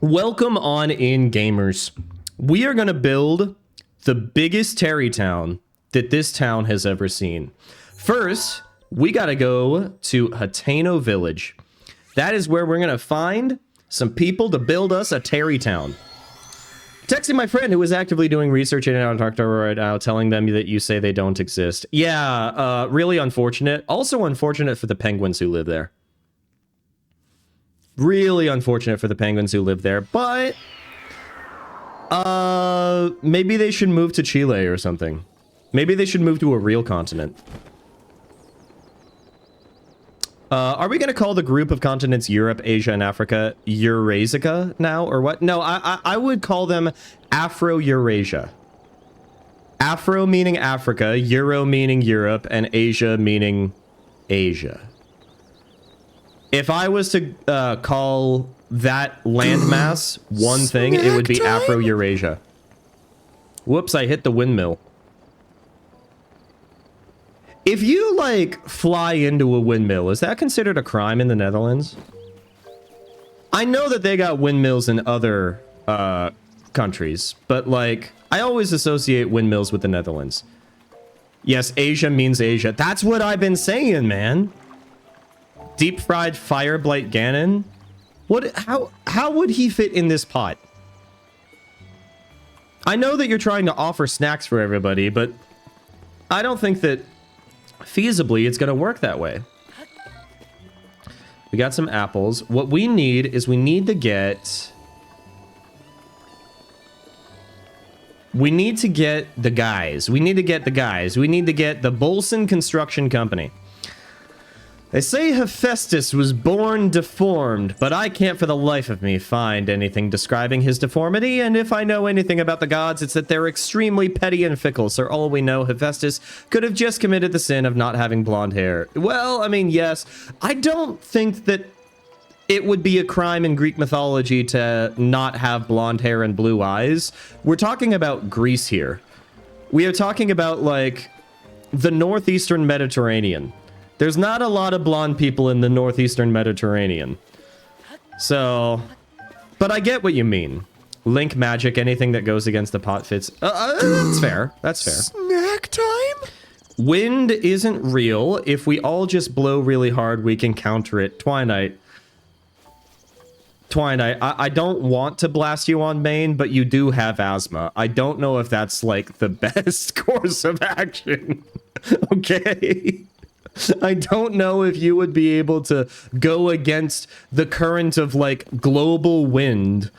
Welcome on in, gamers. We are going to build the biggest Terry town that this town has ever seen. First, we got to go to Hateno Village. That is where we're going to find some people to build us a Terry town. Texting my friend who is actively doing research in Antarctica right now, telling them that you say they don't exist. Yeah, really unfortunate. Also unfortunate for the penguins who live there. Really unfortunate for the penguins who live there, but maybe they should move to Chile or something. Maybe they should move to a real continent. Are we going to call the group of continents Europe, Asia, and Africa Eurasica now, or what? No, I would call them Afro-Eurasia. Afro meaning Africa, Euro meaning Europe, and Asia meaning Asia. If I was to call that landmass one thing, it would be Afro-Eurasia. Whoops, I hit the windmill. If you, like, fly into a windmill, is that considered a crime in the Netherlands? I know that they got windmills in other countries, but, like, I always associate windmills with the Netherlands. Yes, Asia means Asia. That's what I've been saying, man. Deep fried fire blight Ganon? What? How would he fit in this pot? I know that you're trying to offer snacks for everybody, but I don't think that feasibly it's going to work that way. We got some apples. What we need is we need to get the guys. We need to get the Bolson Construction Company. They say Hephaestus was born deformed, but I can't for the life of me find anything describing his deformity, and if I know anything about the gods, it's that they're extremely petty and fickle, so all we know, Hephaestus could have just committed the sin of not having blonde hair. Well, I mean, yes, I don't think that it would be a crime in Greek mythology to not have blonde hair and blue eyes. We're talking about Greece here. We are talking about, like, the northeastern Mediterranean. There's not a lot of blonde people in the northeastern Mediterranean. So, but I get what you mean. Link magic, anything that goes against the pot fits. That's fair. That's fair. Snack time? Wind isn't real. If we all just blow really hard, we can counter it. Twinite, I don't want to blast you on main, but you do have asthma. I don't know if that's, like, the best course of action. Okay? I don't know if you would be able to go against the current of, like, global wind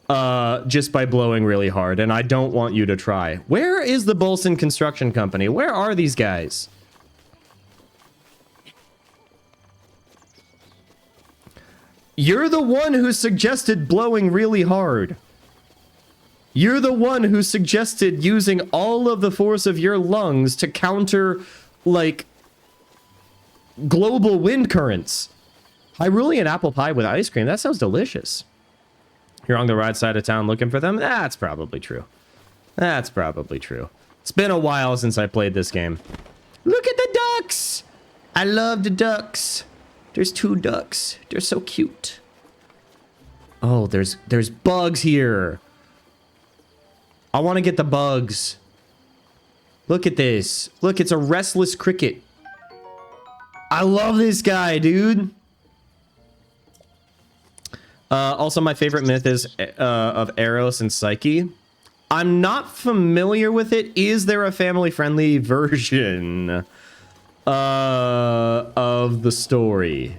just by blowing really hard, and I don't want you to try. Where is the Bolson Construction Company? Where are these guys? You're the one who suggested blowing really hard. You're the one who suggested using all of the force of your lungs to counter, like, global wind currents. Hyrulean apple pie with ice cream. That sounds delicious. You're on the right side of town looking for them? That's probably true. That's probably true. It's been a while since I played this game. Look at the ducks! I love the ducks. There's 2 ducks. They're so cute. Oh, there's bugs here. I want to get the bugs. Look at this. Look, it's a restless cricket. I love this guy, dude. Also, my favorite myth is of Eros and Psyche. I'm not familiar with it. Is there a family-friendly version of the story?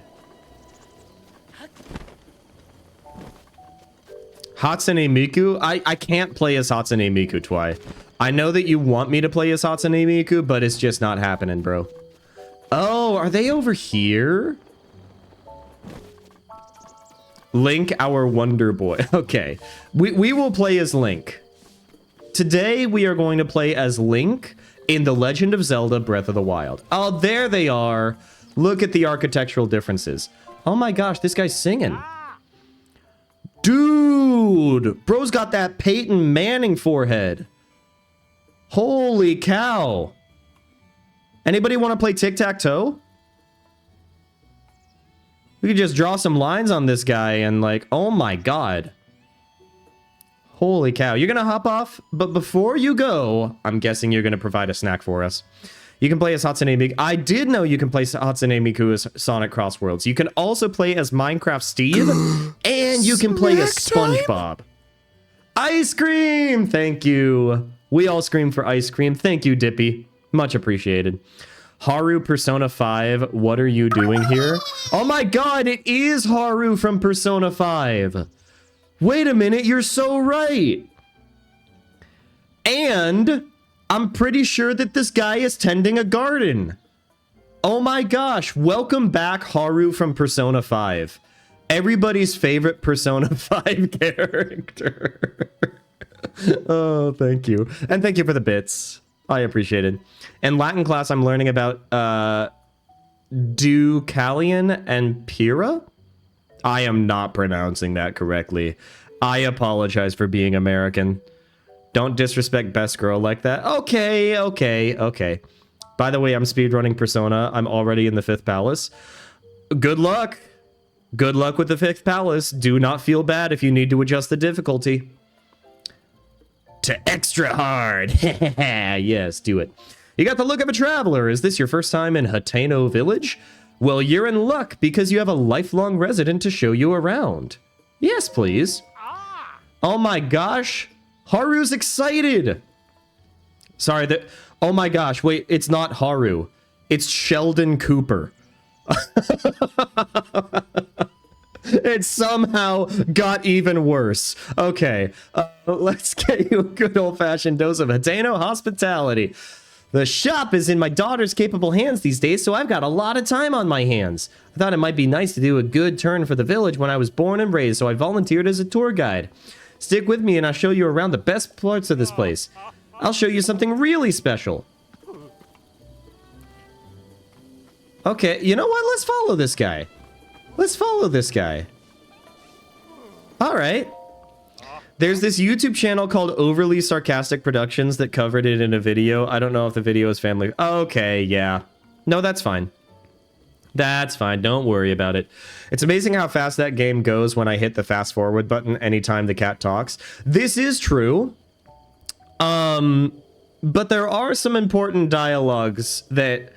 Hatsune Miku? I can't play as Hatsune Miku, Twi. I know that you want me to play as Hatsune Miku, but it's just not happening, bro. Oh, are they over here? Link, our Wonder Boy. Okay. We will play as Link. Today, we are going to play as Link in The Legend of Zelda Breath of the Wild. Oh, there they are. Look at the architectural differences. Oh my gosh, this guy's singing. Dude, bro's got that Peyton Manning forehead. Holy cow. Anybody want to play tic-tac-toe? We could just draw some lines on this guy and, like, oh my god. Holy cow. You're gonna hop off, but before you go, I'm guessing you're gonna provide a snack for us. You can play as Hatsune Miku. I did know you can play Hatsune Miku as Sonic Crossworlds. You can also play as Minecraft Steve, and you can play as SpongeBob. Ice cream! Thank you. We all scream for ice cream. Thank you, Dippy. Much appreciated. Haru Persona 5, what are you doing here? Oh my god, it is Haru from Persona 5. Wait a minute, you're so right. And I'm pretty sure that this guy is tending a garden. Oh my gosh, welcome back, Haru from Persona 5. Everybody's favorite Persona 5 character. Oh, thank you. And thank you for the bits. I appreciate it. In Latin class, I'm learning about Deucalion and Pyrrha. I am not pronouncing that correctly. I apologize for being American. Don't disrespect Best Girl like that. Okay, okay, okay. By the way, I'm speedrunning Persona. I'm already in the 5th palace. Good luck. Good luck with the 5th palace. Do not feel bad if you need to adjust the difficulty to extra hard. Yes, do it. You got the look of a traveler. Is this your first time in Hateno Village? Well, you're in luck because you have a lifelong resident to show you around. Yes, please. Oh my gosh. Haru's excited. Sorry, that. Oh my gosh, wait, it's not Haru. It's Sheldon Cooper. It somehow got even worse. Okay, let's get you a good old-fashioned dose of Hateno hospitality. The shop is in my daughter's capable hands these days, so I've got a lot of time on my hands. I thought it might be nice to do a good turn for the village when I was born and raised, so I volunteered as a tour guide. Stick with me and I'll show you around the best parts of this place. I'll show you something really special. Okay, you know what? Let's follow this guy. Let's follow this guy. All right. There's this YouTube channel called Overly Sarcastic Productions that covered it in a video. I don't know if the video is family. Okay, yeah. No, that's fine. That's fine. Don't worry about it. It's amazing how fast that game goes when I hit the fast forward button anytime the cat talks. This is true. But there are some important dialogues that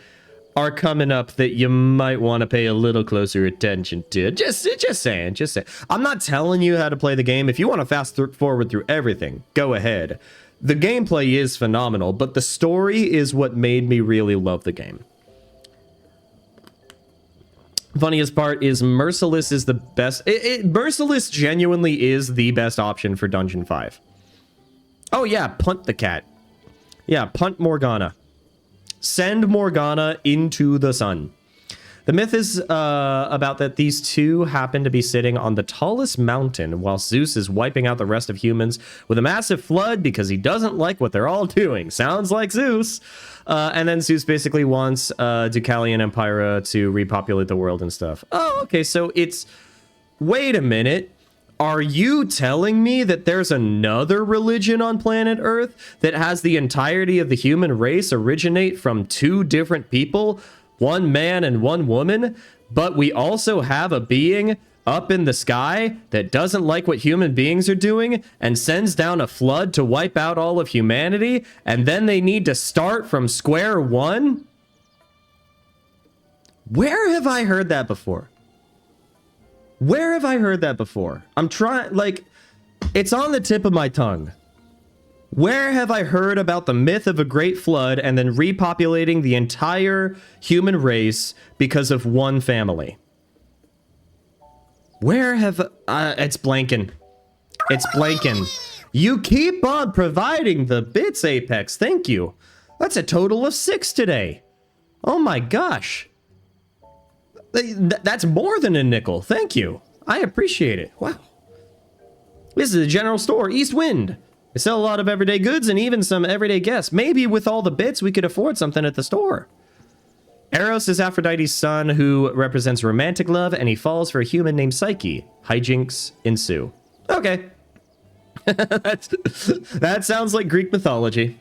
are coming up that you might want to pay a little closer attention to. Just saying. I'm not telling you how to play the game. If you want to fast forward through everything, go ahead. The gameplay is phenomenal, but the story is what made me really love the game. Funniest part is Merciless is the best. Merciless genuinely is the best option for Dungeon 5. Oh yeah, punt the cat. Yeah, punt Morgana. Send Morgana into the sun. The myth is about that these two happen to be sitting on the tallest mountain while Zeus is wiping out the rest of humans with a massive flood because he doesn't like what they're all doing. Sounds like Zeus. And then Zeus basically wants Deucalion and Pyrrha to repopulate the world and stuff. Oh, okay, so it's... Wait a minute. Are you telling me that there's another religion on planet Earth that has the entirety of the human race originate from two different people, one man and one woman, but we also have a being up in the sky that doesn't like what human beings are doing and sends down a flood to wipe out all of humanity, and then they need to start from square one? Where have I heard that before? Where have I heard that before? I'm trying, like, it's on the tip of my tongue. Where have I heard about the myth of a great flood and then repopulating the entire human race because of one family? Where have... it's blanking. It's blanking. You keep on providing the bits, Apex. Thank you. That's a total of 6 today. Oh my gosh. That's more than a nickel. Thank you. I appreciate it. Wow. This is a general store, East Wind. They sell a lot of everyday goods and even some everyday guests. Maybe with all the bits, we could afford something at the store. Eros is Aphrodite's son, who represents romantic love, and he falls for a human named Psyche. Hijinks ensue. Okay. That sounds like Greek mythology.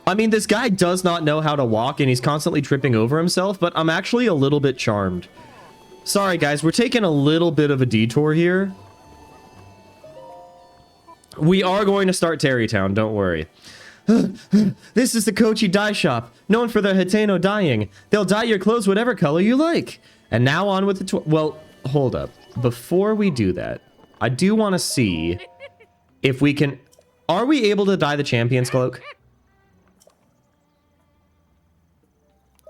I mean, this guy does not know how to walk, and he's constantly tripping over himself, but I'm actually a little bit charmed. Sorry, guys, we're taking a little bit of a detour here. We are going to start Tarrytown, don't worry. This is the Kochi dye shop, known for their Hitano dyeing. They'll dye your clothes whatever color you like. And now on with the well, hold up. Before we do that, I do want to see if we can... Are we able to dye the champion's cloak?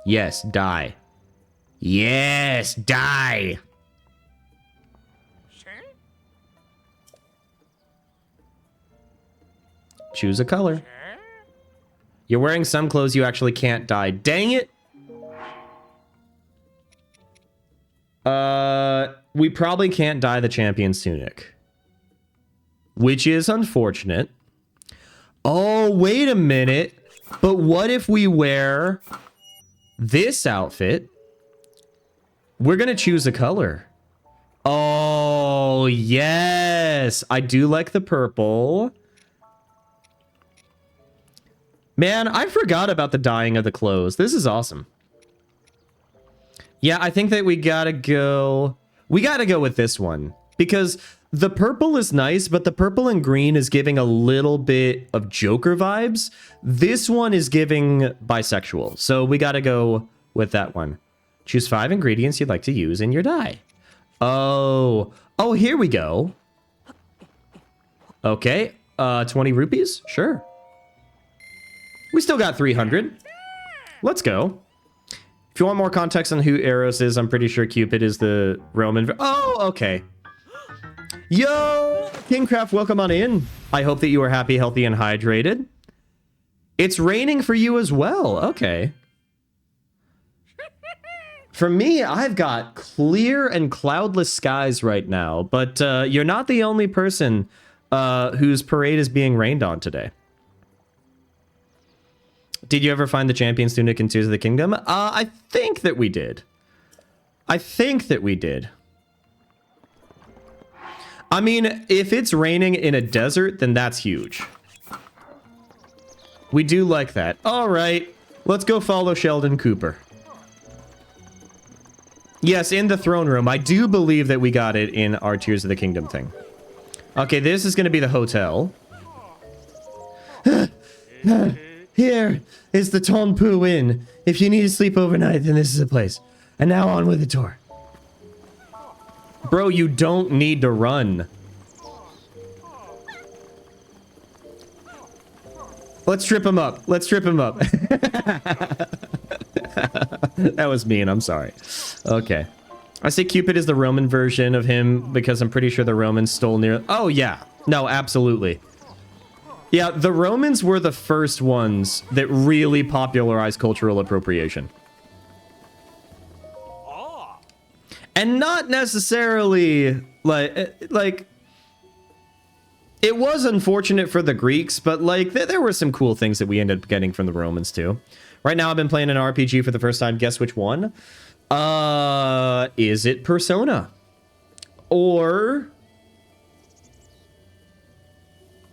Yes, dye. Yes, dye. Choose a color. You're wearing some clothes you actually can't dye. Dang it. We probably can't dye the champion's tunic, which is unfortunate. Oh, wait a minute. But what if we wear this outfit? We're going to choose a color. Oh, yes. I do like the purple. Man, I forgot about the dyeing of the clothes. This is awesome. Yeah, I think that we gotta go... We gotta go with this one. Because the purple is nice, but the purple and green is giving a little bit of Joker vibes. This one is giving bisexual. So we gotta go with that one. Choose 5 ingredients you'd like to use in your dye. Oh. Oh, here we go. Okay. 20 rupees? Sure. We still got 300. Let's go. If you want more context on who Eros is, I'm pretty sure Cupid is the Roman... Oh, okay. Yo, Kingcraft, welcome on in. I hope that you are happy, healthy, and hydrated. It's raining for you as well. Okay. For me, I've got clear and cloudless skies right now, but you're not the only person whose parade is being rained on today. Did you ever find the champion's tunic in Tears of the Kingdom? I think that we did. I think that we did. I mean, if it's raining in a desert, then that's huge. We do like that. All right, let's go follow Sheldon Cooper. Yes, in the throne room. I do believe that we got it in our Tears of the Kingdom thing. Okay, this is going to be the hotel. Here is the Tonpu Inn. If you need to sleep overnight, then this is the place. And now on with the tour. Bro, you don't need to run. Let's trip him up. Let's trip him up. That was mean. I'm sorry. Okay. I say Cupid is the Roman version of him because I'm pretty sure the Romans stole near... Oh, yeah. No, absolutely. Yeah, the Romans were the first ones that really popularized cultural appropriation. And not necessarily, like... It was unfortunate for the Greeks, but, like, there were some cool things that we ended up getting from the Romans, too. Right now, I've been playing an RPG for the first time. Guess which one? Is it Persona? Or...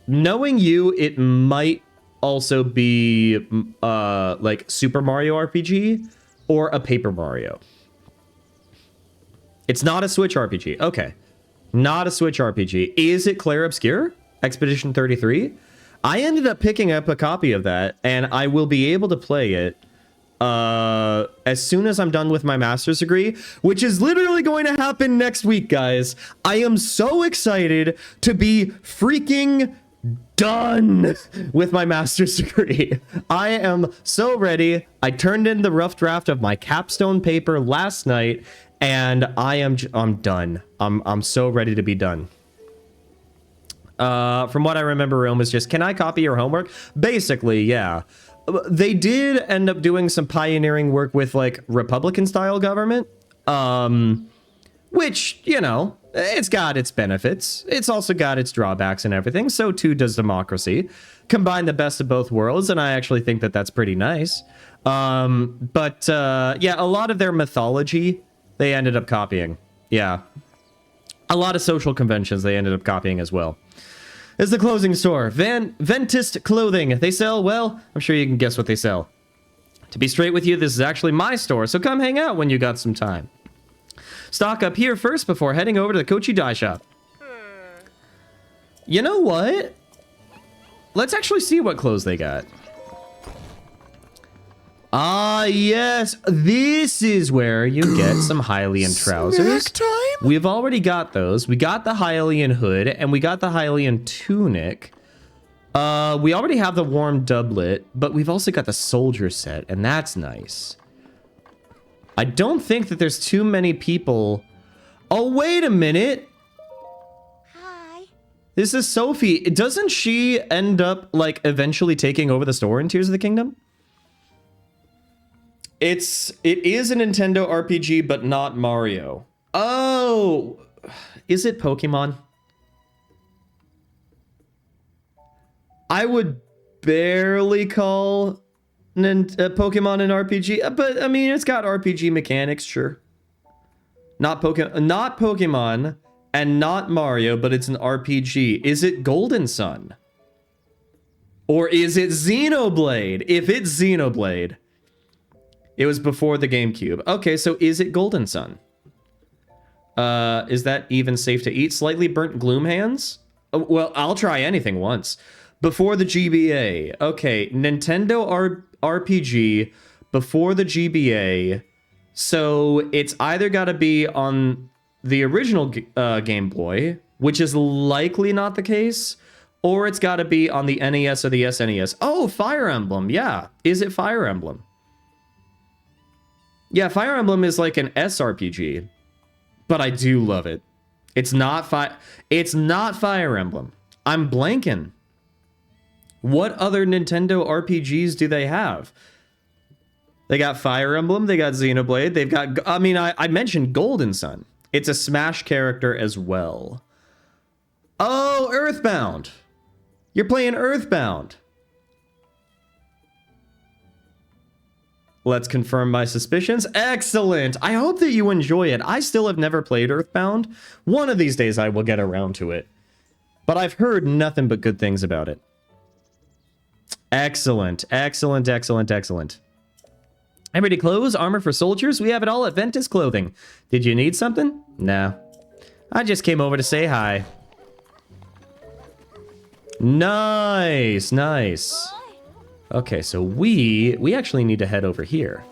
Knowing you, it might also be, like, Super Mario RPG or a Paper Mario. It's not a Switch RPG. Okay. Not a Switch RPG. Is it Clair Obscur? Expedition 33? I ended up picking up a copy of that, and I will be able to play it as soon as I'm done with my master's degree, which is literally going to happen next week, guys. I am so excited to be freaking done with my master's degree. I am so ready. I turned in the rough draft of my capstone paper last night, and I'm done. I'm so ready to be done. From what I remember, Rome was just, can I copy your homework? Basically, yeah. They did end up doing some pioneering work with, like, Republican-style government, which, you know, it's got its benefits. It's also got its drawbacks and everything. So too does democracy. Combine the best of both worlds, and I actually think that that's pretty nice. Yeah, a lot of their mythology, they ended up copying. Yeah. A lot of social conventions they ended up copying as well. It's the clothing store. Ventist Clothing. They sell, well, I'm sure you can guess what they sell. To be straight with you, this is actually my store, so come hang out when you got some time. Stock up here first before heading over to the Kochi dye shop. You know what? let's actually see what clothes they got. Ah, yes. This is where you get some Hylian trousers. Snack time? We've already got those. We got the Hylian hood, and we got the Hylian tunic. We already have the warm doublet, but we've also got the soldier set, and that's nice. I don't think that there's too many people... Oh, wait a minute! Hi. This is Sophie. Doesn't she end up, like, eventually taking over the store in Tears of the Kingdom? It is a Nintendo RPG, but not Mario. Oh! Is it Pokemon? I would barely call Pokemon an RPG, but I mean, it's got RPG mechanics, sure. Not Pokemon, and not Mario, but it's an RPG. Is it Golden Sun? Or is it Xenoblade? If it's Xenoblade, it was before the GameCube. Okay, so is it Golden Sun? Is that even safe to eat? Slightly burnt gloom hands? Oh, well, I'll try anything once. Before the GBA. Okay, Nintendo RPG before the GBA. So it's either got to be on the original Game Boy, which is likely not the case, or it's got to be on the NES or the SNES. Oh, Fire Emblem. Yeah. Is it Fire Emblem? Yeah, Fire Emblem is like an SRPG, but I do love it. It's not Fire Emblem. I'm blanking. What other Nintendo RPGs do they have? They got Fire Emblem, they got Xenoblade, they've got... I mean, I mentioned Golden Sun. It's a Smash character as well. Oh, Earthbound. You're playing Earthbound. Let's confirm my suspicions. Excellent. I hope that you enjoy it. I still have never played Earthbound. One of these days I will get around to it. But I've heard nothing but good things about it. Excellent, excellent, excellent, excellent. Everyday clothes, armor for soldiers. We have it all at Ventus Clothing. Did you need something? No. I just came over to say hi. Nice, nice. Okay, so we actually need to head over here.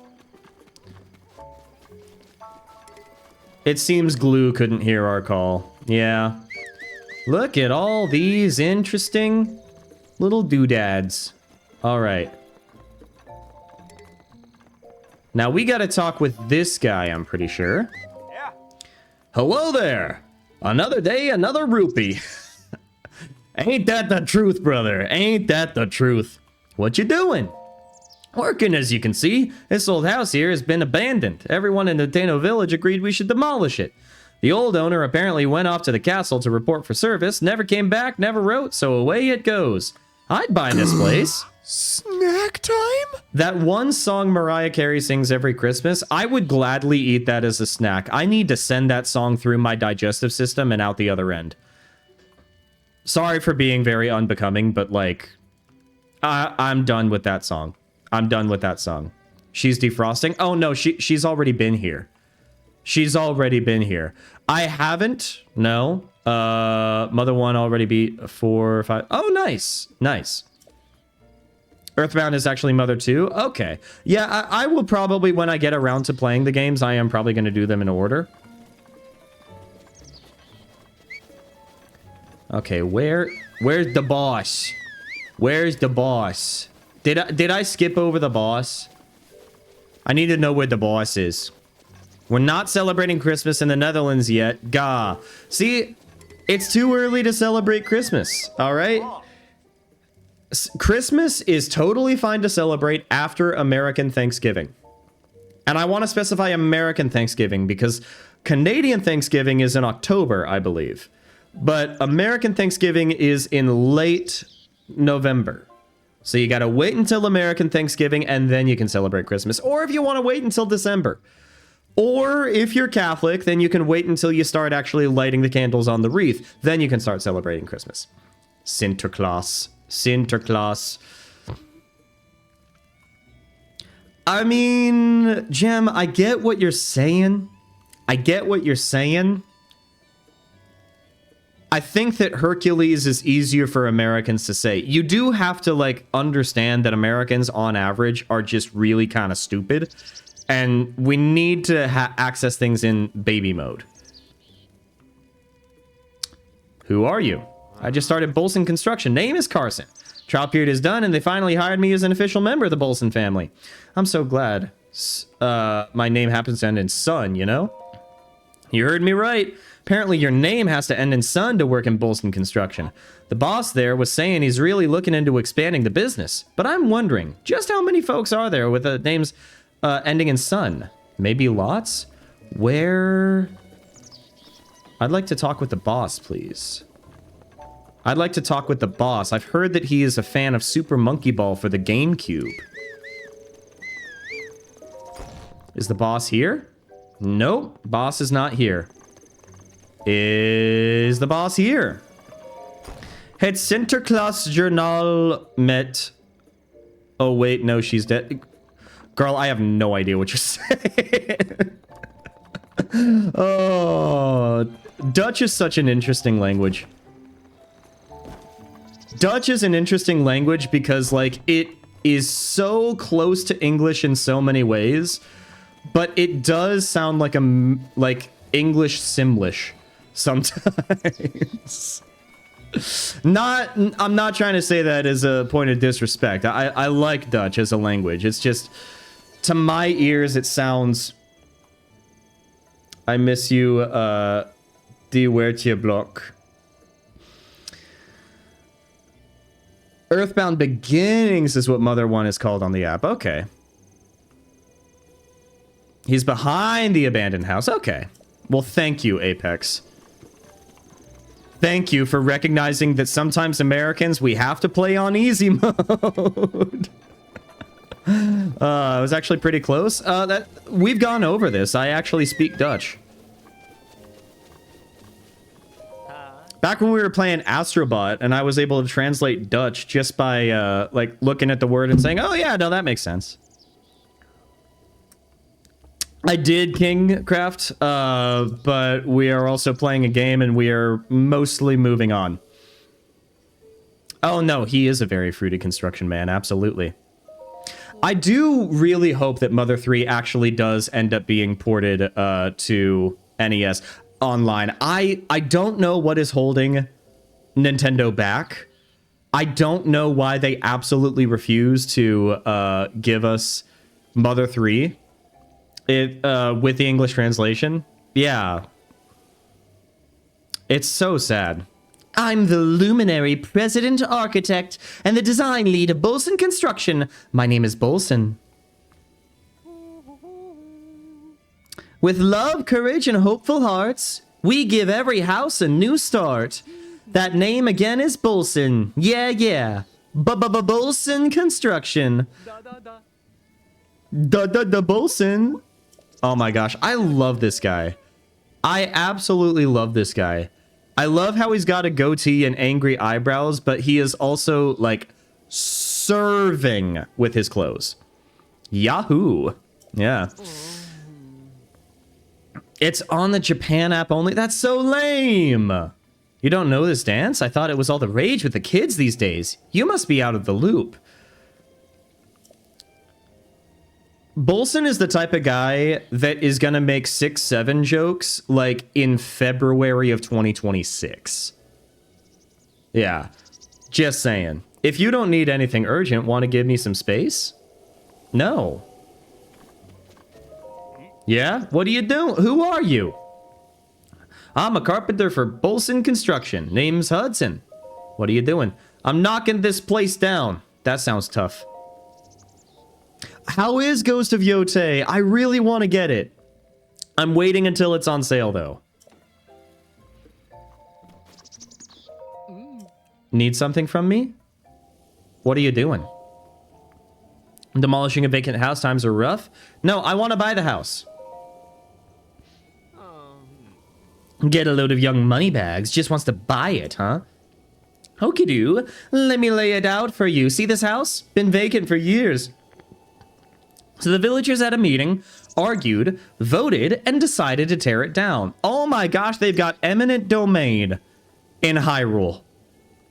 It seems Glue couldn't hear our call. Yeah. Look at all these interesting little doodads. All right. Now we gotta talk with this guy, I'm pretty sure. Yeah. Hello there. Another day, another rupee. Ain't that the truth, brother? Ain't that the truth? What you doing? Working, as you can see. This old house here has been abandoned. Everyone in the Dano village agreed we should demolish it. The old owner apparently went off to the castle to report for service, never came back, never wrote, so away it goes. I'd buy this place. Snack time? That one song Mariah Carey sings every Christmas, I would gladly eat that as a snack. I need to send that song through my digestive system and out the other end. Sorry for being very unbecoming, but like, I'm done with that song. I'm done with that song. She's defrosting. Oh no, she's already been here. She's already been here. I haven't. No. Mother 1 already beat 4, 5. Oh, nice. Nice. Earthbound is actually Mother 2. Okay. Yeah, I will probably, when I get around to playing the games, I am probably going to do them in order. Okay, where's the boss? Where's the boss? Did I skip over the boss? I need to know where the boss is. We're not celebrating Christmas in the Netherlands yet. Gah. See, it's too early to celebrate Christmas, all right? Christmas is totally fine to celebrate after American Thanksgiving. And I want to specify American Thanksgiving because Canadian Thanksgiving is in October, I believe. But American Thanksgiving is in late November. So you got to wait until American Thanksgiving and then you can celebrate Christmas. Or if you want to wait until December. Or if you're Catholic, then you can wait until you start actually lighting the candles on the wreath. Then you can start celebrating Christmas. Sinterklaas. Sinterklaas. I mean, Jem, I get what you're saying. I get what you're saying. I think that Hercules is easier for Americans to say. You do have to, like, understand that Americans, on average, are just really kind of stupid. And we need to access things in baby mode. Who are you? I just started Bolson Construction. Name is Carson. Trial period is done, and they finally hired me as an official member of the Bolson family. I'm so glad. My name happens to end in son, you know? You heard me right. Apparently your name has to end in son to work in Bolson Construction. The boss there was saying he's really looking into expanding the business. But I'm wondering, just how many folks are there with names ending in son? Maybe lots? Where... I'd like to talk with the boss, please. I'd like to talk with the boss. I've heard that he is a fan of Super Monkey Ball for the GameCube. Is the boss here? Nope, boss is not here. Is the boss here? Het Sinterklaasjournaal met... Oh, wait, no, she's dead. Girl, I have no idea what you're saying. Oh, Dutch is such an interesting language. Dutch is an interesting language because, like, it is so close to English in so many ways, but it does sound like English Simlish sometimes. I'm not trying to say that as a point of disrespect. I like Dutch as a language. It's just, to my ears, it sounds... I miss you, die Wertje Blok. Earthbound Beginnings is what Mother 1 is called on the app. Okay. He's behind the abandoned house. Okay. Well, thank you, Apex. Thank you for recognizing that sometimes Americans, we have to play on easy mode. It was actually pretty close. We've gone over this. I actually speak Dutch. Back when we were playing Astrobot, and I was able to translate Dutch just by, like, looking at the word and saying, oh, yeah, no, that makes sense. I did Kingcraft, but we are also playing a game, and we are mostly moving on. Oh, no, he is a very fruity construction man, absolutely. I do really hope that Mother 3 actually does end up being ported to NES online. I don't know what is holding Nintendo back. I don't know why they absolutely refuse to give us Mother 3 with the English translation. Yeah. It's so sad. I'm the luminary president architect and the design lead of Bolson Construction. My name is Bolson. With love, courage, and hopeful hearts, we give every house a new start. That name again is Bolson. Yeah, yeah. Bolson Construction. Bolson. Oh my gosh, I love this guy. I absolutely love this guy. I love how he's got a goatee and angry eyebrows, but he is also, like, serving with his clothes. Yahoo. Yeah. It's on the Japan app only? That's so lame. You don't know this dance? I thought it was all the rage with the kids these days. You must be out of the loop. Bolson is the type of guy that is going to make 6-7 jokes, like, in February of 2026. Yeah. Just saying. If you don't need anything urgent, want to give me some space? No. Yeah? What are you doing? Who are you? I'm a carpenter for Bolson Construction. Name's Hudson. What are you doing? I'm knocking this place down. That sounds tough. How is Ghost of Yotei? I really want to get it. I'm waiting until it's on sale, though. Need something from me? What are you doing? Demolishing a vacant house, times are rough? No, I want to buy the house. Get a load of young moneybags. Just wants to buy it, huh? Okie-doo. Let me lay it out for you. See this house? Been vacant for years. So the villagers at a meeting argued, voted, and decided to tear it down. Oh my gosh, they've got eminent domain. in Hyrule.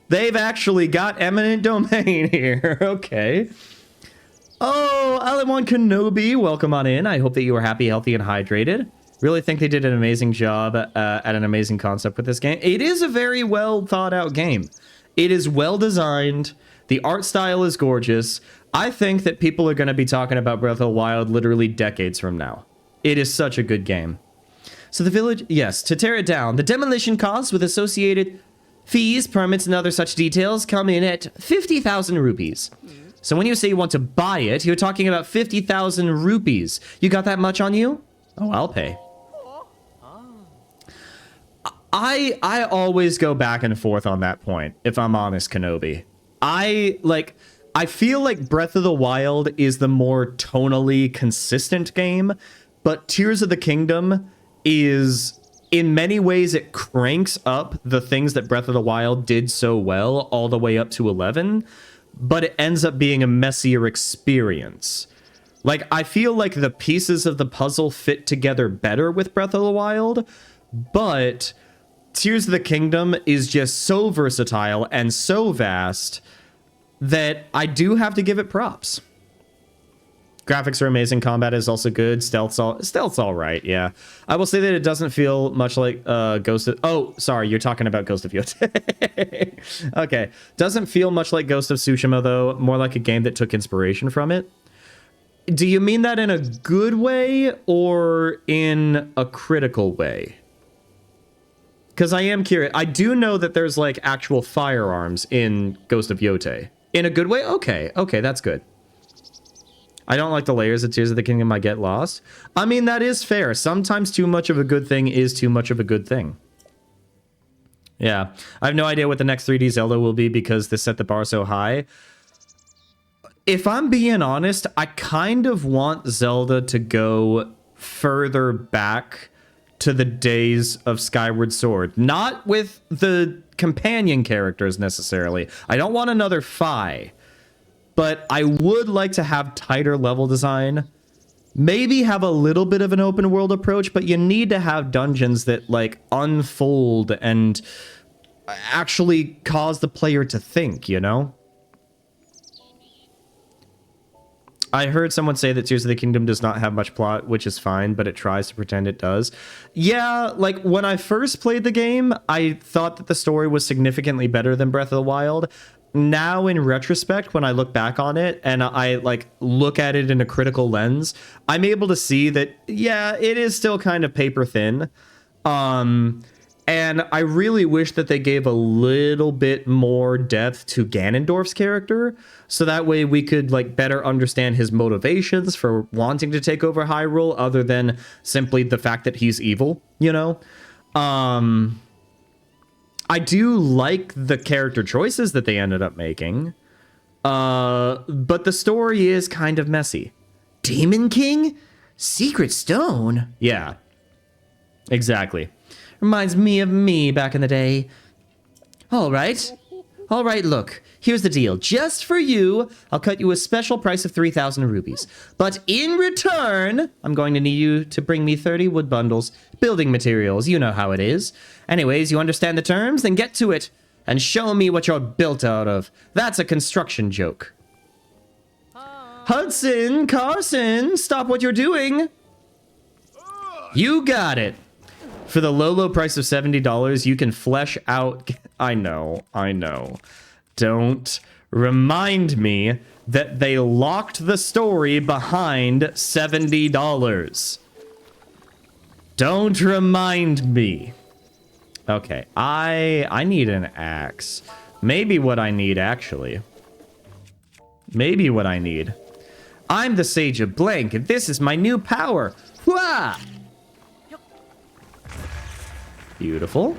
They've actually got eminent domain here. Okay. Oh, Alan Kenobi, welcome on in. I hope that you are happy, healthy, and hydrated. Really think they did an amazing job at an amazing concept with this game. It is a very well thought out game. It is well designed. The art style is gorgeous. I think that people are going to be talking about Breath of the Wild literally decades from now. It is such a good game. So the village, yes, to tear it down, the demolition costs with associated fees, permits, and other such details come in at 50,000 rupees. So when you say you want to buy it, you're talking about 50,000 rupees. You got that much on you? Oh, I'll pay. I always go back and forth on that point, if I'm honest, Kenobi. I feel like Breath of the Wild is the more tonally consistent game, but Tears of the Kingdom is, in many ways, it cranks up the things that Breath of the Wild did so well all the way up to 11, but it ends up being a messier experience. Like, I feel like the pieces of the puzzle fit together better with Breath of the Wild, but Tears of the Kingdom is just so versatile and so vast that I do have to give it props. Graphics are amazing. Combat is also good. Stealth's all right. Yeah, I will say that it doesn't feel much like Ghost of... Oh, sorry, you're talking about Ghost of Yotei. Okay, doesn't feel much like Ghost of Tsushima though. More like a game that took inspiration from it. Do you mean that in a good way or in a critical way? Because I am curious. I do know that there's like actual firearms in Ghost of Yotei. In a good way? Okay, that's good. I don't like the layers of Tears of the Kingdom I get lost. I mean, that is fair. Sometimes too much of a good thing is too much of a good thing. Yeah, I have no idea what the next 3D Zelda will be because they set the bar so high. If I'm being honest, I kind of want Zelda to go further back to the days of Skyward Sword. Not with the companion characters necessarily. I don't want another Fi. But I would like to have tighter level design. Maybe have a little bit of an open world approach, but you need to have dungeons that like unfold and actually cause the player to think, you know? I heard someone say that Tears of the Kingdom does not have much plot, which is fine, but it tries to pretend it does. Yeah, like when I first played the game, I thought that the story was significantly better than Breath of the Wild. Now, in retrospect, when I look back on it and I like look at it in a critical lens, I'm able to see that, yeah, it is still kind of paper thin. And I really wish that they gave a little bit more depth to Ganondorf's character, so that way we could like better understand his motivations for wanting to take over Hyrule, other than simply the fact that he's evil, you know? I do like the character choices that they ended up making, but the story is kind of messy. Demon King? Secret Stone? Yeah, exactly. Reminds me of me back in the day. All right, look, here's the deal. Just for you, I'll cut you a special price of 3,000 rupees. But in return, I'm going to need you to bring me 30 wood bundles, building materials, you know how it is. Anyways, you understand the terms? Then get to it and show me what you're built out of. That's a construction joke. Hudson, Carson, stop what you're doing. You got it. For the low price of $70, you can flesh out... I know. Don't remind me that they locked the story behind $70. Don't remind me. Okay, I need an axe. Maybe what I need, actually. I'm the Sage of Blank, and this is my new power. Hwah! Beautiful.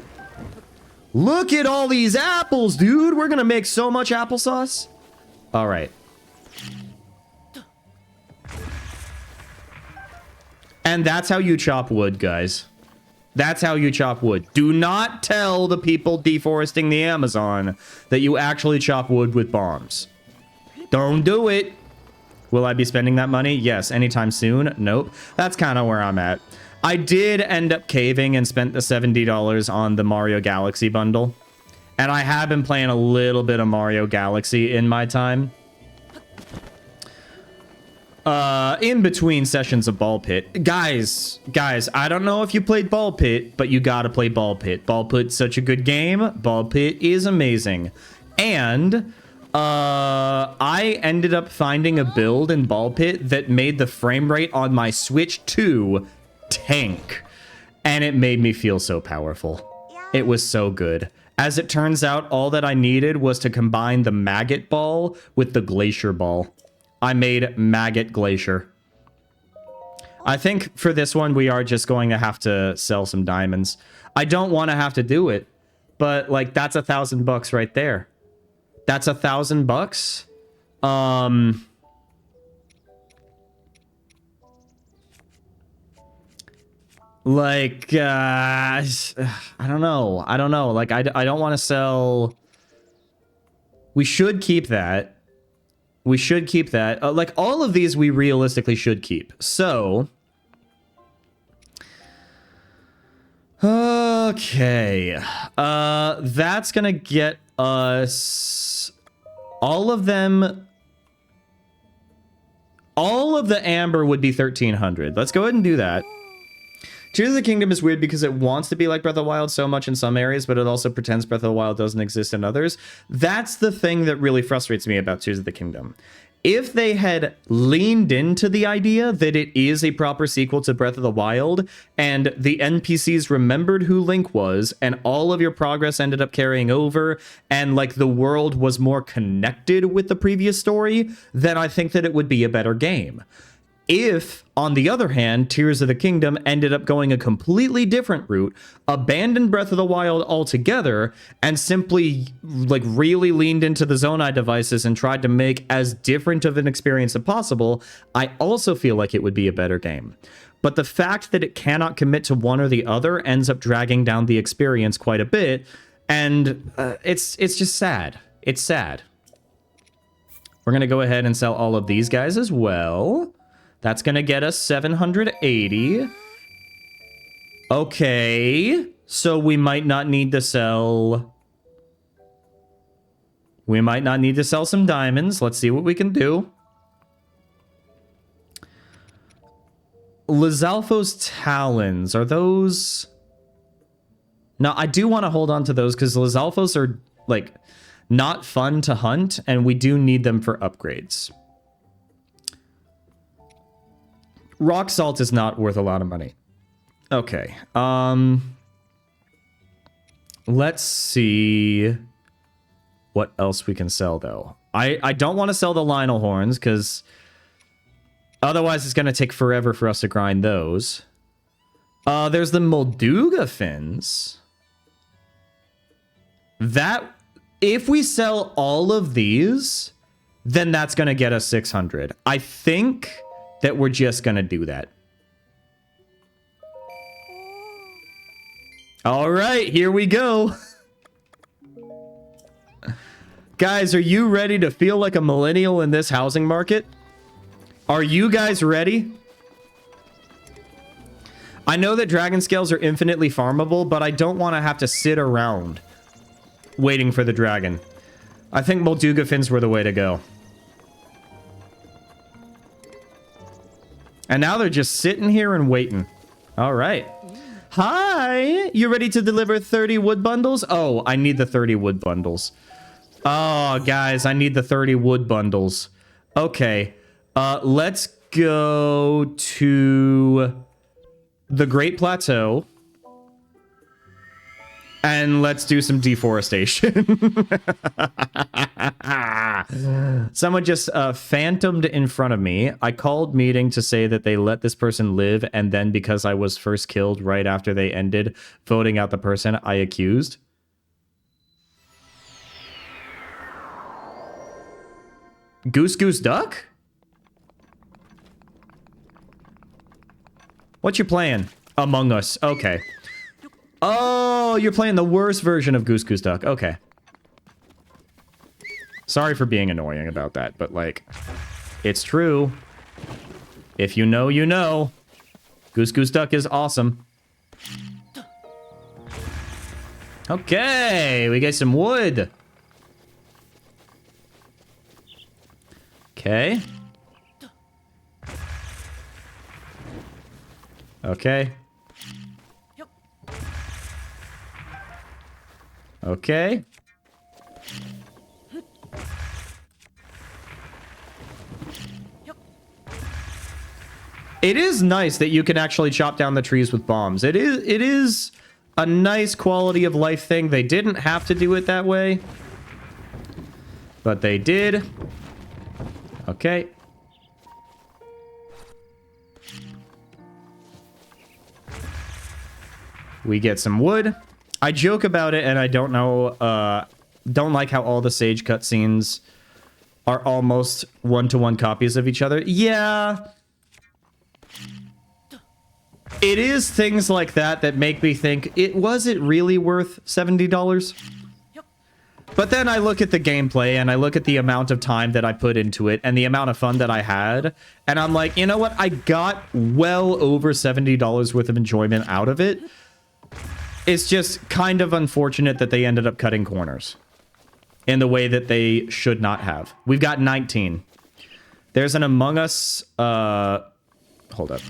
Look at all these apples, dude. We're gonna make so much applesauce. All right. And that's how you chop wood, guys. That's how you chop wood. Do not tell the people deforesting the Amazon that you actually chop wood with bombs. Don't do it. Will I be spending that money? Yes. Anytime soon? Nope. That's kind of where I'm at. I did end up caving and spent the $70 on the Mario Galaxy bundle. And I have been playing a little bit of Mario Galaxy in my time. In between sessions of Ball Pit. Guys, I don't know if you played Ball Pit, but you gotta play Ball Pit. Ball Pit's such a good game. Ball Pit is amazing. And I ended up finding a build in Ball Pit that made the frame rate on my Switch 2 tank. And it made me feel so powerful. It was so good. As it turns out, all that I needed was to combine the Maggot Ball with the Glacier Ball. I made Maggot Glacier. I think for this one, we are just going to have to sell some diamonds. I don't want to have to do it, but like that's $1,000 right there. That's $1,000. Like, I don't know. Like, I don't want to sell. We should keep that. We should keep that. Like, all of these we realistically should keep. So. Okay. That's gonna get us all of them. All of the amber would be 1,300. Let's go ahead and do that. Tears of the Kingdom is weird because it wants to be like Breath of the Wild so much in some areas, but it also pretends Breath of the Wild doesn't exist in others. That's the thing that really frustrates me about Tears of the Kingdom. If they had leaned into the idea that it is a proper sequel to Breath of the Wild, and the NPCs remembered who Link was, and all of your progress ended up carrying over, and like the world was more connected with the previous story, then I think that it would be a better game. If, on the other hand, Tears of the Kingdom ended up going a completely different route, abandoned Breath of the Wild altogether, and simply, like, really leaned into the Zonai devices and tried to make as different of an experience as possible, I also feel like it would be a better game. But the fact that it cannot commit to one or the other ends up dragging down the experience quite a bit, and it's just sad. It's sad. We're going to go ahead and sell all of these guys as well. That's going to get us 780. Okay. So we might not need to sell... We might not need to sell some diamonds. Let's see what we can do. Lizalfo's Talons. Are those... No, I do want to hold on to those because Lizalfos are, like, not fun to hunt, and we do need them for upgrades. Rock salt is not worth a lot of money. Okay. Let's see what else we can sell, though. I don't want to sell the Lionel horns, because otherwise it's going to take forever for us to grind those. There's the Molduga fins. That, if we sell all of these, then that's going to get us 600. I think that we're just gonna do that. All right, here we go. Guys, are you ready to feel like a millennial in this housing market? Are you guys ready? I know that dragon scales are infinitely farmable, but I don't want to have to sit around waiting for the dragon. I think Molduga fins were the way to go. And now they're just sitting here and waiting. All right. Hi. You ready to deliver 30 wood bundles? Oh, I need the 30 wood bundles. Oh, guys, I need the 30 wood bundles. Okay. Let's go to the Great Plateau. And let's do some deforestation. Someone just phantomed in front of me. I called meeting to say that they let this person live, and then because I was first killed right after they ended voting out the person I accused. Goose Goose Duck? What you playing? Among Us. Okay. Oh, you're playing the worst version of Goose Goose Duck. Okay. Sorry for being annoying about that, but, like, it's true. If you know, you know. Goose Goose Duck is awesome. Okay, we get some wood. Okay. Okay. Okay. It is nice that you can actually chop down the trees with bombs. It is a nice quality of life thing. They didn't have to do it that way, but they did. Okay. We get some wood. I joke about it, and I don't know, don't like how all the Sage cutscenes are almost one-to-one copies of each other. Yeah. It is things like that that make me think, was it really worth $70? But then I look at the gameplay and I look at the amount of time that I put into it and the amount of fun that I had. And I'm like, you know what? I got well over $70 worth of enjoyment out of it. It's just kind of unfortunate that they ended up cutting corners in the way that they should not have. We've got 19. There's an Among Us, hold up.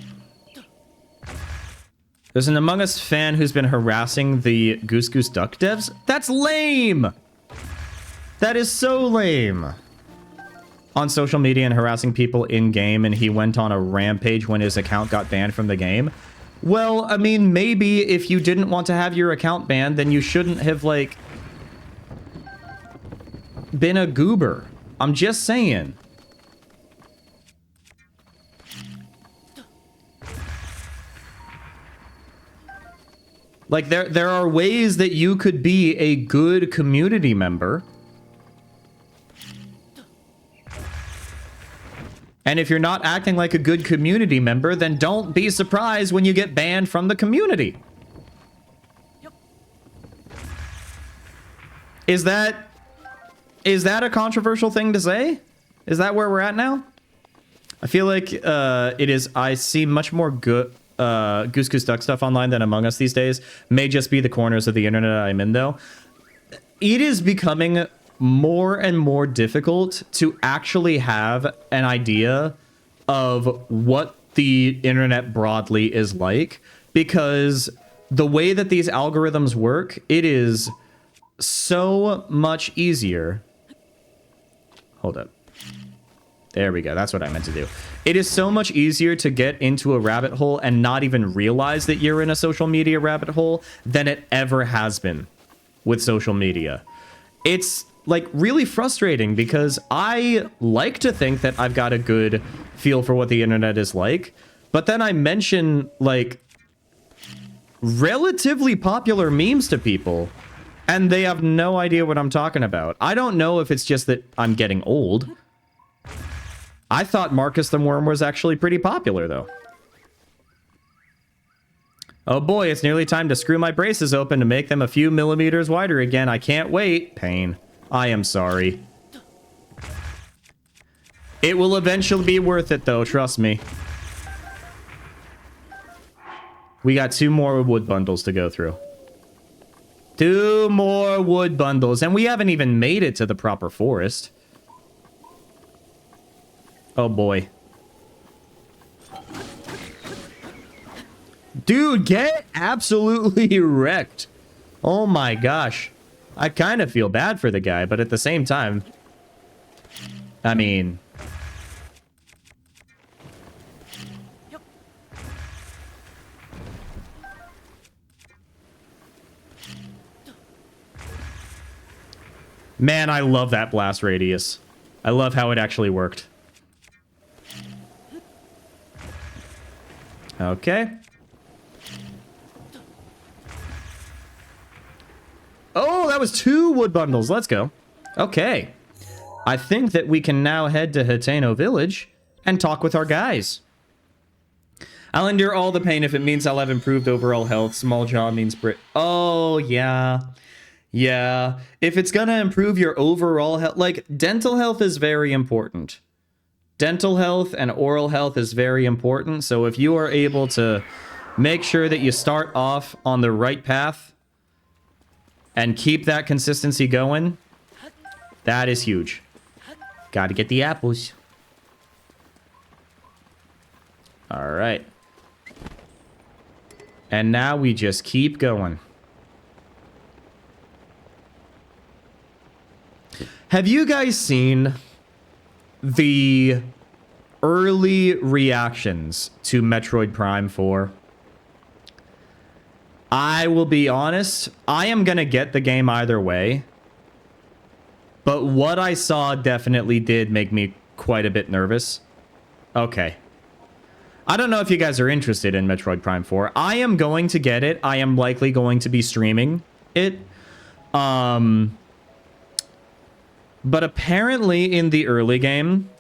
There's an Among Us fan who's been harassing the Goose Goose Duck devs. That's lame! That is so lame. On social media and harassing people in-game, and he went on a rampage when his account got banned from the game. Well, I mean, maybe if you didn't want to have your account banned, then you shouldn't have, like, been a goober. I'm just saying. Like, there are ways that you could be a good community member. And if you're not acting like a good community member, then don't be surprised when you get banned from the community. Is that a controversial thing to say? Is that where we're at now? I feel like it is. I see much more good Goose Goose Duck stuff online than Among Us these days. May just be the corners of the internet I'm in, though. It is becoming more and more difficult to actually have an idea of what the internet broadly is like, because the way that these algorithms work, it is so much easier. Hold up. There we go. That's what I meant to do. It is so much easier to get into a rabbit hole and not even realize that you're in a social media rabbit hole than it ever has been with social media. It's like really frustrating because I like to think that I've got a good feel for what the internet is like, but then I mention like relatively popular memes to people and they have no idea what I'm talking about. I don't know if it's just that I'm getting old. I thought Marcus the Worm was actually pretty popular, though. Oh boy, it's nearly time to screw my braces open to make them a few millimeters wider again. I can't wait. Pain. I am sorry. It will eventually be worth it, though. Trust me. We got 2 more wood bundles to go through. 2 more wood bundles, and we haven't even made it to the proper forest. Oh boy. Dude, get absolutely wrecked. Oh my gosh. I kind of feel bad for the guy, but at the same time, I mean, man, I love that blast radius. I love how it actually worked. Okay. Oh, that was 2 wood bundles. Let's go. Okay. I think that we can now head to Hateno Village and talk with our guys. I'll endure all the pain if it means I'll have improved overall health. Small jaw means Oh, yeah. Yeah. If it's gonna improve your overall health, like, dental health is very important. Dental health and oral health is very important. So if you are able to make sure that you start off on the right path, and keep that consistency going, that is huge. Gotta get the apples. All right. And now we just keep going. Have you guys seen the early reactions to Metroid Prime 4? I will be honest, I am gonna get the game either way. But what I saw definitely did make me quite a bit nervous. Okay. I don't know if you guys are interested in Metroid Prime 4. I am going to get it. I am likely going to be streaming it. But apparently in the early game,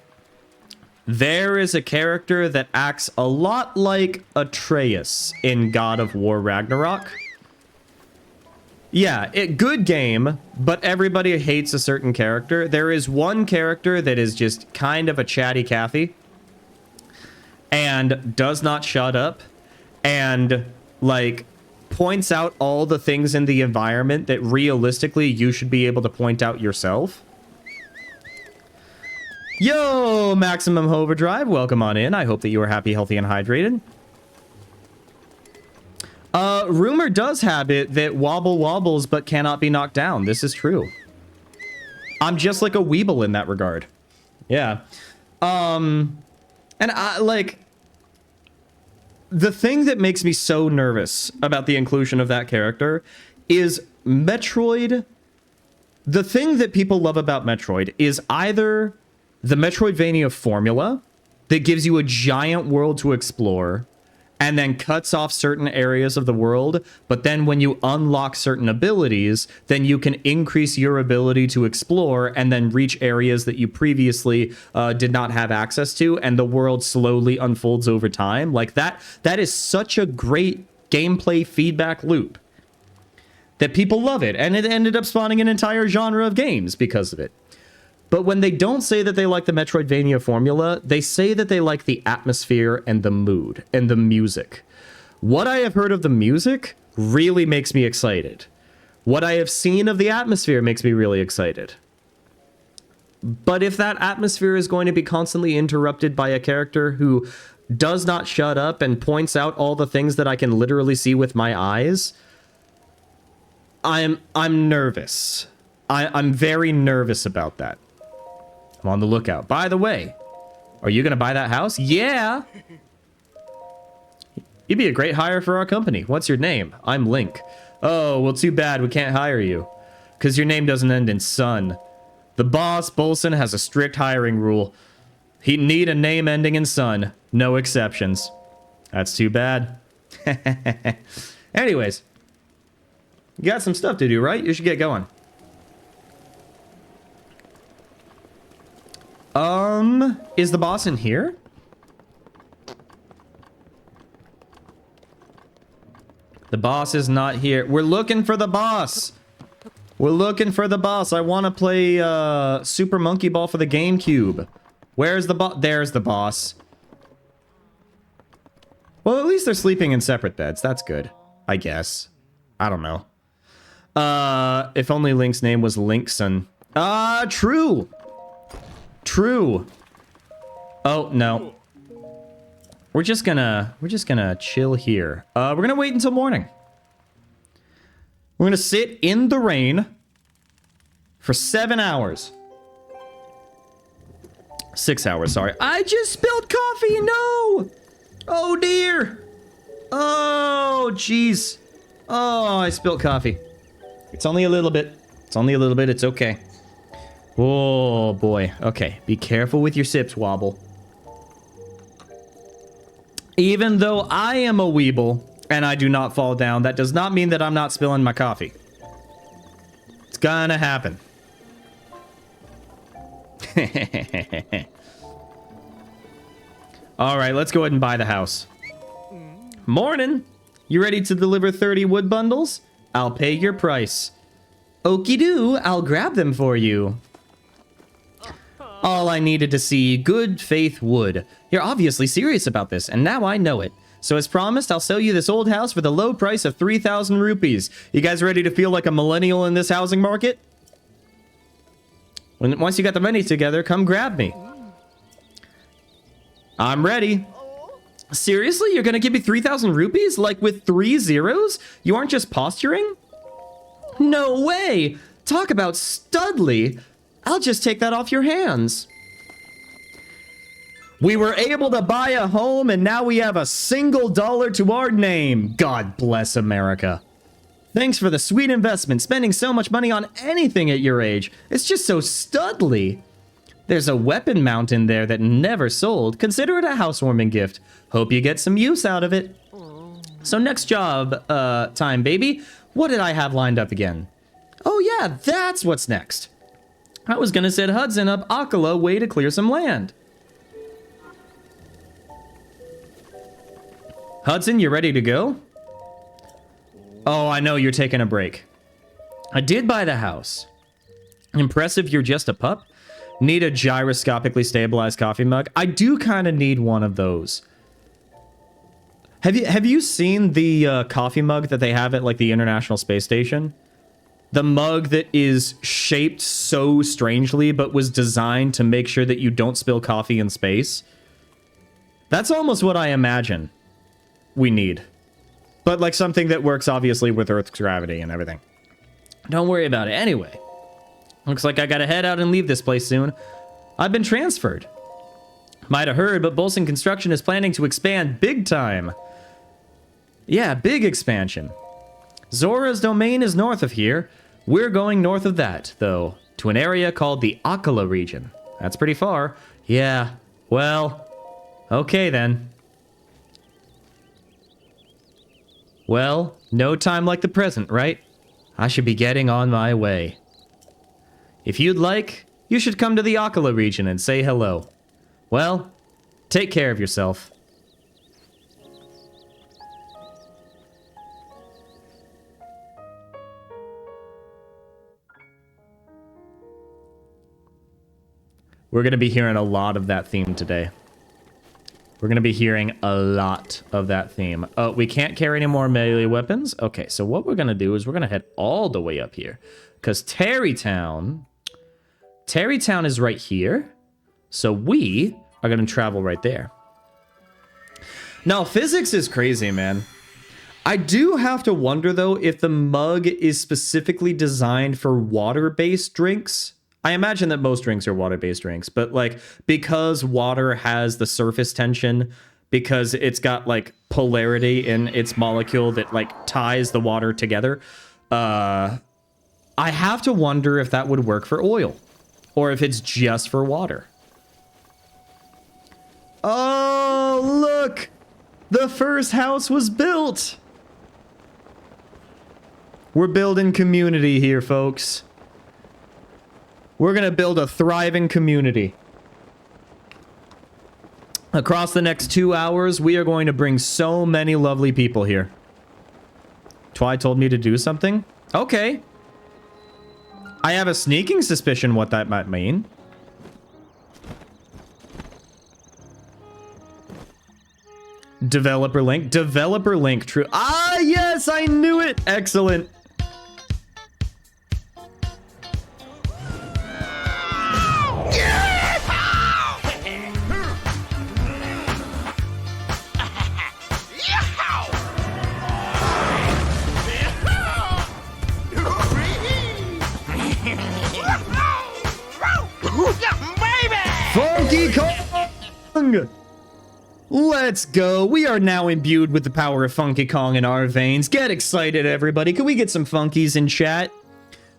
there is a character that acts a lot like Atreus in God of War Ragnarok. Yeah, good game, but everybody hates a certain character. There is one character that is just kind of a chatty Cathy and does not shut up and, like, points out all the things in the environment that realistically you should be able to point out yourself. Yo, Maximum Overdrive, welcome on in. I hope that you are happy, healthy, and hydrated. Rumor does have it that Wobble wobbles but cannot be knocked down. This is true. I'm just like a weeble in that regard. Yeah. And I, like... The thing that makes me so nervous about the inclusion of that character is Metroid... The thing that people love about Metroid is either the Metroidvania formula that gives you a giant world to explore and then cuts off certain areas of the world, but then when you unlock certain abilities, then you can increase your ability to explore and then reach areas that you previously did not have access to, and the world slowly unfolds over time. Like that is such a great gameplay feedback loop that people love it, and it ended up spawning an entire genre of games because of it. But when they don't say that they like the Metroidvania formula, they say that they like the atmosphere and the mood and the music. What I have heard of the music really makes me excited. What I have seen of the atmosphere makes me really excited. But if that atmosphere is going to be constantly interrupted by a character who does not shut up and points out all the things that I can literally see with my eyes, I'm nervous. I'm very nervous about that. I'm on the lookout. By the way, are you going to buy that house? Yeah! You'd be a great hire for our company. What's your name? I'm Link. Oh, well, too bad we can't hire you. Because your name doesn't end in son. The boss, Bolson, has a strict hiring rule. He'd need a name ending in son. No exceptions. That's too bad. Anyways. You got some stuff to do, right? You should get going. Is the boss in here? The boss is not here. We're looking for the boss. We're looking for the boss. I want to play, Super Monkey Ball for the GameCube. Where's the boss? There's the boss. Well, at least they're sleeping in separate beds. That's good, I guess. I don't know. If only Link's name was Linkson. True. True. Oh, no. We're just gonna chill here. We're gonna wait until morning. We're gonna sit in the rain for 7 hours. 6 hours, sorry. I just spilled coffee, no! Oh, dear. Oh, jeez. Oh, I spilled coffee. It's only a little bit. It's only a little bit, it's okay. Oh, boy. Okay, be careful with your sips, Wobble. Even though I am a weeble and I do not fall down, that does not mean that I'm not spilling my coffee. It's gonna happen. Alright, let's go ahead and buy the house. Morning! You ready to deliver 30 wood bundles? I'll pay your price. Okie doo, I'll grab them for you. All I needed to see, good faith wood. You're obviously serious about this, and now I know it. So as promised, I'll sell you this old house for the low price of 3,000 rupees. You guys ready to feel like a millennial in this housing market? Once you got the money together, come grab me. I'm ready. Seriously? You're gonna give me 3,000 rupees? Like with 3 zeros? You aren't just posturing? No way! Talk about studly. I'll just take that off your hands. We were able to buy a home and now we have a single dollar to our name. God bless America. Thanks for the sweet investment. Spending so much money on anything at your age. It's just so studly. There's a weapon mount in there that never sold. Consider it a housewarming gift. Hope you get some use out of it. So next job time, baby. What did I have lined up again? Oh yeah, that's what's next. I was gonna send Hudson up Akala way to clear some land. Hudson, you ready to go? Oh, I know you're taking a break. I did buy the house. Impressive you're just a pup. Need a gyroscopically stabilized coffee mug? I do kind of need one of those. Have you seen the coffee mug that they have at like the International Space Station? The mug that is shaped so strangely but was designed to make sure that you don't spill coffee in space? That's almost what I imagine we need. But like something that works obviously with Earth's gravity and everything. Don't worry about it. Anyway, looks like I gotta head out and leave this place soon. I've been transferred. Might have heard, but Bolson Construction is planning to expand big time. Yeah, big expansion. Zora's domain is north of here. We're going north of that, though, to an area called the Akala region. That's pretty far. Yeah, well, okay then. Well, no time like the present, right? I should be getting on my way. If you'd like, you should come to the Akala region and say hello. Well, take care of yourself. We're going to be hearing a lot of that theme today. We're going to be hearing a lot of that theme. Oh, we can't carry any more melee weapons? Okay, so what we're going to do is we're going to head all the way up here. Because Tarrytown is right here. So we are going to travel right there. Now, physics is crazy, man. I do have to wonder, though, if the mug is specifically designed for water-based drinks. I imagine that most drinks are water-based drinks, but like because water has the surface tension, because it's got like polarity in its molecule that like ties the water together, I have to wonder if that would work for oil or if it's just for water. Oh, look! The first house was built! We're building community here, folks. We're going to build a thriving community. Across the next 2 hours, we are going to bring so many lovely people here. Twi told me to do something? Okay. I have a sneaking suspicion what that might mean. Developer link. Developer link. True. Ah, yes, I knew it. Excellent. Funky Kong! Let's go. We are now imbued with the power of Funky Kong in our veins. Get excited, everybody. Can we get some funkies in chat?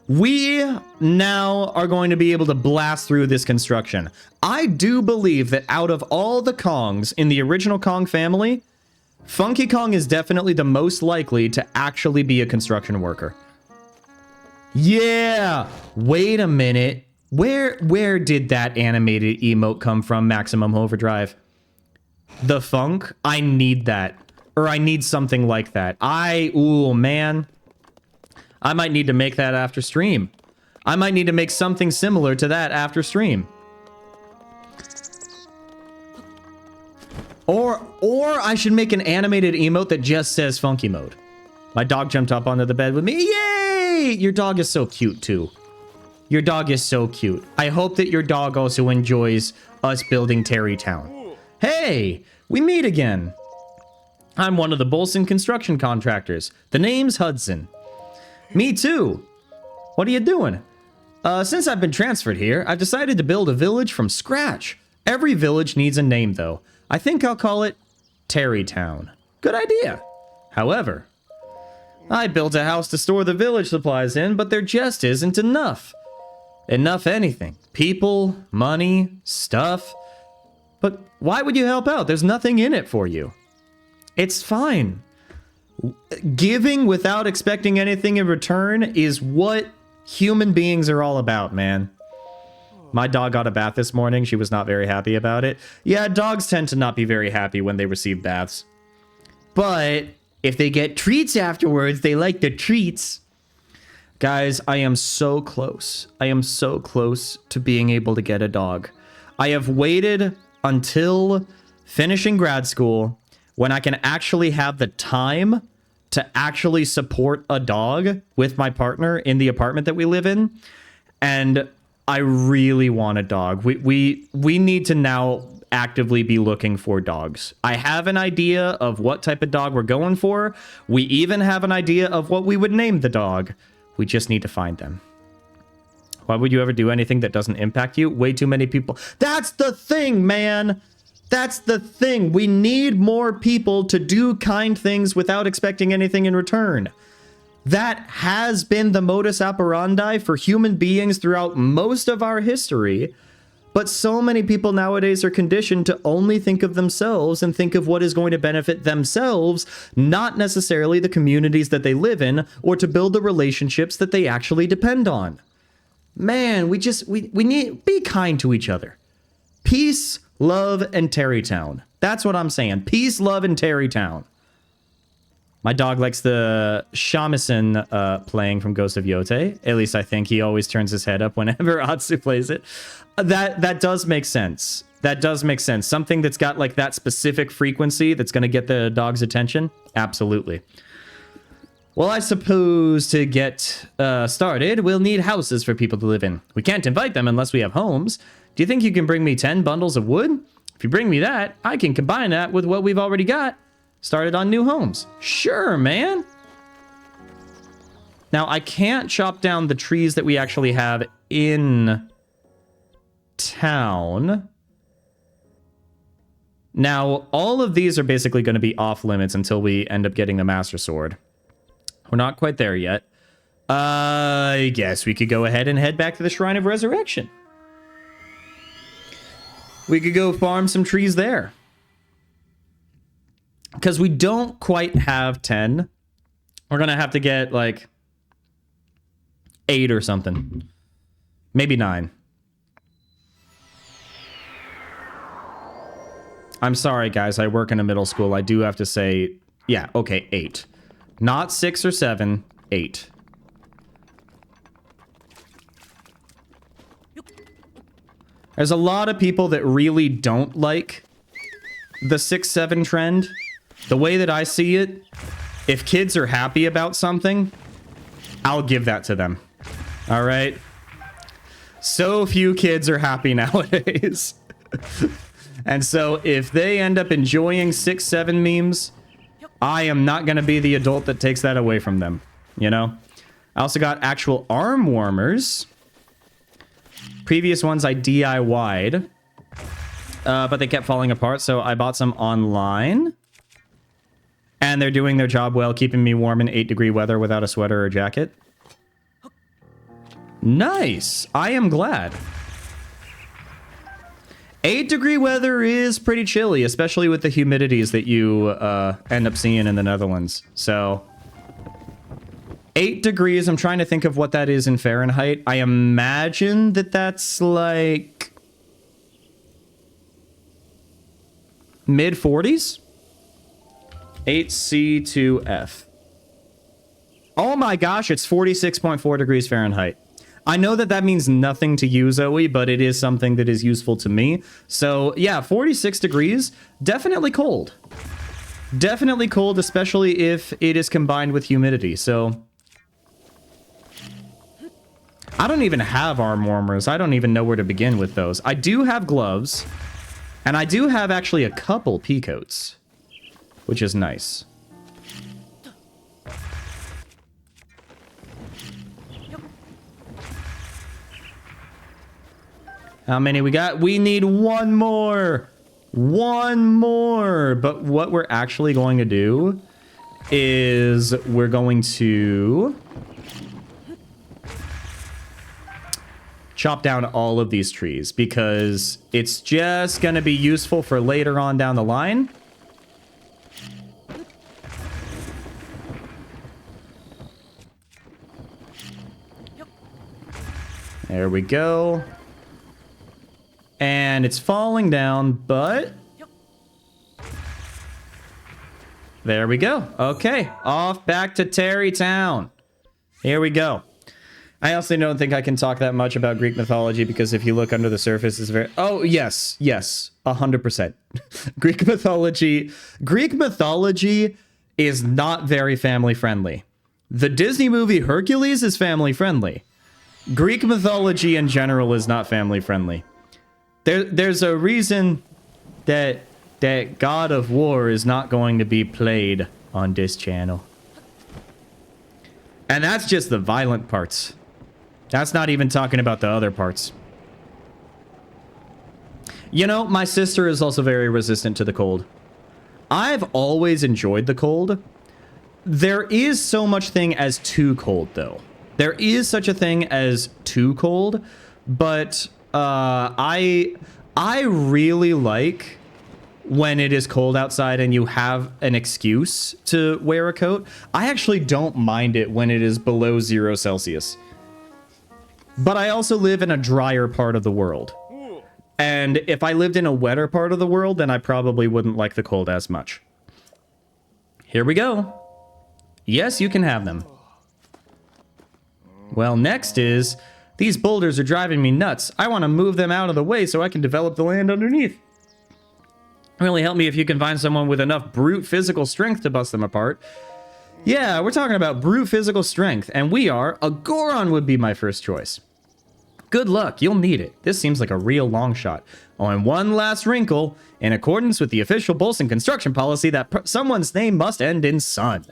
We now are going to be able to blast through this construction. I do believe that out of all the Kongs in the original Kong family, Funky Kong is definitely the most likely to actually be a construction worker. Yeah! Wait a minute. Where did that animated emote come from, Maximum Overdrive? The funk? I need that. Or I need something like that. Ooh, man. I might need to make that after stream. I might need to make something similar to that after stream. Or I should make an animated emote that just says funky mode. My dog jumped up onto the bed with me. Yay! Your dog is so cute too. Your dog is so cute. I hope that your dog also enjoys us building Tarrey Town. Hey, we meet again. I'm one of the Bolson construction contractors. The name's Hudson. Me too. What are you doing? Since I've been transferred here, I've decided to build a village from scratch. Every village needs a name though. I think I'll call it Tarrey Town. Good idea. However, I built a house to store the village supplies in, but there just isn't enough. Enough anything. People, money, stuff. But why would you help out? There's nothing in it for you. It's fine. Giving without expecting anything in return is what human beings are all about, man. My dog got a bath this morning. She was not very happy about it. Yeah, dogs tend to not be very happy when they receive baths. But if they get treats afterwards, they like the treats. Guys, I am so close. I am so close to being able to get a dog. I have waited until finishing grad school when I can actually have the time to actually support a dog with my partner in the apartment that we live in. And I really want a dog. We need to now actively be looking for dogs. I have an idea of what type of dog we're going for. We even have an idea of what we would name the dog. We just need to find them. Why would you ever do anything that doesn't impact you? Way too many people. That's the thing, man. That's the thing. We need more people to do kind things without expecting anything in return. That has been the modus operandi for human beings throughout most of our history. But so many people nowadays are conditioned to only think of themselves and think of what is going to benefit themselves, not necessarily the communities that they live in, or to build the relationships that they actually depend on. Man, we need be kind to each other. Peace, love, and Tarrey Town. That's what I'm saying. Peace, love, and Tarrey Town. My dog likes the shamisen playing from Ghost of Yote. At least I think he always turns his head up whenever Atsu plays it. That does make sense. That does make sense. Something that's got like that specific frequency that's going to get the dog's attention. Absolutely. Well, I suppose to get started, we'll need houses for people to live in. We can't invite them unless we have homes. Do you think you can bring me 10 bundles of wood? If you bring me that, I can combine that with what we've already got. Started on new homes. Sure, man. Now, I can't chop down the trees that we actually have in town. Now, all of these are basically going to be off limits until we end up getting the Master Sword. We're not quite there yet. I guess we could go ahead and head back to the Shrine of Resurrection. We could go farm some trees there. Because we don't quite have 10. We're going to have to get, like, 8 or something. Maybe 9. I'm sorry, guys. I work in a middle school. I do have to say, yeah, okay, 8. Not 6 or 7, 8. There's a lot of people that really don't like the 6-7 trend. The way that I see it, if kids are happy about something, I'll give that to them. All right? So few kids are happy nowadays. And so if they end up enjoying 6-7 memes, I am not going to be the adult that takes that away from them. You know? I also got actual arm warmers. Previous ones I DIY'd. But they kept falling apart, so I bought some online. And they're doing their job well, keeping me warm in 8-degree weather without a sweater or jacket. Nice. I am glad. 8-degree weather is pretty chilly, especially with the humidities that you end up seeing in the Netherlands. So 8 degrees, I'm trying to think of what that is in Fahrenheit. I imagine that that's like mid-40s? 8C2F. Oh my gosh, it's 46.4 degrees Fahrenheit. I know that that means nothing to you, Zoe, but it is something that is useful to me. So yeah, 46 degrees, definitely cold. Definitely cold, especially if it is combined with humidity. So I don't even have arm warmers. I don't even know where to begin with those. I do have gloves, and I do have actually a couple pea coats, which is nice. How many we got? We need one more. One more. But what we're actually going to do is we're going to chop down all of these trees because it's just going to be useful for later on down the line. There we go. And it's falling down, but there we go. Okay, off back to Tarrytown. Here we go. I also don't think I can talk that much about Greek mythology because if you look under the surface, it's very... Oh, yes, 100%. Greek mythology is not very family friendly. The Disney movie Hercules is family friendly. Greek mythology in general is not family friendly. There's a reason that God of War is not going to be played on this channel. And that's just the violent parts. That's not even talking about the other parts. You know, my sister is also very resistant to the cold. I've always enjoyed the cold. There is so much thing as too cold, though. There is such a thing as too cold, but... I really like when it is cold outside and you have an excuse to wear a coat. I actually don't mind it when it is below 0 Celsius. But I also live in a drier part of the world. And if I lived in a wetter part of the world, then I probably wouldn't like the cold as much. Here we go. Yes, you can have them. Well, next is... These boulders are driving me nuts. I want to move them out of the way so I can develop the land underneath. Really help me if you can find someone with enough brute physical strength to bust them apart. Yeah, we're talking about brute physical strength, and we are. A Goron would be my first choice. Good luck, you'll need it. This seems like a real long shot. Oh, and one last wrinkle. In accordance with the official Bolson construction policy, that someone's name must end in son.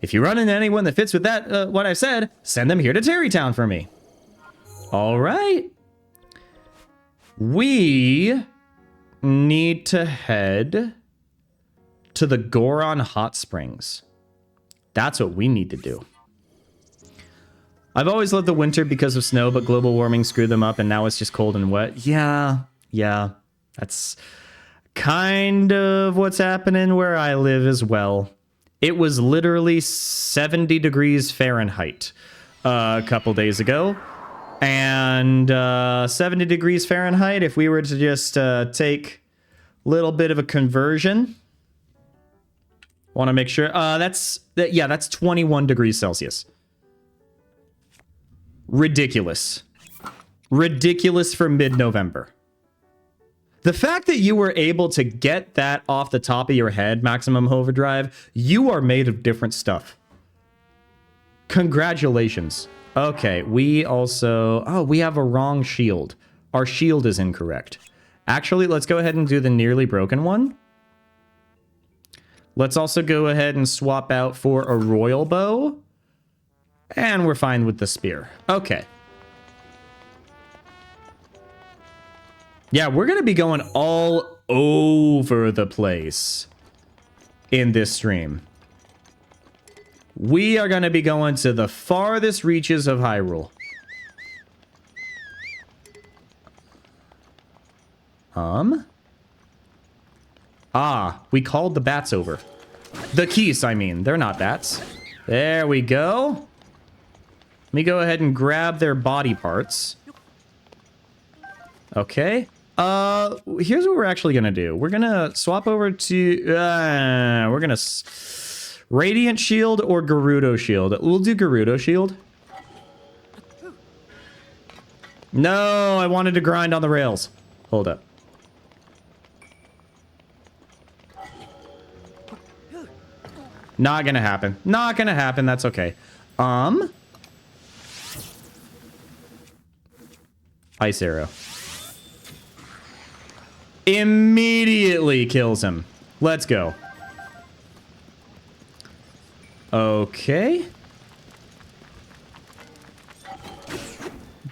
If you run into anyone that fits with that, what I've said, send them here to Tarrytown for me. All right. We need to head to the Goron Hot Springs. That's what we need to do. I've always loved the winter because of snow, but global warming screwed them up and now it's just cold and wet. Yeah. That's kind of what's happening where I live as well. It was literally 70 degrees Fahrenheit a couple days ago. And 70 degrees Fahrenheit, if we were to just take a little bit of a conversion. Want to make sure. That's 21 degrees Celsius. Ridiculous. Ridiculous for mid-November. The fact that you were able to get that off the top of your head, Maximum Overdrive, you are made of different stuff. Congratulations. Okay, we also... Oh, we have a wrong shield. Our shield is incorrect. Actually, let's go ahead and do the nearly broken one. Let's also go ahead and swap out for a royal bow. And we're fine with the spear. Okay. Yeah, we're going to be going all over the place in this stream. We are going to be going to the farthest reaches of Hyrule. We called the bats over. The keys, I mean. They're not bats. There we go. Let me go ahead and grab their body parts. Okay. Here's what we're actually going to do. We're going to swap over to... we're going to... Radiant Shield or Gerudo Shield? We'll do Gerudo Shield. No, I wanted to grind on the rails. Hold up. Not gonna happen. Not gonna happen. That's okay. Ice arrow. Immediately kills him. Let's go. Okay.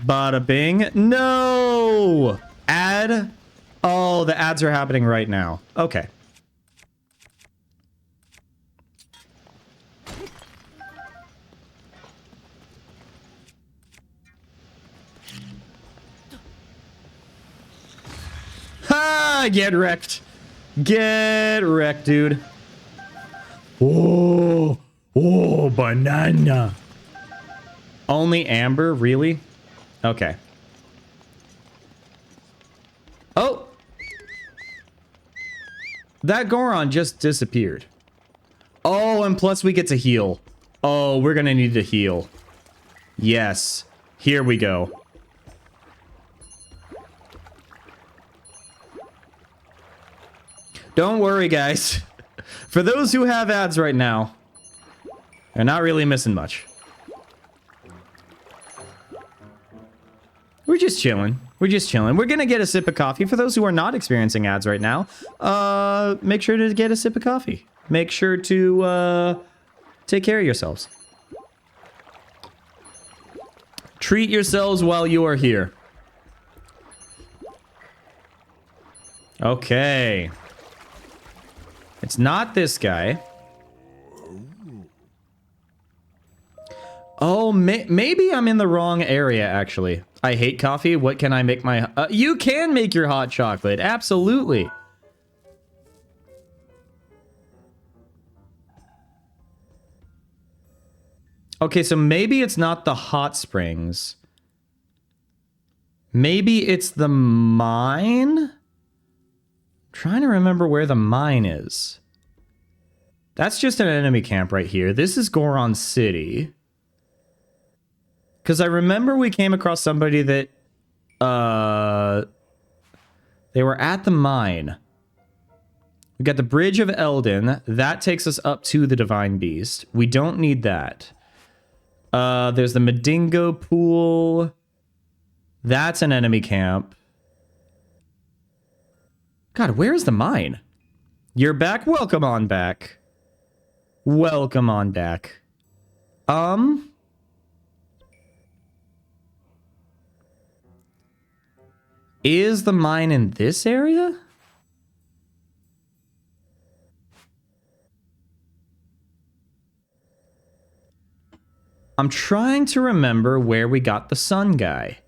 Bada bing. No! Ad. Oh, the ads are happening right now. Okay. Ha! Get wrecked. Get wrecked, dude. Oh, oh, banana. Only amber? Really? Okay. Oh! That Goron just disappeared. Oh, and plus we get to heal. Oh, we're gonna need to heal. Yes. Here we go. Don't worry, guys. For those who have ads right now, they're not really missing much. We're just chilling. We're just chilling. We're gonna get a sip of coffee. For those who are not experiencing ads right now, make sure to get a sip of coffee. Make sure to take care of yourselves. Treat yourselves while you are here. Okay. It's not this guy. Oh, maybe I'm in the wrong area, actually. I hate coffee. What can I make my... you can make your hot chocolate. Absolutely. Okay, so maybe it's not the hot springs. Maybe it's the mine? Trying to remember where the mine is. That's just an enemy camp right here. This is Goron City. Because I remember we came across somebody that... they were at the mine. We got the Bridge of Eldin. That takes us up to the Divine Beast. We don't need that. There's the Medingo Pool. That's an enemy camp. God, where's the mine? You're back? Welcome on back. Welcome on back. Is the mine in this area? I'm trying to remember where we got the sun guy.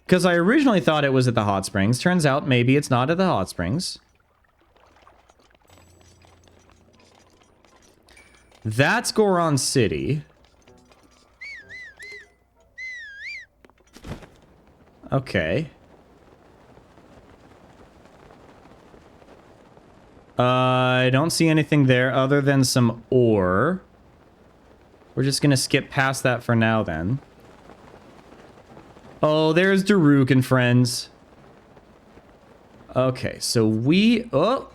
Because I originally thought it was at the hot springs. Turns out maybe it's not at the hot springs. That's Goron City. Okay. I don't see anything there other than some ore. We're just gonna skip past that for now then. Oh, there's Daruk and friends. Okay, so we... Oh!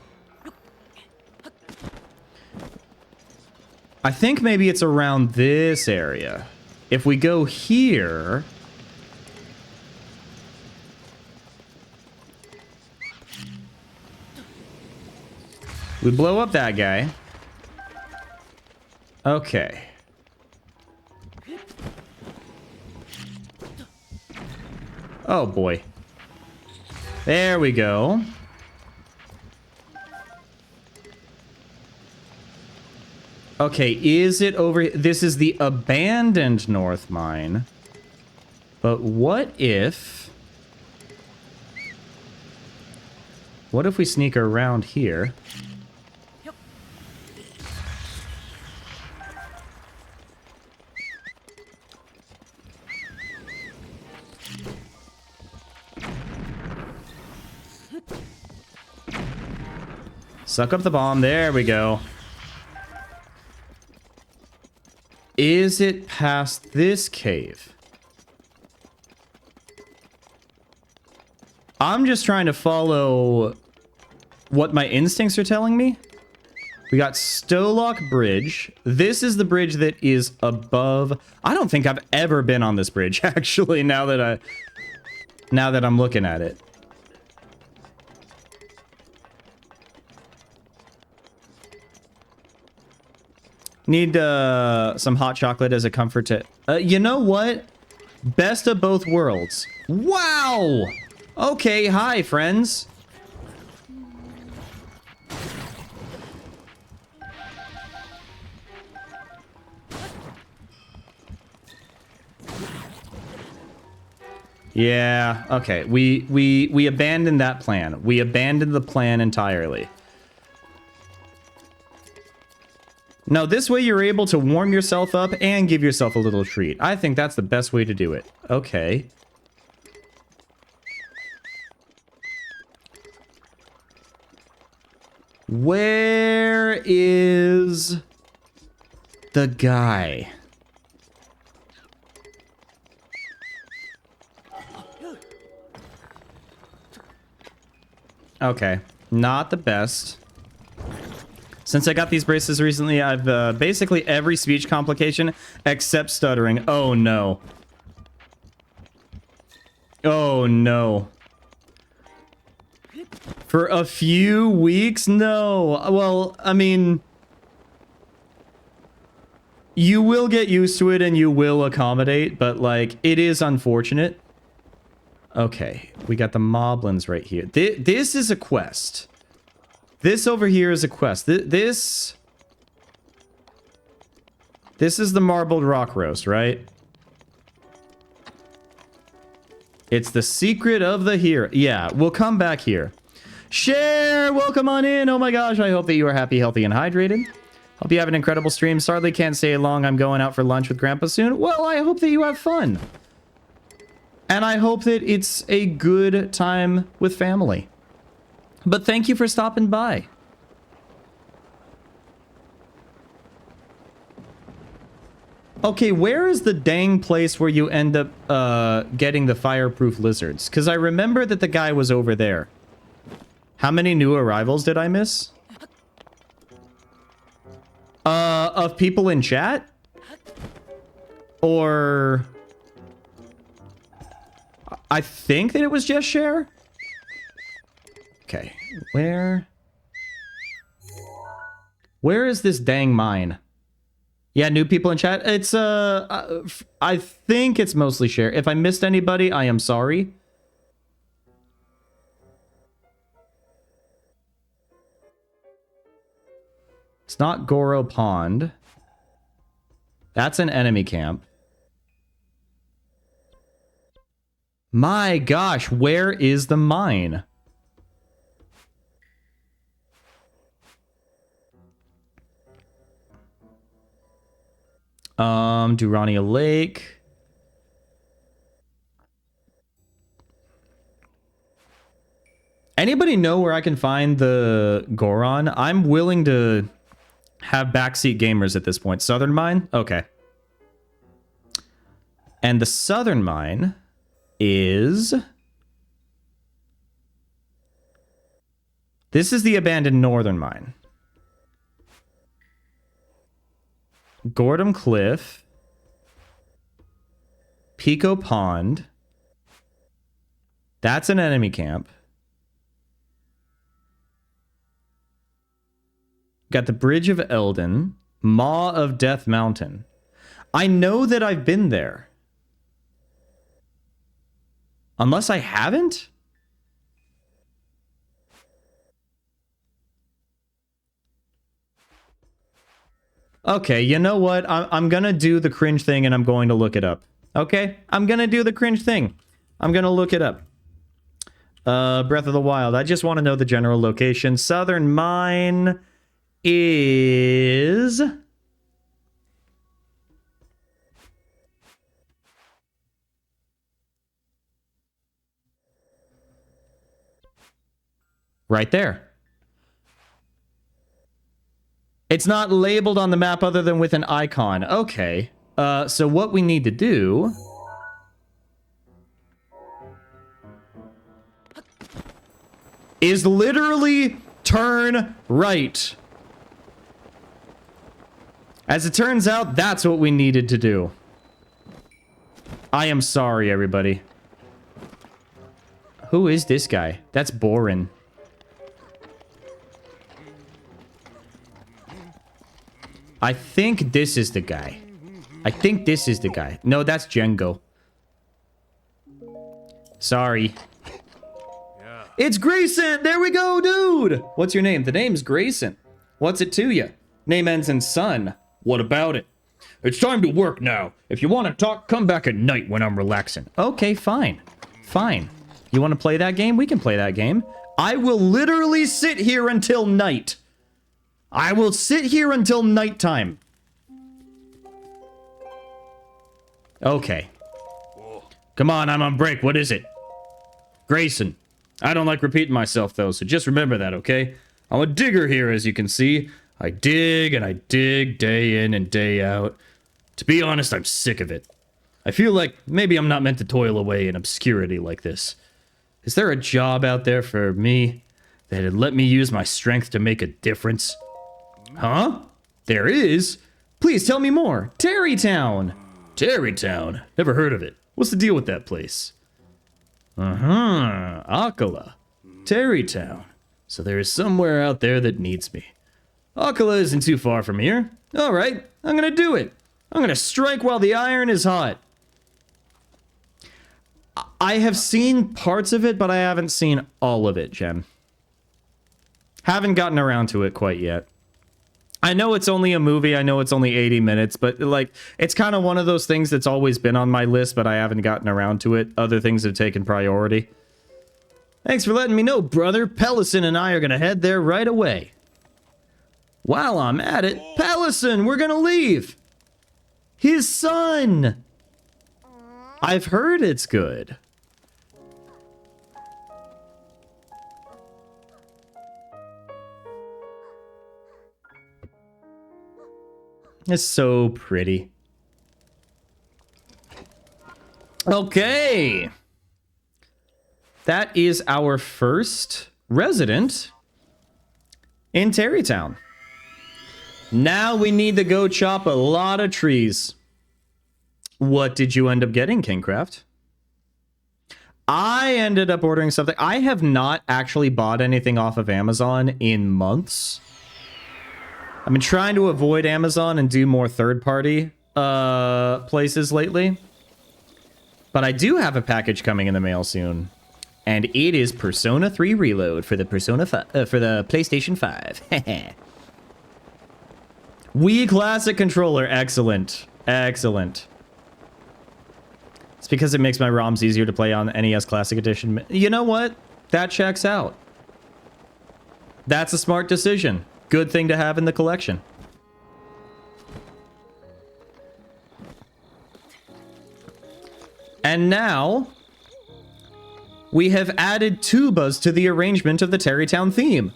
I think maybe it's around this area. If we go here... we blow up that guy. Okay. Oh, boy. There we go. Okay, is it over... this is the abandoned North Mine. But what if... what if we sneak around here? Suck up the bomb. There we go. Is it past this cave? I'm just trying to follow what my instincts are telling me. We got Stolock Bridge. This is the bridge that is above. I don't think I've ever been on this bridge, actually, now that I'm looking at it. Need some hot chocolate as a comfort to... you know what? Best of both worlds. Wow! Okay, hi, friends. Yeah, okay. We abandoned that plan. We abandoned the plan entirely. No, this way you're able to warm yourself up and give yourself a little treat. I think that's the best way to do it. Okay. Where is the guy? Okay, not the best. Since I got these braces recently, I've basically every speech complication except stuttering. Oh no. Oh no. For a few weeks? No. Well, I mean, you will get used to it and you will accommodate, but like, it is unfortunate. Okay, we got the moblins right here. This is a quest. This over here is a quest. This is the marbled rock roast, right? It's the secret of the hero. Yeah, we'll come back here. Share, welcome on in. Oh my gosh, I hope that you are happy, healthy, and hydrated. Hope you have an incredible stream. Sadly, can't stay long. I'm going out for lunch with Grandpa soon. Well, I hope that you have fun. And I hope that it's a good time with family. But thank you for stopping by. Okay, where is the dang place where you end up getting the fireproof lizards? Because I remember that the guy was over there. How many new arrivals did I miss? Of people in chat? Or... I think that it was just share. Okay, where is this dang mine? Yeah, new people in chat. It's I think it's mostly share. If I missed anybody, I am sorry. It's not Goro Pond. That's an enemy camp. My gosh, where is the mine? Durrania Lake. Anybody know where I can find the Goron? I'm willing to have backseat gamers at this point. Southern Mine? Okay. And the Southern Mine is... This is the abandoned Northern Mine. Gordon Cliff. Pico Pond. That's an enemy camp. Got the Bridge of Eldon. Maw of Death Mountain. I know that I've been there. Unless I haven't? Okay, you know what? I'm gonna do the cringe thing and I'm going to look it up. Okay? I'm gonna do the cringe thing. I'm gonna look it up. Breath of the Wild. I just want to know the general location. Southern Mine is... right there. It's not labeled on the map other than with an icon. Okay. So what we need to do... is literally turn right. As it turns out, that's what we needed to do. I am sorry, everybody. Who is this guy? That's Borin. I think this is the guy. I think this is the guy. No, that's Django. Sorry. It's Grayson! There we go, dude! What's your name? The name's Grayson. What's it to you? Name ends in son. What about it? It's time to work now. If you want to talk, come back at night when I'm relaxing. Okay, fine. Fine. You want to play that game? We can play that game. I will literally sit here until night. I will sit here until nighttime. Okay. Come on, I'm on break. What is it? Grayson. I don't like repeating myself, though, so just remember that, okay? I'm a digger here, as you can see. I dig and I dig day in and day out. To be honest, I'm sick of it. I feel like maybe I'm not meant to toil away in obscurity like this. Is there a job out there for me that'd let me use my strength to make a difference? Huh? There is? Please tell me more. Tarrytown. Tarrytown? Never heard of it. What's the deal with that place? Akala. Tarrytown. So there is somewhere out there that needs me. Akala isn't too far from here. Alright, I'm gonna do it. I'm gonna strike while the iron is hot. I have seen parts of it, but I haven't seen all of it, Jen. Haven't gotten around to it quite yet. I know it's only a movie, I know it's only 80 minutes, but like, it's kind of one of those things that's always been on my list, but I haven't gotten around to it. Other things have taken priority. Thanks for letting me know, brother. Pellison and I are gonna head there right away. While I'm at it, Pellison, we're gonna leave. His son. I've heard it's good. It's so pretty. Okay. That is our first resident in Tarrytown. Now we need to go chop a lot of trees. What did you end up getting, Kingcraft? I ended up ordering something. I have not actually bought anything off of Amazon in months. I've been trying to avoid Amazon and do more third-party places lately. But I do have a package coming in the mail soon. And it is Persona 3 Reload for the for the PlayStation 5. Wii Classic controller. Excellent. Excellent. It's because it makes my ROMs easier to play on NES Classic Edition. You know what? That checks out. That's a smart decision. Good thing to have in the collection. And now, we have added tubas to the arrangement of the Tarrytown theme.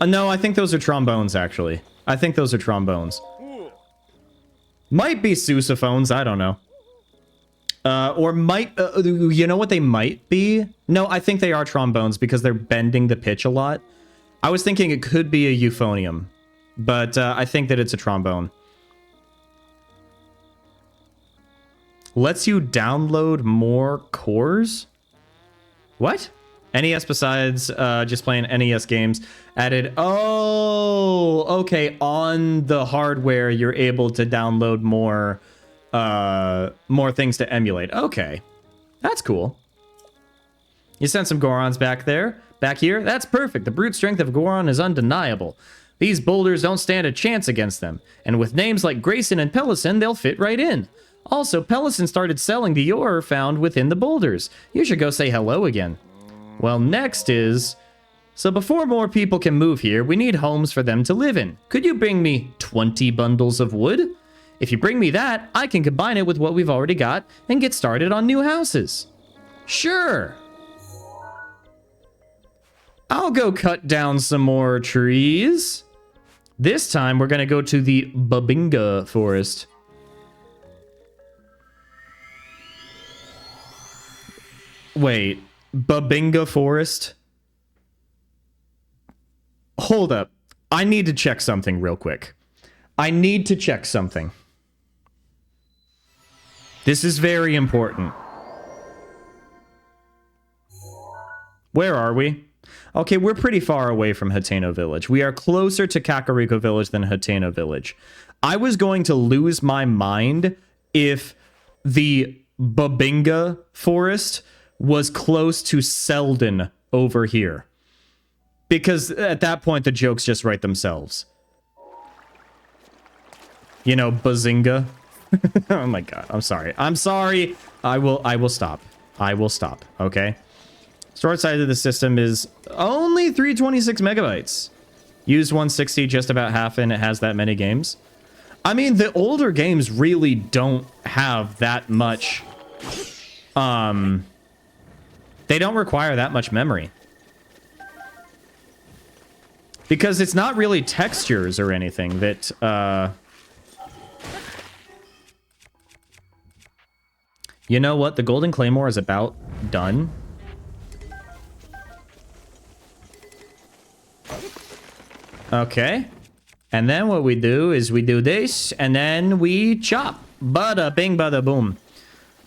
No, I think those are trombones, actually. I think those are trombones. Might be sousaphones, I don't know. Or might, you know what they might be? No, I think they are trombones because they're bending the pitch a lot. I was thinking it could be a euphonium, but I think that it's a trombone. Lets you download more cores? What? NES besides just playing NES games added. Oh, okay. On the hardware, you're able to download more things to emulate. Okay, that's cool. You sent some Gorons back here. That's perfect. The brute strength of Goron is undeniable. These boulders don't stand a chance against them, and with names like Grayson and Pellison, they'll fit right in. Also, Pellison started selling the ore found within the boulders. You should go say hello again. Well, next is... So before more people can move here, we need homes for them to live in. Could you bring me 20 bundles of wood? If you bring me that, I can combine it with what we've already got and get started on new houses. Sure. I'll go cut down some more trees. This time, we're going to go to the Babinga forest. Wait, Babinga Forest? Hold up. I need to check something real quick. I need to check something. This is very important. Where are we? Okay, we're pretty far away from Hateno Village. We are closer to Kakariko Village than Hateno Village. I was going to lose my mind if the Babinga Forest was close to Selden over here. Because at that point, the jokes just write themselves. You know, Bazinga. Oh my god, I'm sorry. I'm sorry. I will stop. I will stop, okay? Storage size of the system is only 326 megabytes. Used 160, just about half, and it has that many games. I mean, the older games really don't have that much... They don't require that much memory. Because it's not really textures or anything that, You know what? The Golden Claymore is about done. Okay. And then what we do is we do this, and then we chop. Bada bing, bada boom.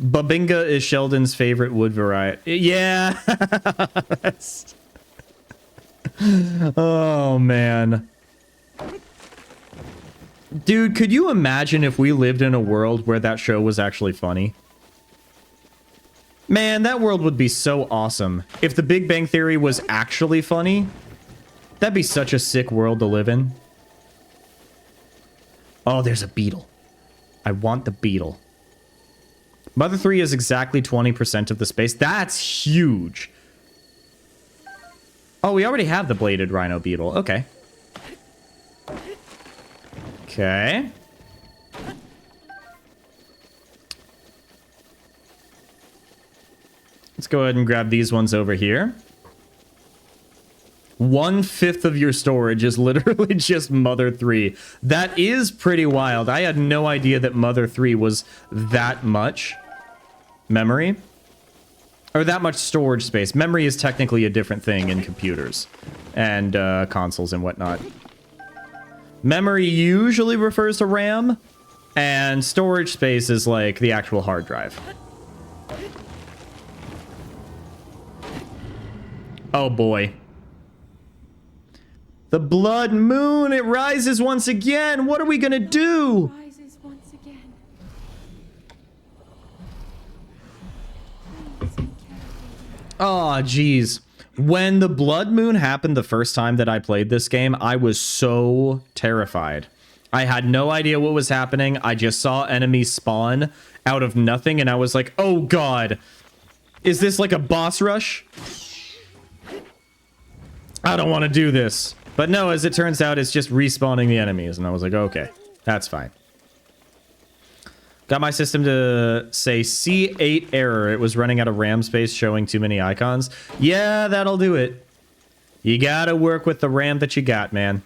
Babinga is Sheldon's favorite wood variety. Yeah. That's... Oh, man. Dude, could you imagine if we lived in a world where that show was actually funny? Man, that world would be so awesome. If The Big Bang Theory was actually funny, that'd be such a sick world to live in. Oh, there's a beetle. I want the beetle. Mother 3 is exactly 20% of the space. That's huge. Oh, we already have the bladed rhino beetle. Okay. Okay. Let's go ahead and grab these ones over here. 1/5 of your storage is literally just Mother 3. That is pretty wild. I had no idea that Mother 3 was that much memory. Or that much storage space. Memory is technically a different thing in computers and consoles and whatnot. Memory usually refers to RAM, and storage space is like the actual hard drive. Oh boy. The blood moon, it rises once again. What are we gonna do? Rises once again. Oh, geez. When the blood moon happened the first time that I played this game, I was so terrified. I had no idea what was happening. I just saw enemies spawn out of nothing, and I was like, oh god. Is this like a boss rush? I don't want to do this. But no, as it turns out, it's just respawning the enemies. And I was like, okay, that's fine. Got my system to say C8 error. It was running out of RAM space, showing too many icons. Yeah, that'll do it. You gotta work with the RAM that you got, man.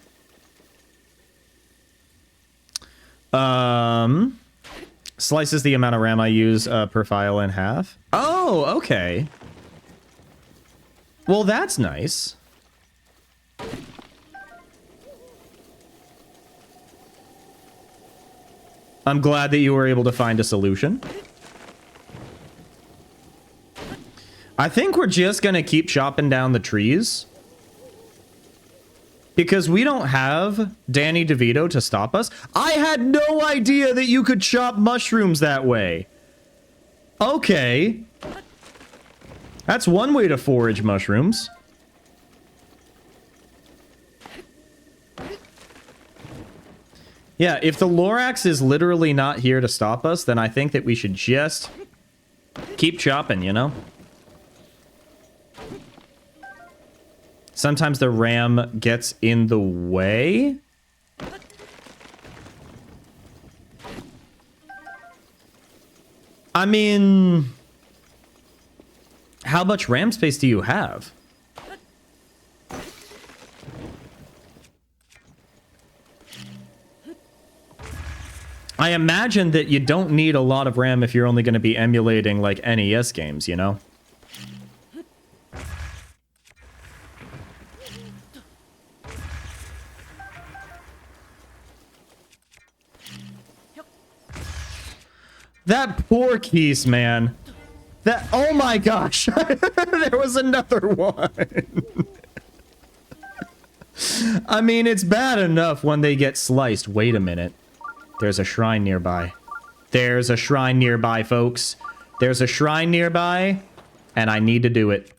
Slices the amount of RAM I use per file in half. Oh, okay. Well, that's nice. I'm glad that you were able to find a solution. I think we're just gonna keep chopping down the trees. Because we don't have Danny DeVito to stop us. I had no idea that you could chop mushrooms that way. Okay. That's one way to forage mushrooms. Yeah, if the Lorax is literally not here to stop us, then I think that we should just keep chopping, you know? Sometimes the RAM gets in the way. I mean, how much RAM space do you have? I imagine that you don't need a lot of RAM if you're only going to be emulating, like, NES games, you know? That poor Keese, man. That, oh my gosh. There was another one. I mean, it's bad enough when they get sliced. Wait a minute. There's a shrine nearby. There's a shrine nearby, folks. There's a shrine nearby, and I need to do it.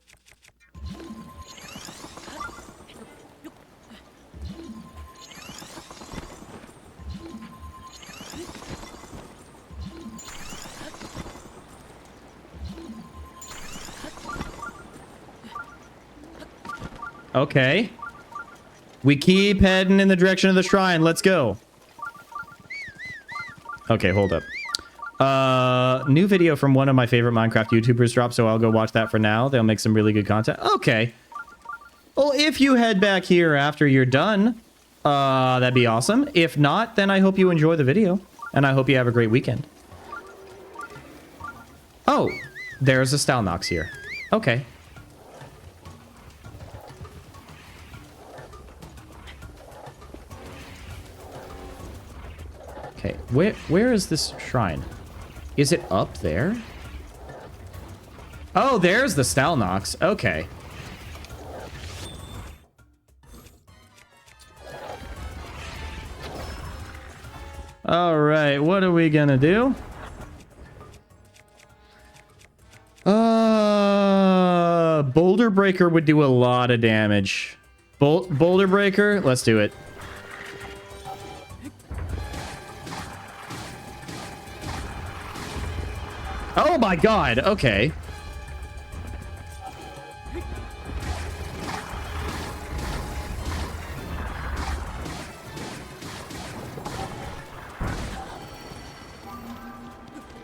Okay. We keep heading in the direction of the shrine. Let's go. Okay, hold up. New video from one of my favorite Minecraft YouTubers dropped, so I'll go watch that for now. They'll make some really good content. Okay. Well, if you head back here after you're done, that'd be awesome. If not, then I hope you enjoy the video, and I hope you have a great weekend. Oh, there's a Stalnox here. Okay. Okay, where is this shrine? Is it up there? Oh, there's the Stalnox. Okay. All right, what are we gonna do? Boulder Breaker would do a lot of damage. Boulder Breaker, let's do it. Oh my god, okay.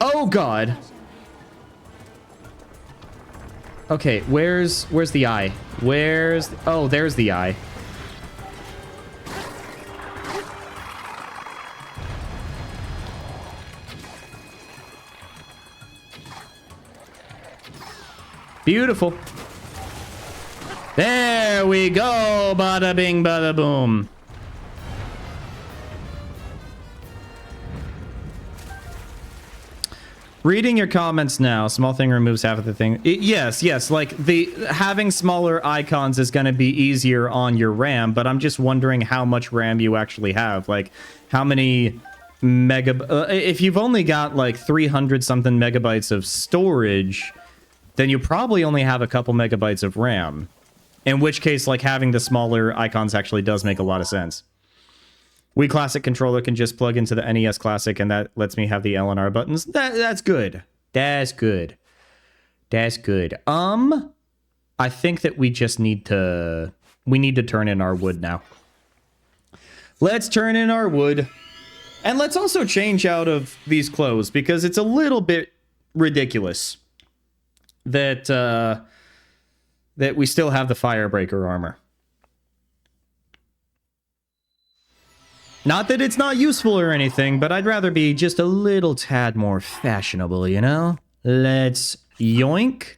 Oh god. Okay, where's the eye? Oh, there's the eye. Beautiful. There we go. Bada bing, bada boom. Reading your comments now. Small thing removes half of the thing. Yes. Like having smaller icons is going to be easier on your RAM, but I'm just wondering how much RAM you actually have. Like how many if you've only got like 300 something megabytes of storage, then you probably only have a couple megabytes of RAM. In which case, like, having the smaller icons actually does make a lot of sense. Wii Classic controller can just plug into the NES Classic, and that lets me have the L and R buttons. That's good. That's good. That's good. I think that we just need to... We need to turn in our wood now. Let's turn in our wood. And let's also change out of these clothes, because it's a little bit ridiculous that that we still have the Firebreaker armor. Not that it's not useful or anything, but I'd rather be just a little tad more fashionable, you know? Let's yoink.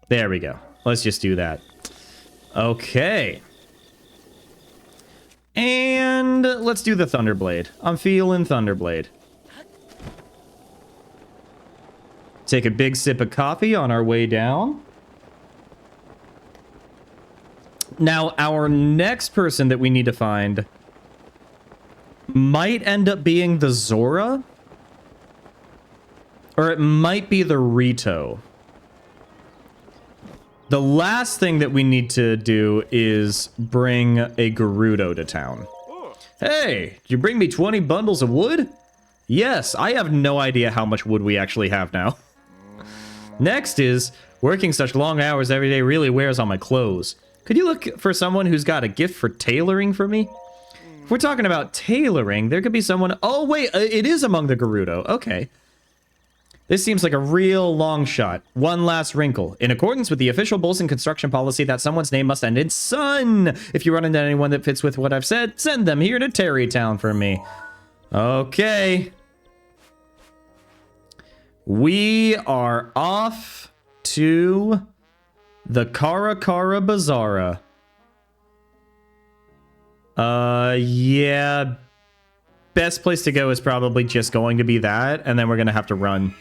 There we go. Let's just do that. Okay. And let's do the Thunderblade. I'm feeling Thunderblade. Take a big sip of coffee on our way down. Now, our next person that we need to find might end up being the Zora. Or it might be the Rito. The last thing that we need to do is bring a Gerudo to town. Hey, did you bring me 20 bundles of wood? Yes, I have no idea how much wood we actually have now. Next is, working such long hours every day really wears on my clothes. Could you look for someone who's got a gift for tailoring for me? If we're talking about tailoring, there could be someone... Oh, wait, it is among the Gerudo. Okay. This seems like a real long shot. One last wrinkle. In accordance with the official Bolson construction policy, that someone's name must end in son. If you run into anyone that fits with what I've said, send them here to Tarrytown for me. Okay. We are off to the Kara Kara Bazaara. Yeah. Best place to go is probably just going to be that, and then we're gonna have to run.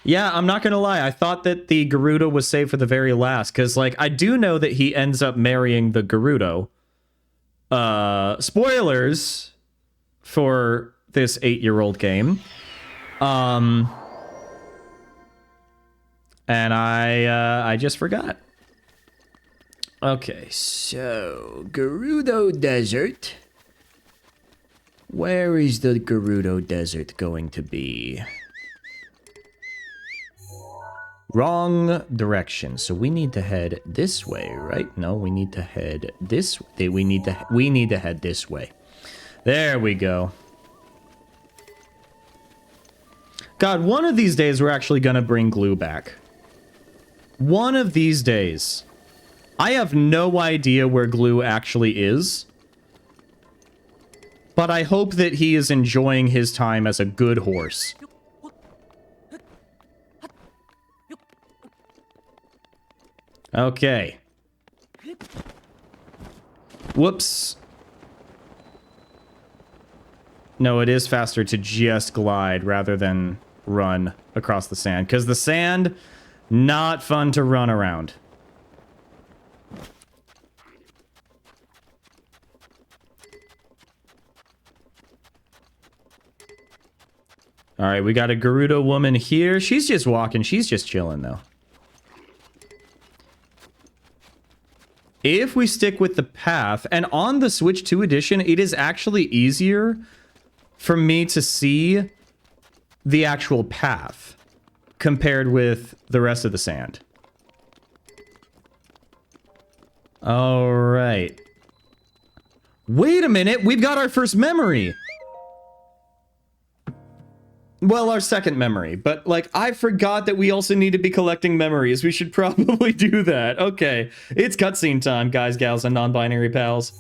Yeah, I'm not gonna lie. I thought that the Gerudo was saved for the very last, because, like, I do know that he ends up marrying the Gerudo. Spoilers for this 8-year-old game. And I just forgot. Okay, so Gerudo Desert. Where is the Gerudo Desert going to be? Wrong direction. So we need to head this way, right? No, we need to head this way. We need to head this way. There we go. God, one of these days we're actually gonna bring Glue back. One of these days. I have no idea where Glue actually is. But I hope that he is enjoying his time as a good horse. Okay. Whoops. No, it is faster to just glide rather than run across the sand. Because the sand, not fun to run around. Alright, we got a Gerudo woman here. She's just walking. She's just chilling, though. If we stick with the path, and on the Switch 2 edition, it is actually easier for me to see the actual path compared with the rest of the sand. All right. Wait a minute, we've got our first memory. Well, our second memory, but, like, I forgot that we also need to be collecting memories. We should probably do that. Okay, it's cutscene time, guys, gals, and non-binary pals.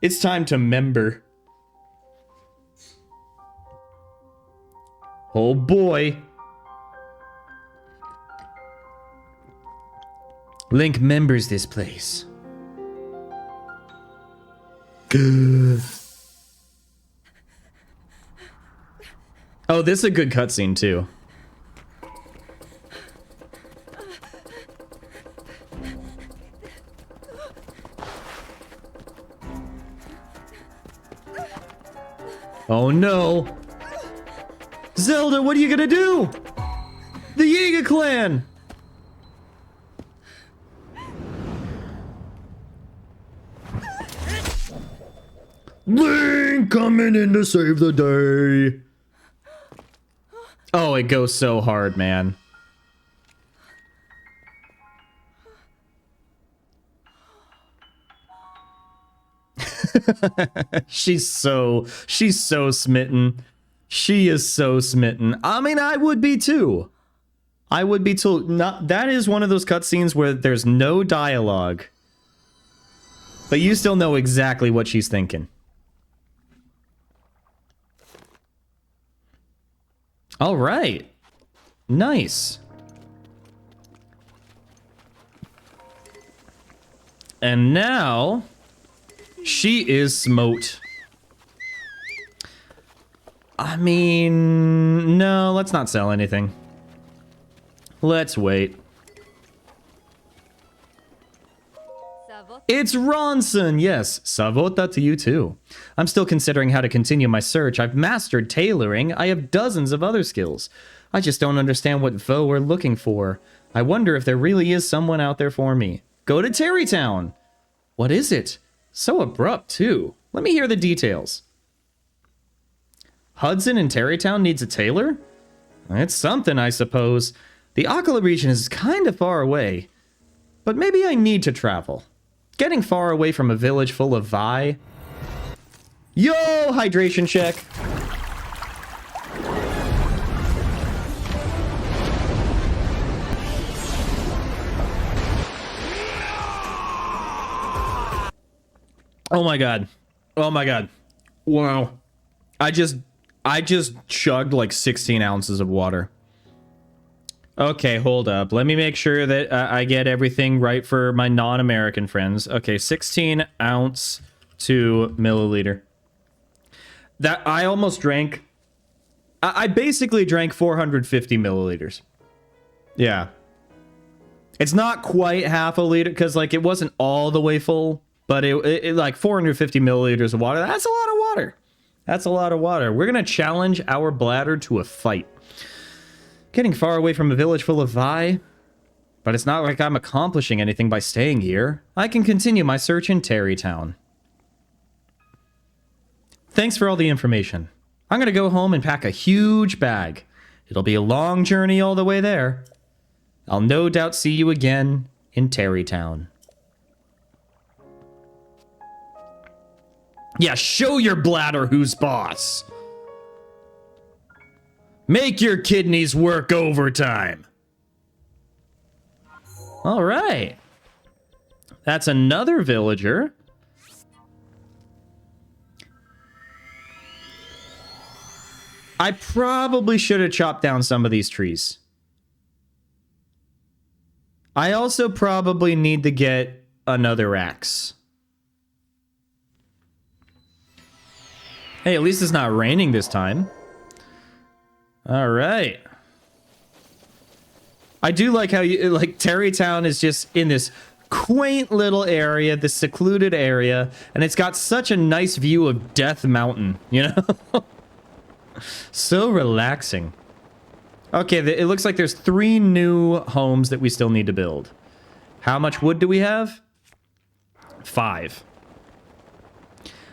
It's time to member. Oh boy. Link members this place. Oh, this is a good cutscene, too. Oh, no. Zelda, what are you gonna do? The Yiga clan! Link coming in to save the day. Oh, it goes so hard, man. she's so smitten. She is so smitten. I mean, I would be too. I would be too. Not, that is one of those cutscenes where there's no dialogue. But you still know exactly what she's thinking. All right. Nice. And now she is smote. I mean, no, let's not sell anything. Let's wait. It's Ronson! Yes, Savota to you too. I'm still considering how to continue my search. I've mastered tailoring. I have dozens of other skills. I just don't understand what Vo we're looking for. I wonder if there really is someone out there for me. Go to Tarrytown! What is it? So abrupt, too. Let me hear the details. Hudson in Tarrytown needs a tailor? It's something, I suppose. The Akala region is kind of far away. But maybe I need to travel. Getting far away from a village full of Vi. Yo, hydration check. Oh my god. Oh my god. Wow. I just chugged like 16 ounces of water. Okay, hold up. Let me make sure that I get everything right for my non-American friends. Okay, 16 ounce to milliliter. That I almost drank. I basically drank 450 milliliters. Yeah. It's not quite half a liter because like it wasn't all the way full, but it like 450 milliliters of water. That's a lot of water. That's a lot of water. We're going to challenge our bladder to a fight. Getting far away from a village full of Vi, but it's not like I'm accomplishing anything by staying here. I can continue my search in TARREY Town. Thanks for all the information. I'm going to go home and pack a huge bag. It'll be a long journey all the way there. I'll no doubt see you again in TARREY Town. Yeah, show your bladder who's boss. Make your kidneys work overtime. All right. That's another villager. I probably should have chopped down some of these trees. I also probably need to get another axe. Hey, at least it's not raining this time. All right. I do like how you like TARREY Town is just in this quaint little area, this secluded area, and it's got such a nice view of Death Mountain, you know? So relaxing. Okay, it looks like there's 3 new homes that we still need to build. How much wood do we have? 5.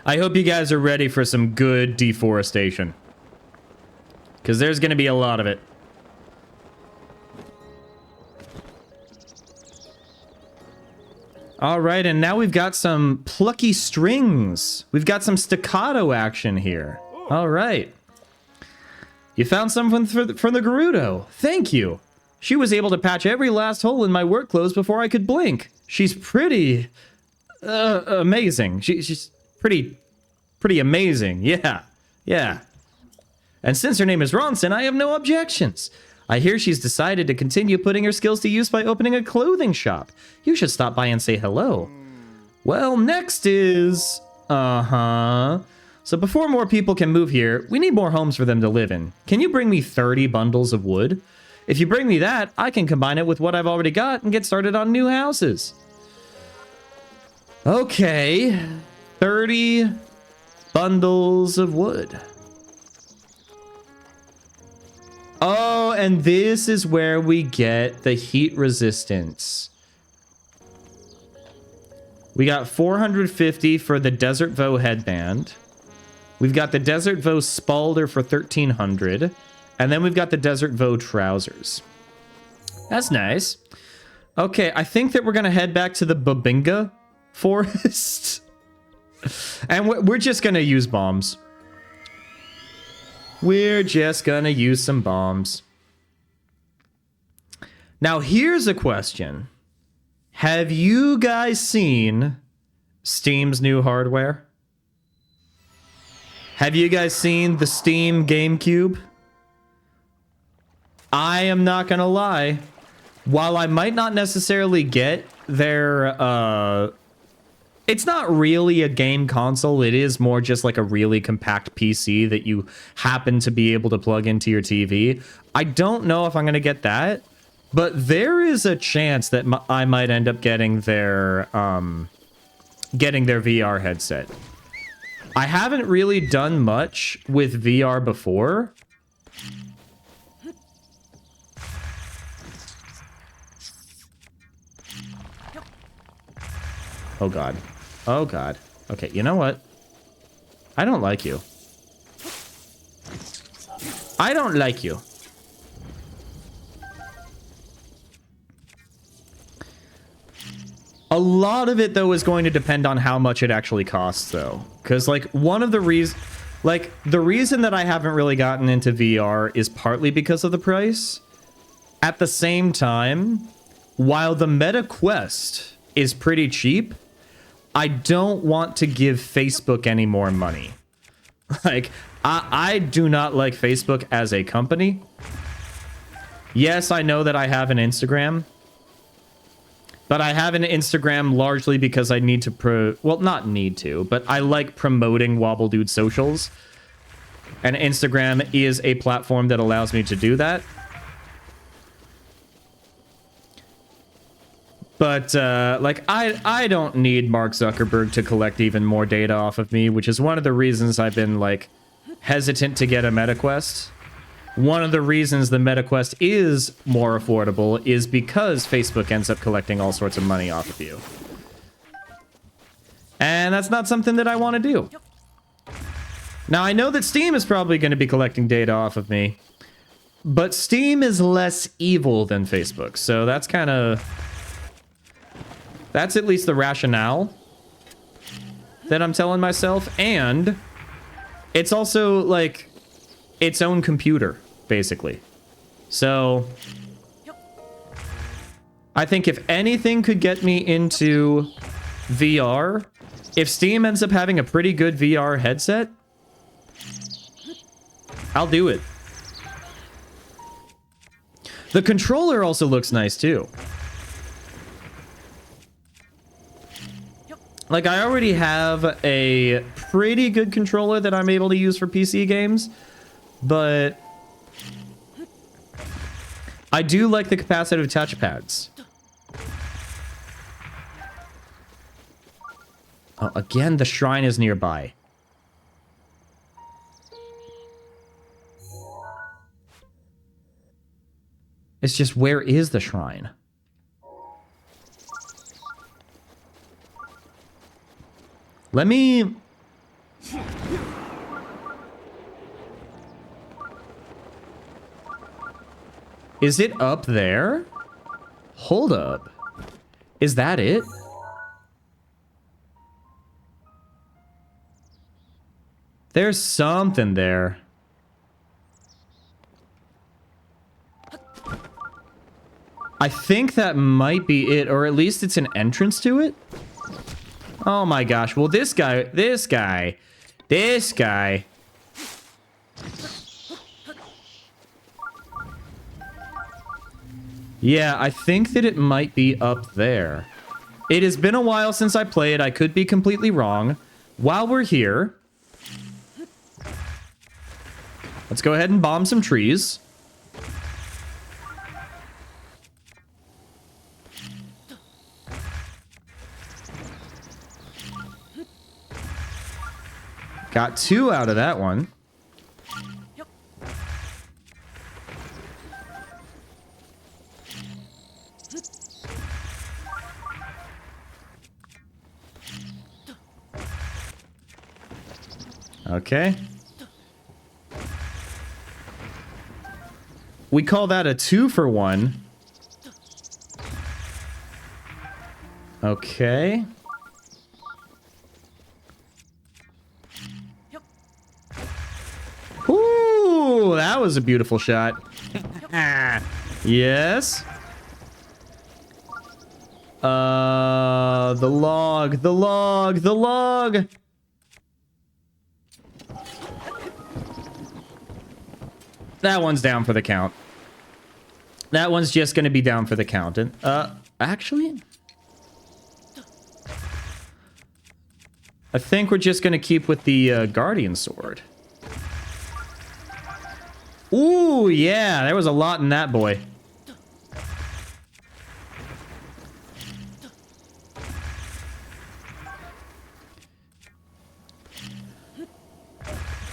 I hope you guys are ready for some good deforestation. Because there's going to be a lot of it. All right, and now we've got some plucky strings. We've got some staccato action here. All right. You found something from the Gerudo. Thank you. She was able to patch every last hole in my work clothes before I could blink. She's pretty... amazing. She's pretty amazing. Yeah. Yeah. And since her name is Ronson, I have no objections. I hear she's decided to continue putting her skills to use by opening a clothing shop. You should stop by and say hello. Well, next is... So before more people can move here, we need more homes for them to live in. Can you bring me 30 bundles of wood? If you bring me that, I can combine it with what I've already got and get started on new houses. Okay. 30 bundles of wood. Oh, and this is where we get the heat resistance. We got 450 for the Desert Vo headband. We've got the Desert Vo Spalder for 1300. And then we've got the Desert Vo trousers. That's nice. Okay, I think that we're going to head back to the Babinga forest. And we're just going to use bombs. We're just going to use some bombs. Now, here's a question. Have you guys seen Steam's new hardware? Have you guys seen the Steam GameCube? I am not gonna lie. While I might not necessarily get their, it's not really a game console. It is more just like a really compact PC that you happen to be able to plug into your TV. I don't know if I'm gonna get that, but there is a chance that I might end up getting their VR headset. I haven't really done much with VR before. Oh god. Oh god. Okay, you know what? I don't like you. I don't like you. A lot of it, though, is going to depend on how much it actually costs, though. Because, like, one of the reasons... Like, the reason that I haven't really gotten into VR is partly because of the price. At the same time, while the Meta Quest is pretty cheap, I don't want to give Facebook any more money. Like, I do not like Facebook as a company. Yes, I know that I have an Instagram. But I have an Instagram largely because I need to well, not need to, but I like promoting Wobble Dude socials. And Instagram is a platform that allows me to do that. But, like, I don't need Mark Zuckerberg to collect even more data off of me, which is one of the reasons I've been, like, hesitant to get a MetaQuest. One of the reasons the MetaQuest is more affordable is because Facebook ends up collecting all sorts of money off of you. And that's not something that I want to do. Now, I know that Steam is probably going to be collecting data off of me, but Steam is less evil than Facebook, so that's kind of... That's at least the rationale that I'm telling myself, and it's also, like, its own computer, basically. So, I think if anything could get me into VR, if Steam ends up having a pretty good VR headset, I'll do it. The controller also looks nice, too. Like, I already have a pretty good controller that I'm able to use for PC games, but I do like the capacitive touchpads. Oh, again, the shrine is nearby. It's just, where is the shrine? Let me... Is it up there? Hold up. Is that it? There's something there. I think that might be it, or at least it's an entrance to it. Oh my gosh. Well, this guy. Yeah, I think that it might be up there. It has been a while since I played. I could be completely wrong. While we're here, let's go ahead and bomb some trees. Got 2 out of that one. Okay. We call that a 2-for-1. Okay. Ooh, that was a beautiful shot. Yes. The log. That one's down for the count. That one's just going to be down for the count. And, actually, I think we're just going to keep with the, Guardian Sword. Ooh, yeah, there was a lot in that boy.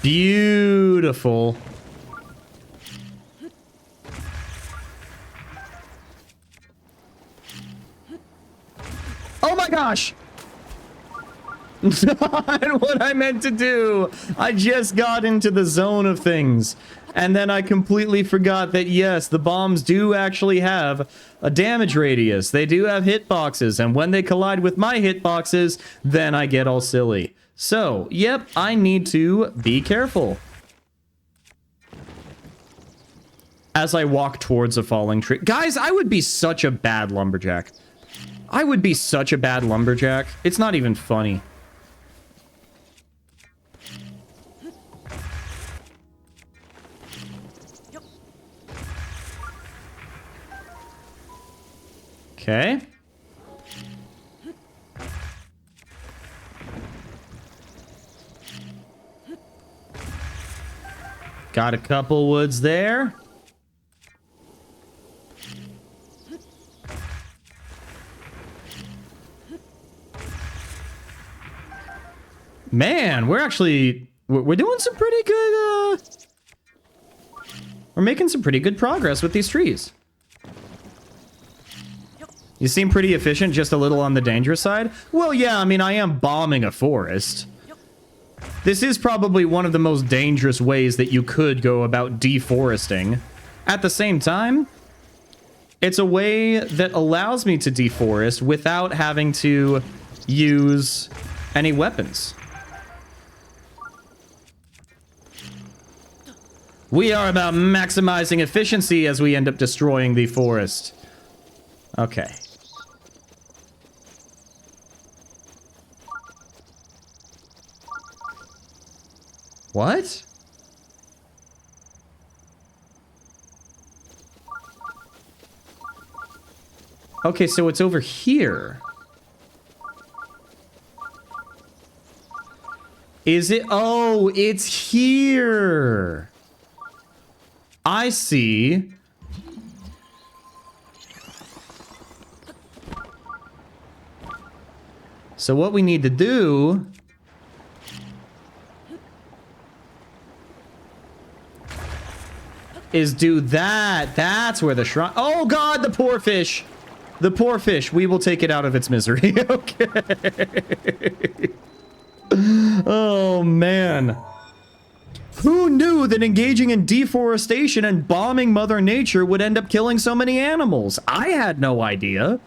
Beautiful. Oh my gosh! Not what I meant to do. I just got into the zone of things. And then I completely forgot that, yes, the bombs do actually have a damage radius. They do have hitboxes. And when they collide with my hitboxes, then I get all silly. So, yep, I need to be careful as I walk towards a falling tree. Guys, I would be such a bad lumberjack. I would be such a bad lumberjack. It's not even funny. Okay. Got a couple woods there. Man, we're doing some pretty good, we're making some pretty good progress with these trees. You seem pretty efficient, just a little on the dangerous side. Well, yeah, I mean, I am bombing a forest. This is probably one of the most dangerous ways that you could go about deforesting. At the same time, it's a way that allows me to deforest without having to use any weapons. We are about maximizing efficiency as we end up destroying the forest. Okay. What? Okay, so it's over here. Is it? Oh, it's here. I see. So what we need to do is do that. That's where the shrine... Oh, God, the poor fish. The poor fish. We will take it out of its misery. Okay. Oh, man. Who knew that engaging in deforestation and bombing Mother Nature would end up killing so many animals? I had no idea.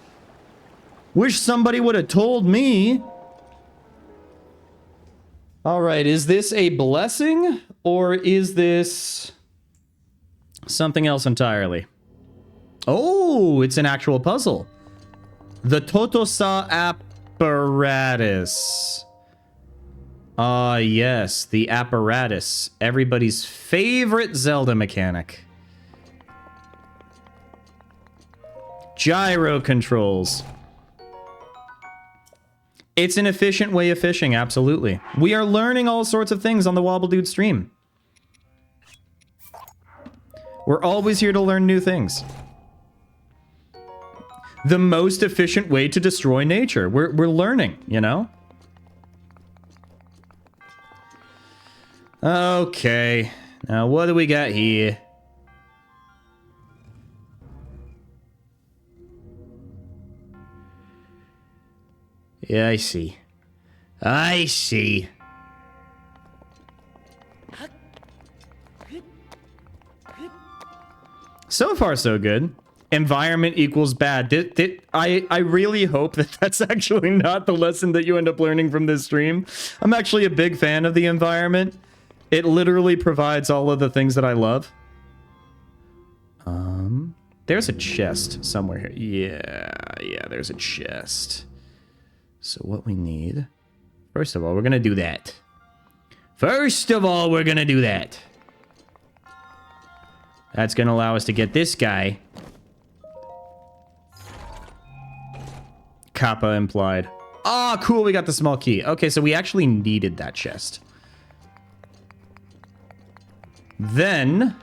Wish somebody would have told me. All right, is this a blessing or is this something else entirely? Oh, it's an actual puzzle. The Totosa apparatus. Ah, yes, the apparatus. Everybody's favorite Zelda mechanic. Gyro controls. It's an efficient way of fishing, absolutely. We are learning all sorts of things on the Wobble Dude stream. We're always here to learn new things. The most efficient way to destroy nature. We're learning, you know? Okay. Now, what do we got here? Yeah, I see. I see. So far, so good. Environment equals bad. I really hope that that's actually not the lesson that you end up learning from this stream. I'm actually a big fan of the environment. It literally provides all of the things that I love. There's a chest somewhere here. Yeah, there's a chest. So what we need... First of all, we're gonna do that. First of all, we're gonna do that. That's gonna allow us to get this guy. Kappa implied. Ah, cool, we got the small key. Okay, so we actually needed that chest. Then...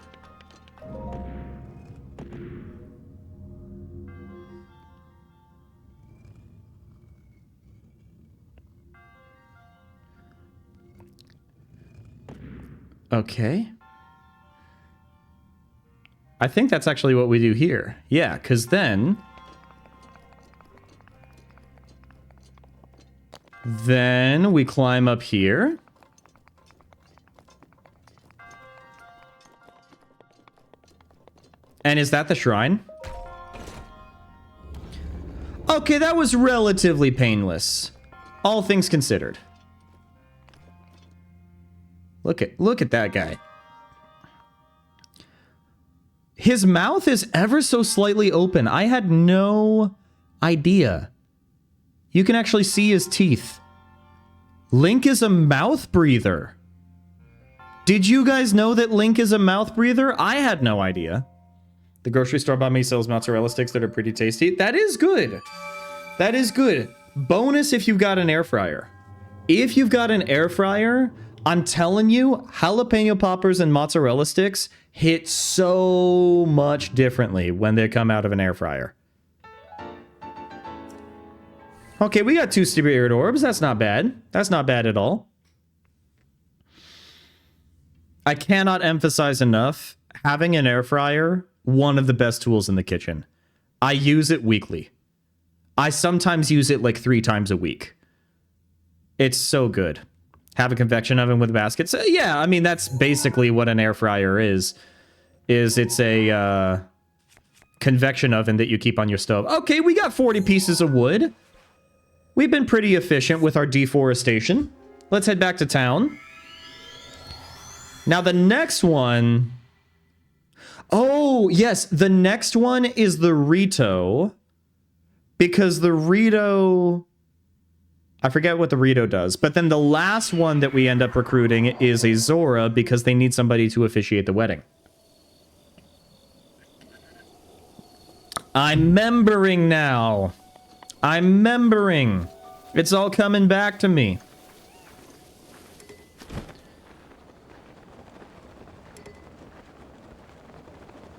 Okay. I think that's actually what we do here. Yeah, because then... Then we climb up here. And is that the shrine? Okay, that was relatively painless. All things considered. Look at that guy. His mouth is ever so slightly open. I had no idea. You can actually see his teeth. Link is a mouth breather. Did you guys know that Link is a mouth breather? I had no idea. The grocery store by me sells mozzarella sticks that are pretty tasty. That is good. That is good. Bonus if you've got an air fryer. If you've got an air fryer, I'm telling you, jalapeno poppers and mozzarella sticks hit so much differently when they come out of an air fryer. Okay, we got 2 spirit orbs. That's not bad. That's not bad at all. I cannot emphasize enough, having an air fryer, one of the best tools in the kitchen. I use it weekly. I sometimes use it like 3 times a week. It's so good. Have a convection oven with baskets. Yeah, I mean, that's basically what an air fryer is it's a convection oven that you keep on your stove. Okay, we got 40 pieces of wood. We've been pretty efficient with our deforestation. Let's head back to town. Now, the next one... Oh, yes, the next one is the Rito. Because the Rito... I forget what the Rito does. But then the last one that we end up recruiting is a Zora because they need somebody to officiate the wedding. I'm membering now. I'm membering. It's all coming back to me.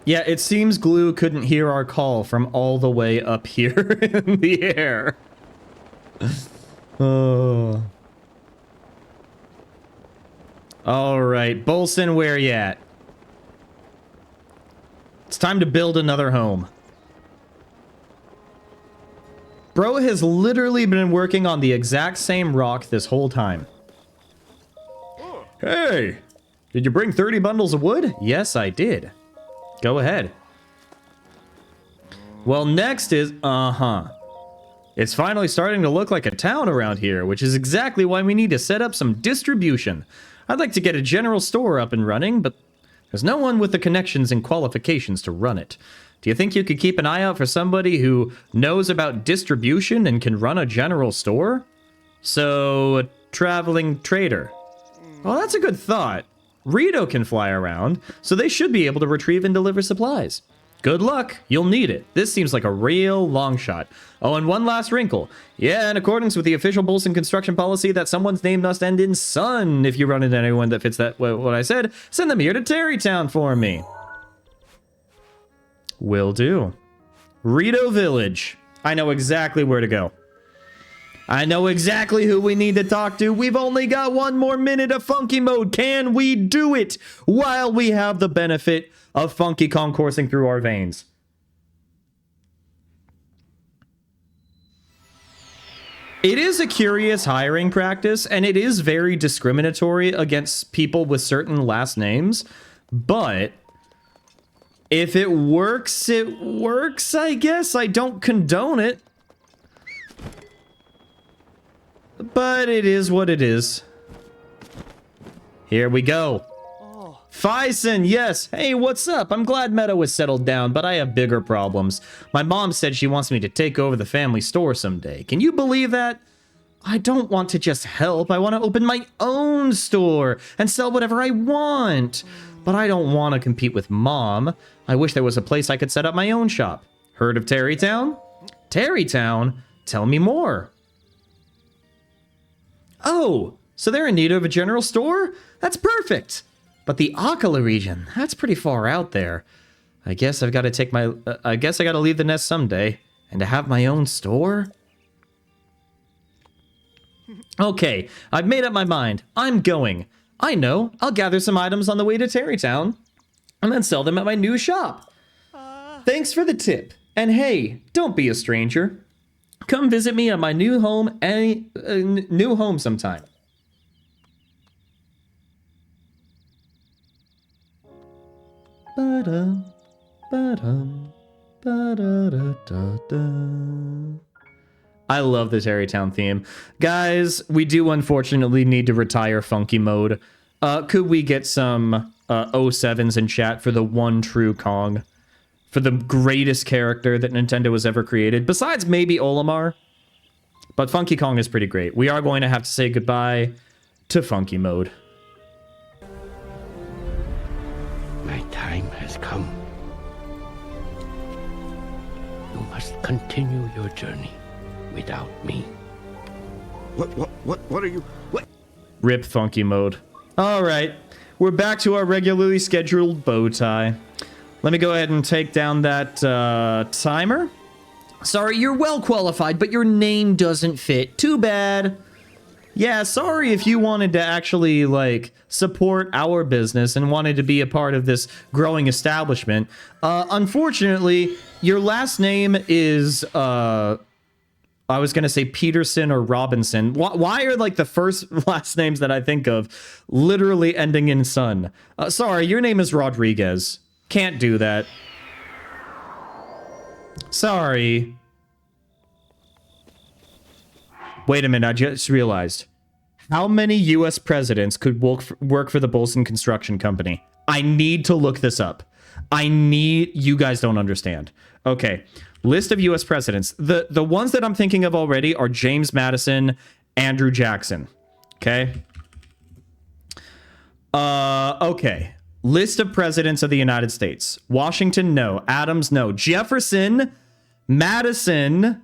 Yeah, it seems Glue couldn't hear our call from all the way up here in the air. Oh. All right, Bolson, where you at? It's time to build another home. Bro has literally been working on the exact same rock this whole time. Hey, did you bring 30 bundles of wood? Yes, I did. Go ahead. Well, next is... It's finally starting to look like a town around here, which is exactly why we need to set up some distribution. I'd like to get a general store up and running, but there's no one with the connections and qualifications to run it. Do you think you could keep an eye out for somebody who knows about distribution and can run a general store? So, a traveling trader. Well, that's a good thought. Rito can fly around, so they should be able to retrieve and deliver supplies. Good luck. You'll need it. This seems like a real long shot. Oh, and one last wrinkle. Yeah, in accordance with the official Bolson construction policy, that someone's name must end in son. If you run into anyone that fits that what I said, send them here to Tarrytown for me. Will do. Rito Village. I know exactly where to go. I know exactly who we need to talk to. We've only got 1 more minute of Funky Mode. Can we do it while we have the benefit of Funky Kong coursing through our veins? It is a curious hiring practice, and it is very discriminatory against people with certain last names, but if it works, I guess. I don't condone it. But it is what it is. Here we go. Fison, yes. Hey, what's up? I'm glad Meadow is settled down, but I have bigger problems. My mom said she wants me to take over the family store someday. Can you believe that? I don't want to just help. I want to open my own store and sell whatever I want. But I don't want to compete with Mom. I wish there was a place I could set up my own shop. Heard of Tarrytown? Tarrytown? Tell me more. Oh, so they're in need of a general store? That's perfect. But the Akala region, that's pretty far out there. I guess I've got to take my... I guess I got to leave the nest someday. And to have my own store? Okay, I've made up my mind. I'm going. I know. I'll gather some items on the way to Tarrytown. And then sell them at my new shop. Thanks for the tip. And hey, don't be a stranger. Come visit me at my new home sometime. Ba-dum, ba-dum, ba-da-da-da-da. I love the Tarrytown theme. Guys, we do unfortunately need to retire Funky Mode. Could we get some 07s in chat for the one true Kong? For the greatest character that Nintendo has ever created, besides maybe Olimar. But Funky Kong is pretty great. We are going to have to say goodbye to Funky Mode. My time has come. must continue your journey without me. What are you... What? Rip funky mode. All right, we're back to our regularly scheduled bow tie. Let me go ahead and take down that timer. Sorry, you're well qualified, but your name doesn't fit. Too bad. Yeah, sorry if you wanted to actually, like, support our business and wanted to be a part of this growing establishment. Unfortunately, your last name is, I was going to say Peterson or Robinson. Why are, like, the first last names that I think of literally ending in son? Sorry, your name is Rodriguez. Can't do that. Sorry. Wait a minute, I just realized. How many U.S. presidents could work for the Bolson Construction Company? I need to look this up. You guys don't understand. Okay, list of U.S. presidents. The ones that I'm thinking of already are James Madison, Andrew Jackson. Okay. Okay. List of presidents of the United States. Washington, no. Adams, no. Jefferson, Madison,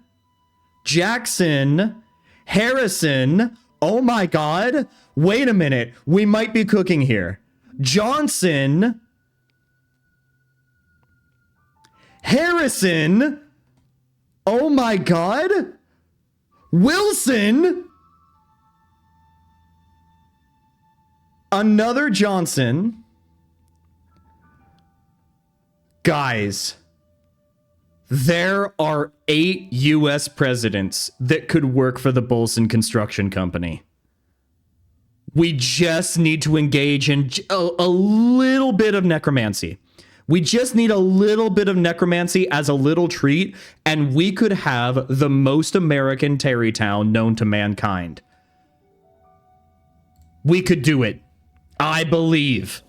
Jackson, Harrison. Oh my God. Wait a minute. We might be cooking here. Johnson, Harrison. Oh my God. Wilson. Another Johnson. Guys, there are 8 U.S. presidents that could work for the Bolson Construction Company. We just need to engage in a little bit of necromancy. We just need a little bit of necromancy as a little treat, and we could have the most American Tarrey town known to mankind. We could do it. I believe.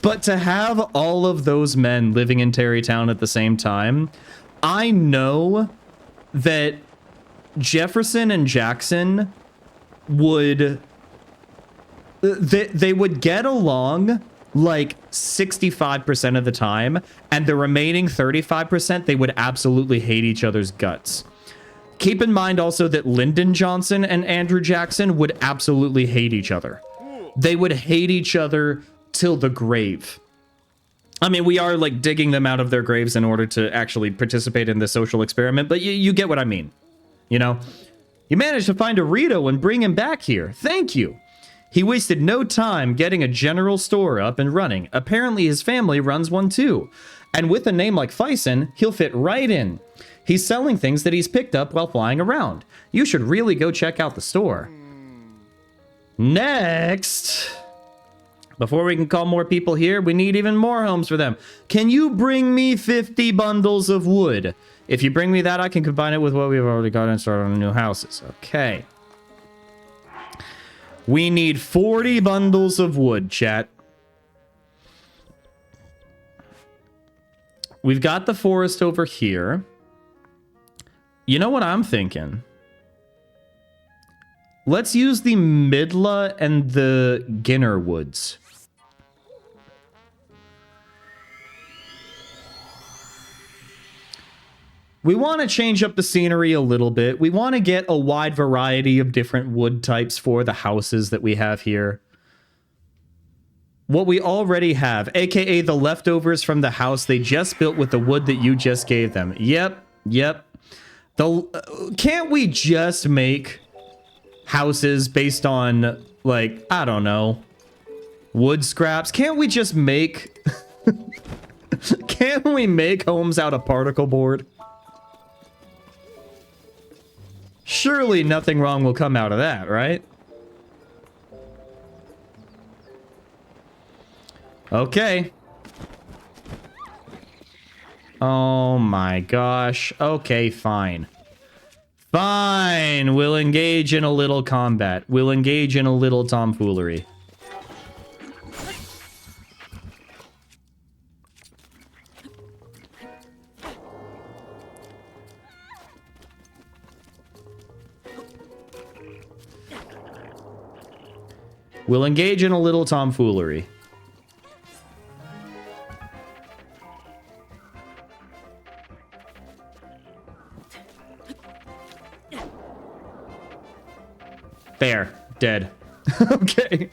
But to have all of those men living in Tarrytown at the same time, I know that Jefferson and Jackson would... They would get along like 65% of the time, and the remaining 35%, they would absolutely hate each other's guts. Keep in mind also that Lyndon Johnson and Andrew Jackson would absolutely hate each other. They would hate each other till the grave. I mean, we are like digging them out of their graves in order to actually participate in the social experiment, but you get what I mean. You know, you managed to find a Rito and bring him back here. Thank you. He wasted no time getting a general store up and running. Apparently his family runs one too. And with a name like Fison, he'll fit right in. He's selling things that he's picked up while flying around. You should really go check out the store. Next... Before we can call more people here, we need even more homes for them. Can you bring me 50 bundles of wood? If you bring me that, I can combine it with what we've already got and start on new houses. Okay. We need 40 bundles of wood, chat. We've got the forest over here. You know what I'm thinking? Let's use the Midla and the Ginner woods. We want to change up the scenery a little bit. We want to get a wide variety of different wood types for the houses that we have here. What we already have, aka the leftovers from the house they just built with the wood that you just gave them. Yep. Can't we just make houses based on, like, I don't know, wood scraps? Can't we just make... Can't we make homes out of particle board? Surely nothing wrong will come out of that, right? Okay. Oh my gosh. Okay, fine. Fine. We'll engage in a little combat. We'll engage in a little tomfoolery. We'll engage in a little tomfoolery. There. Dead. Okay.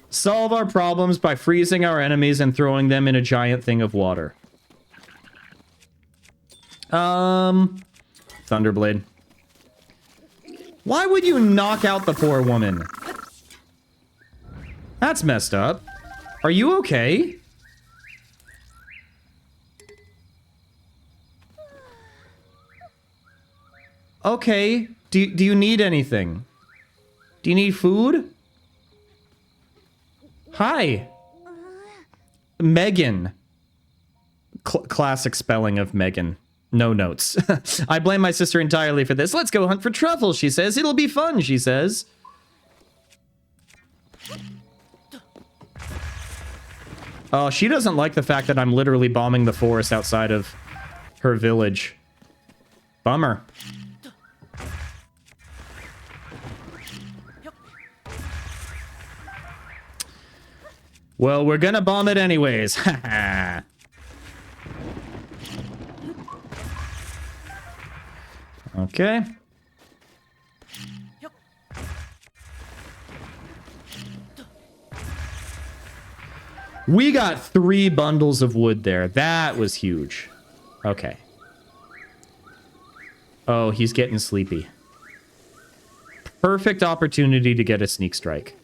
Solve our problems by freezing our enemies and throwing them in a giant thing of water. Thunderblade. Why would you knock out the poor woman? That's messed up. Are you okay? Okay. Do you need anything? Do you need food? Hi. Megan. Classic spelling of Megan. No notes. I blame my sister entirely for this. Let's go hunt for truffles, she says. It'll be fun, she says. Oh, she doesn't like the fact that I'm literally bombing the forest outside of her village. Bummer. Well, we're gonna bomb it anyways. Haha. Okay. We got 3 bundles of wood there. That was huge. Okay. Oh, he's getting sleepy. Perfect opportunity to get a sneak strike.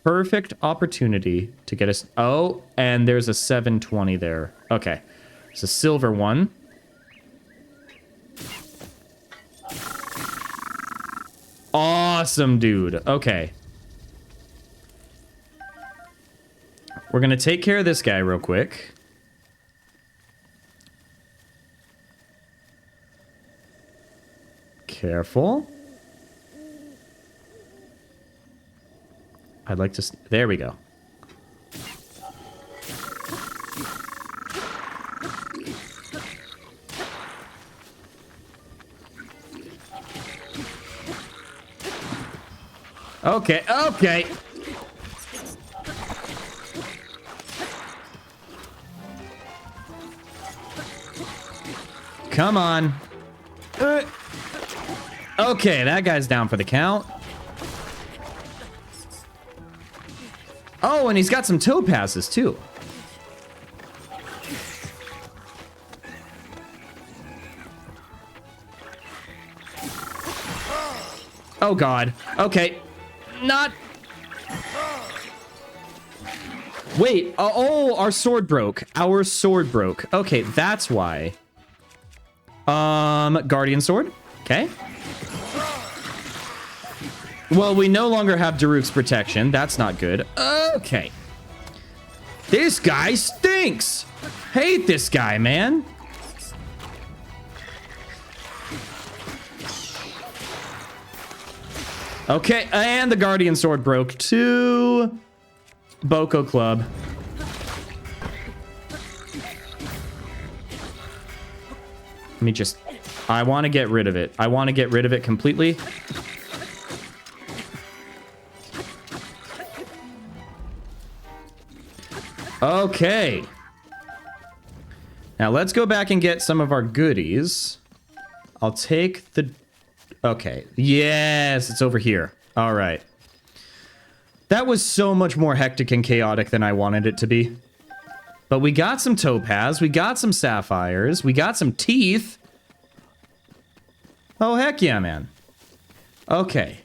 Perfect opportunity to get us. Oh, and there's a 720 there. Okay. It's a silver one. Awesome, dude. Okay. We're gonna take care of this guy real quick. Careful. I'd like to... There we go. Okay, okay. Come on. Okay, that guy's down for the count. Oh, and he's got some topazes, too. Oh, God. Okay. Not... Wait. Oh, our sword broke. Our sword broke. Okay, that's why. Guardian sword. Okay. Well, we no longer have Daruk's protection. That's not good. Okay. This guy stinks. Hate this guy, man. Okay, and the Guardian sword broke to Boko Club. Let me just... I want to get rid of it. I want to get rid of it completely. Okay. Now let's go back and get some of our goodies. I'll take the... Okay. Yes, it's over here. All right. That was so much more hectic and chaotic than I wanted it to be. But we got some topaz. We got some sapphires. We got some teeth. Oh, heck yeah, man. Okay.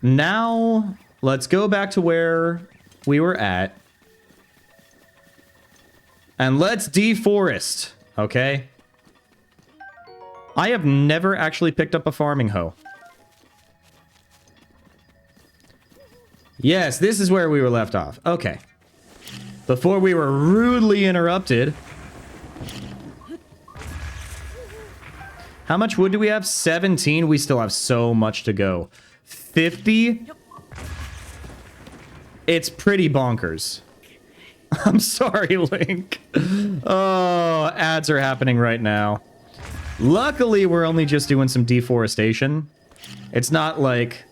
Now, let's go back to where we were at. And let's deforest, okay? I have never actually picked up a farming hoe. Yes, this is where we were left off. Okay. Before we were rudely interrupted. How much wood do we have? 17. We still have so much to go. 50? It's pretty bonkers. I'm sorry, Link. Oh, ads are happening right now. Luckily, we're only just doing some deforestation. It's not like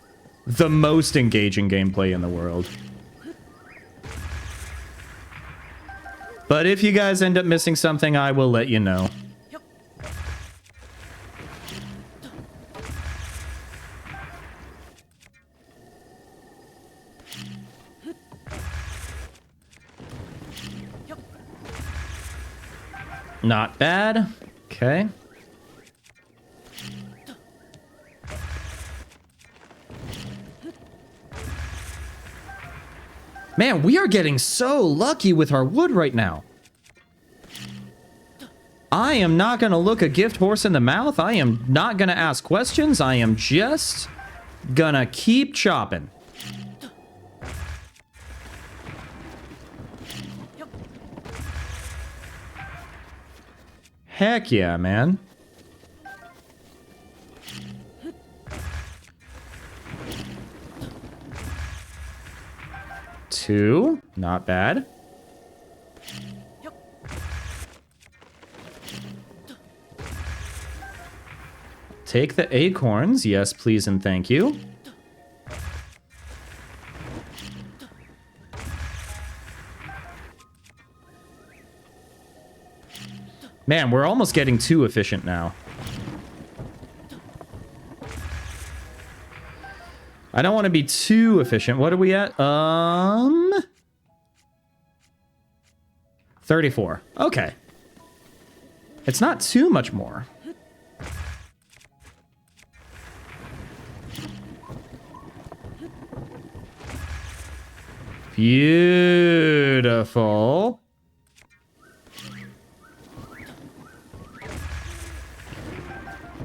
the most engaging gameplay in the world. But if you guys end up missing something, I will let you know. Not bad. Okay. Man, we are getting so lucky with our wood right now. I am not going to look a gift horse in the mouth. I am not going to ask questions. I am just going to keep chopping. Heck yeah, man. Two, not bad. Take the acorns. Yes, please and thank you. Man, we're almost getting too efficient now. I don't want to be too efficient. What are we at? 34. Okay. It's not too much more. Beautiful.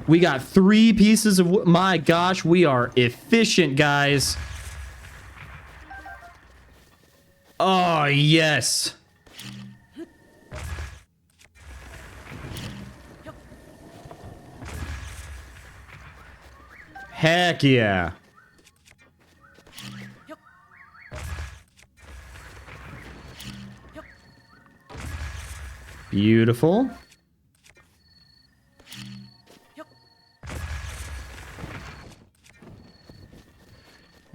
We got 3 pieces of wood. My gosh, we are efficient, guys. Oh, yes. Heck yeah. Beautiful.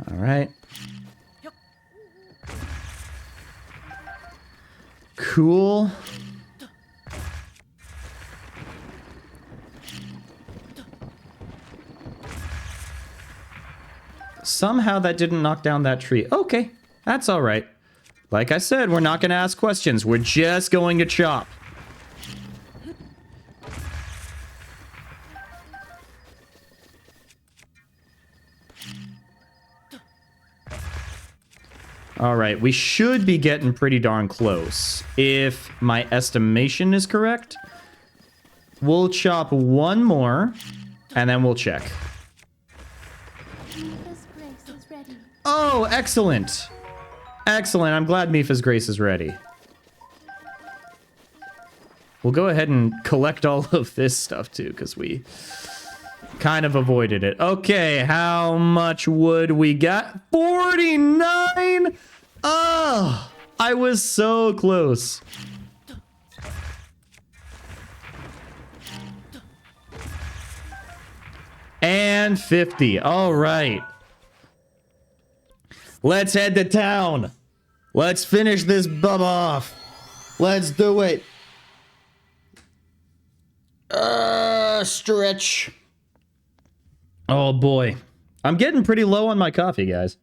All right. Cool. Somehow that didn't knock down that tree. Okay, that's all right. Like I said, we're not going to ask questions. We're just going to chop. All right, we should be getting pretty darn close. If my estimation is correct, we'll chop 1 more, and then we'll check. Mifa's grace is ready. Oh, excellent. Excellent. I'm glad Mifa's grace is ready. We'll go ahead and collect all of this stuff, too, because we kind of avoided it. Okay, how much wood we got? 49! Oh, I was so close. And 50. All right. Let's head to town. Let's finish this bub off. Let's do it. Stretch. Oh boy. I'm getting pretty low on my coffee, guys.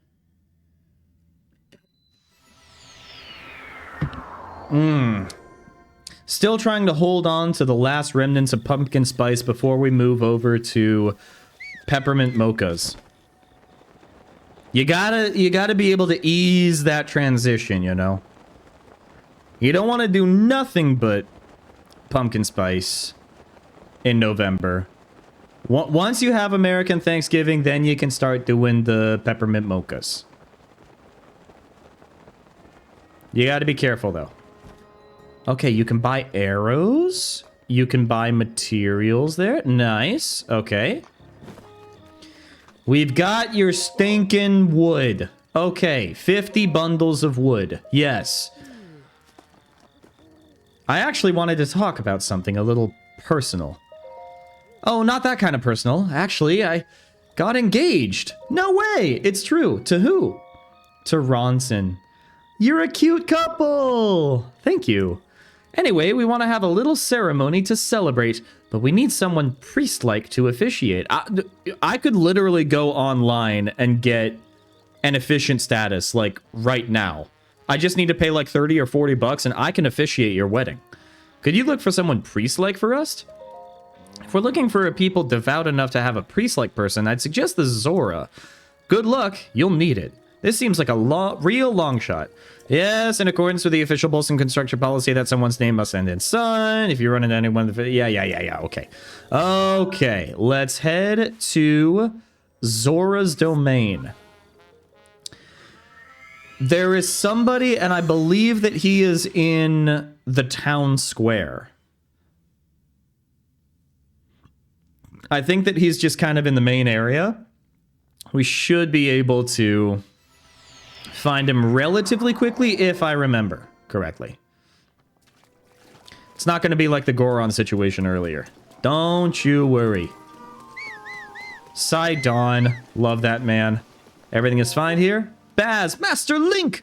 Still trying to hold on to the last remnants of pumpkin spice before we move over to peppermint mochas. You gotta be able to ease that transition, you know? You don't want to do nothing but pumpkin spice in November. Once you have American Thanksgiving, then you can start doing the peppermint mochas. You gotta be careful, though. Okay, you can buy arrows. You can buy materials there. Nice. Okay. We've got your stinking wood. Okay, 50 bundles of wood. Yes. I actually wanted to talk about something a little personal. Oh, not that kind of personal. Actually, I got engaged. No way! It's true. To who? To Ronson. You're a cute couple! Thank you. Anyway, we want to have a little ceremony to celebrate, but we need someone priest-like to officiate. I could literally go online and get an efficient status, like, right now. I just need to pay like 30 or 40 bucks and I can officiate your wedding. Could you look for someone priest-like for us? If we're looking for a people devout enough to have a priest-like person, I'd suggest the Zora. Good luck, you'll need it. This seems like a real long shot. Yes, in accordance with the official Bolson construction policy, that someone's name must end in son. If you run into anyone, yeah, okay. Okay, let's head to Zora's domain. There is somebody, and I believe that he is in the town square. I think that he's just kind of in the main area. We should be able to find him relatively quickly if I remember correctly. It's not going to be like the Goron situation earlier. Don't you worry. Sidon. Love that man. Everything is fine here? Baz, Master Link!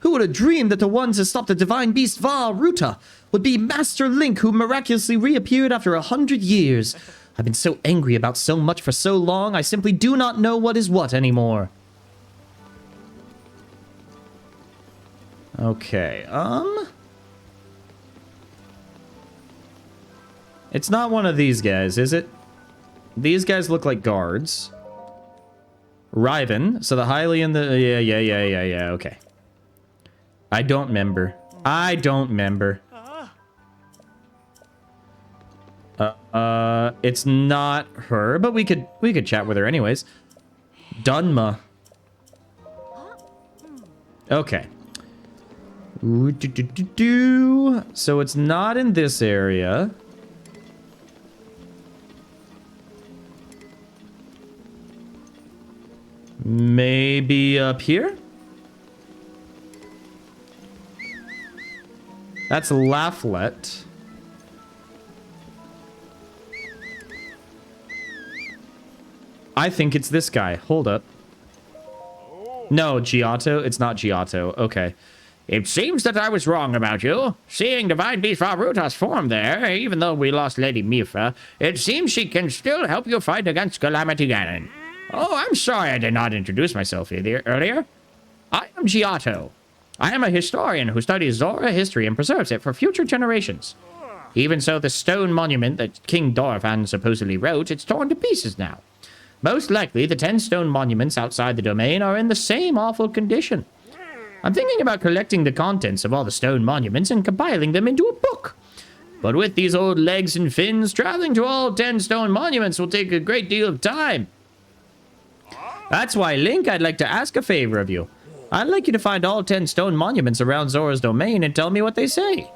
Who would have dreamed that the one to stop the divine beast Vah Ruta would be Master Link, who miraculously reappeared after 100 years? I've been so angry about so much for so long, I simply do not know what is what anymore. Okay, it's not one of these guys, is it? These guys look like guards. Riven, so the Hylian, yeah, okay. I don't remember. It's not her, but we could chat with her anyways. Dunma. Okay. So it's not in this area. Maybe up here? That's Lafflet. I think it's this guy. Hold up. No, Giotto. It's not Giotto. Okay. It seems that I was wrong about you. Seeing Divine Beast Vah Ruta's form there, even though we lost Lady Mifa, it seems she can still help you fight against Calamity Ganon. Oh, I'm sorry I did not introduce myself earlier. I am Giotto. I am a historian who studies Zora history and preserves it for future generations. Even so, the stone monument that King Dorfan supposedly wrote, it's torn to pieces now. Most likely, the 10 stone monuments outside the domain are in the same awful condition. I'm thinking about collecting the contents of all the stone monuments and compiling them into a book. But with these old legs and fins, traveling to all 10 stone monuments will take a great deal of time. That's why, Link, I'd like to ask a favor of you. I'd like you to find all 10 stone monuments around Zora's domain and tell me what they say.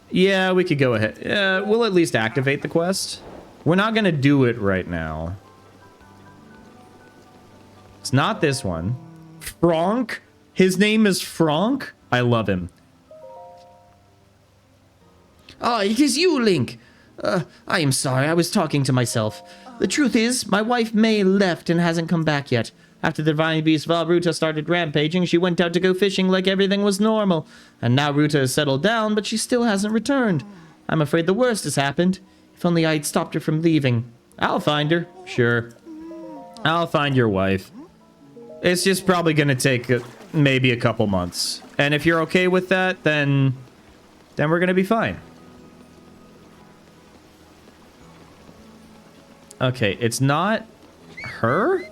Yeah, we could go ahead. We'll at least activate the quest. We're not going to do it right now. It's not this one. Franck? His name is Franck? I love him. Ah, it is you, Link. I am sorry, I was talking to myself. The truth is, my wife May left and hasn't come back yet. After the Divine Beast Vah Ruta started rampaging, she went out to go fishing like everything was normal. And now Ruta has settled down, but she still hasn't returned. I'm afraid the worst has happened. If only I'd stopped her from leaving. I'll find her. Sure. I'll find your wife. It's just probably going to take maybe a couple months. And if you're okay with that, then we're going to be fine. Okay, it's not her?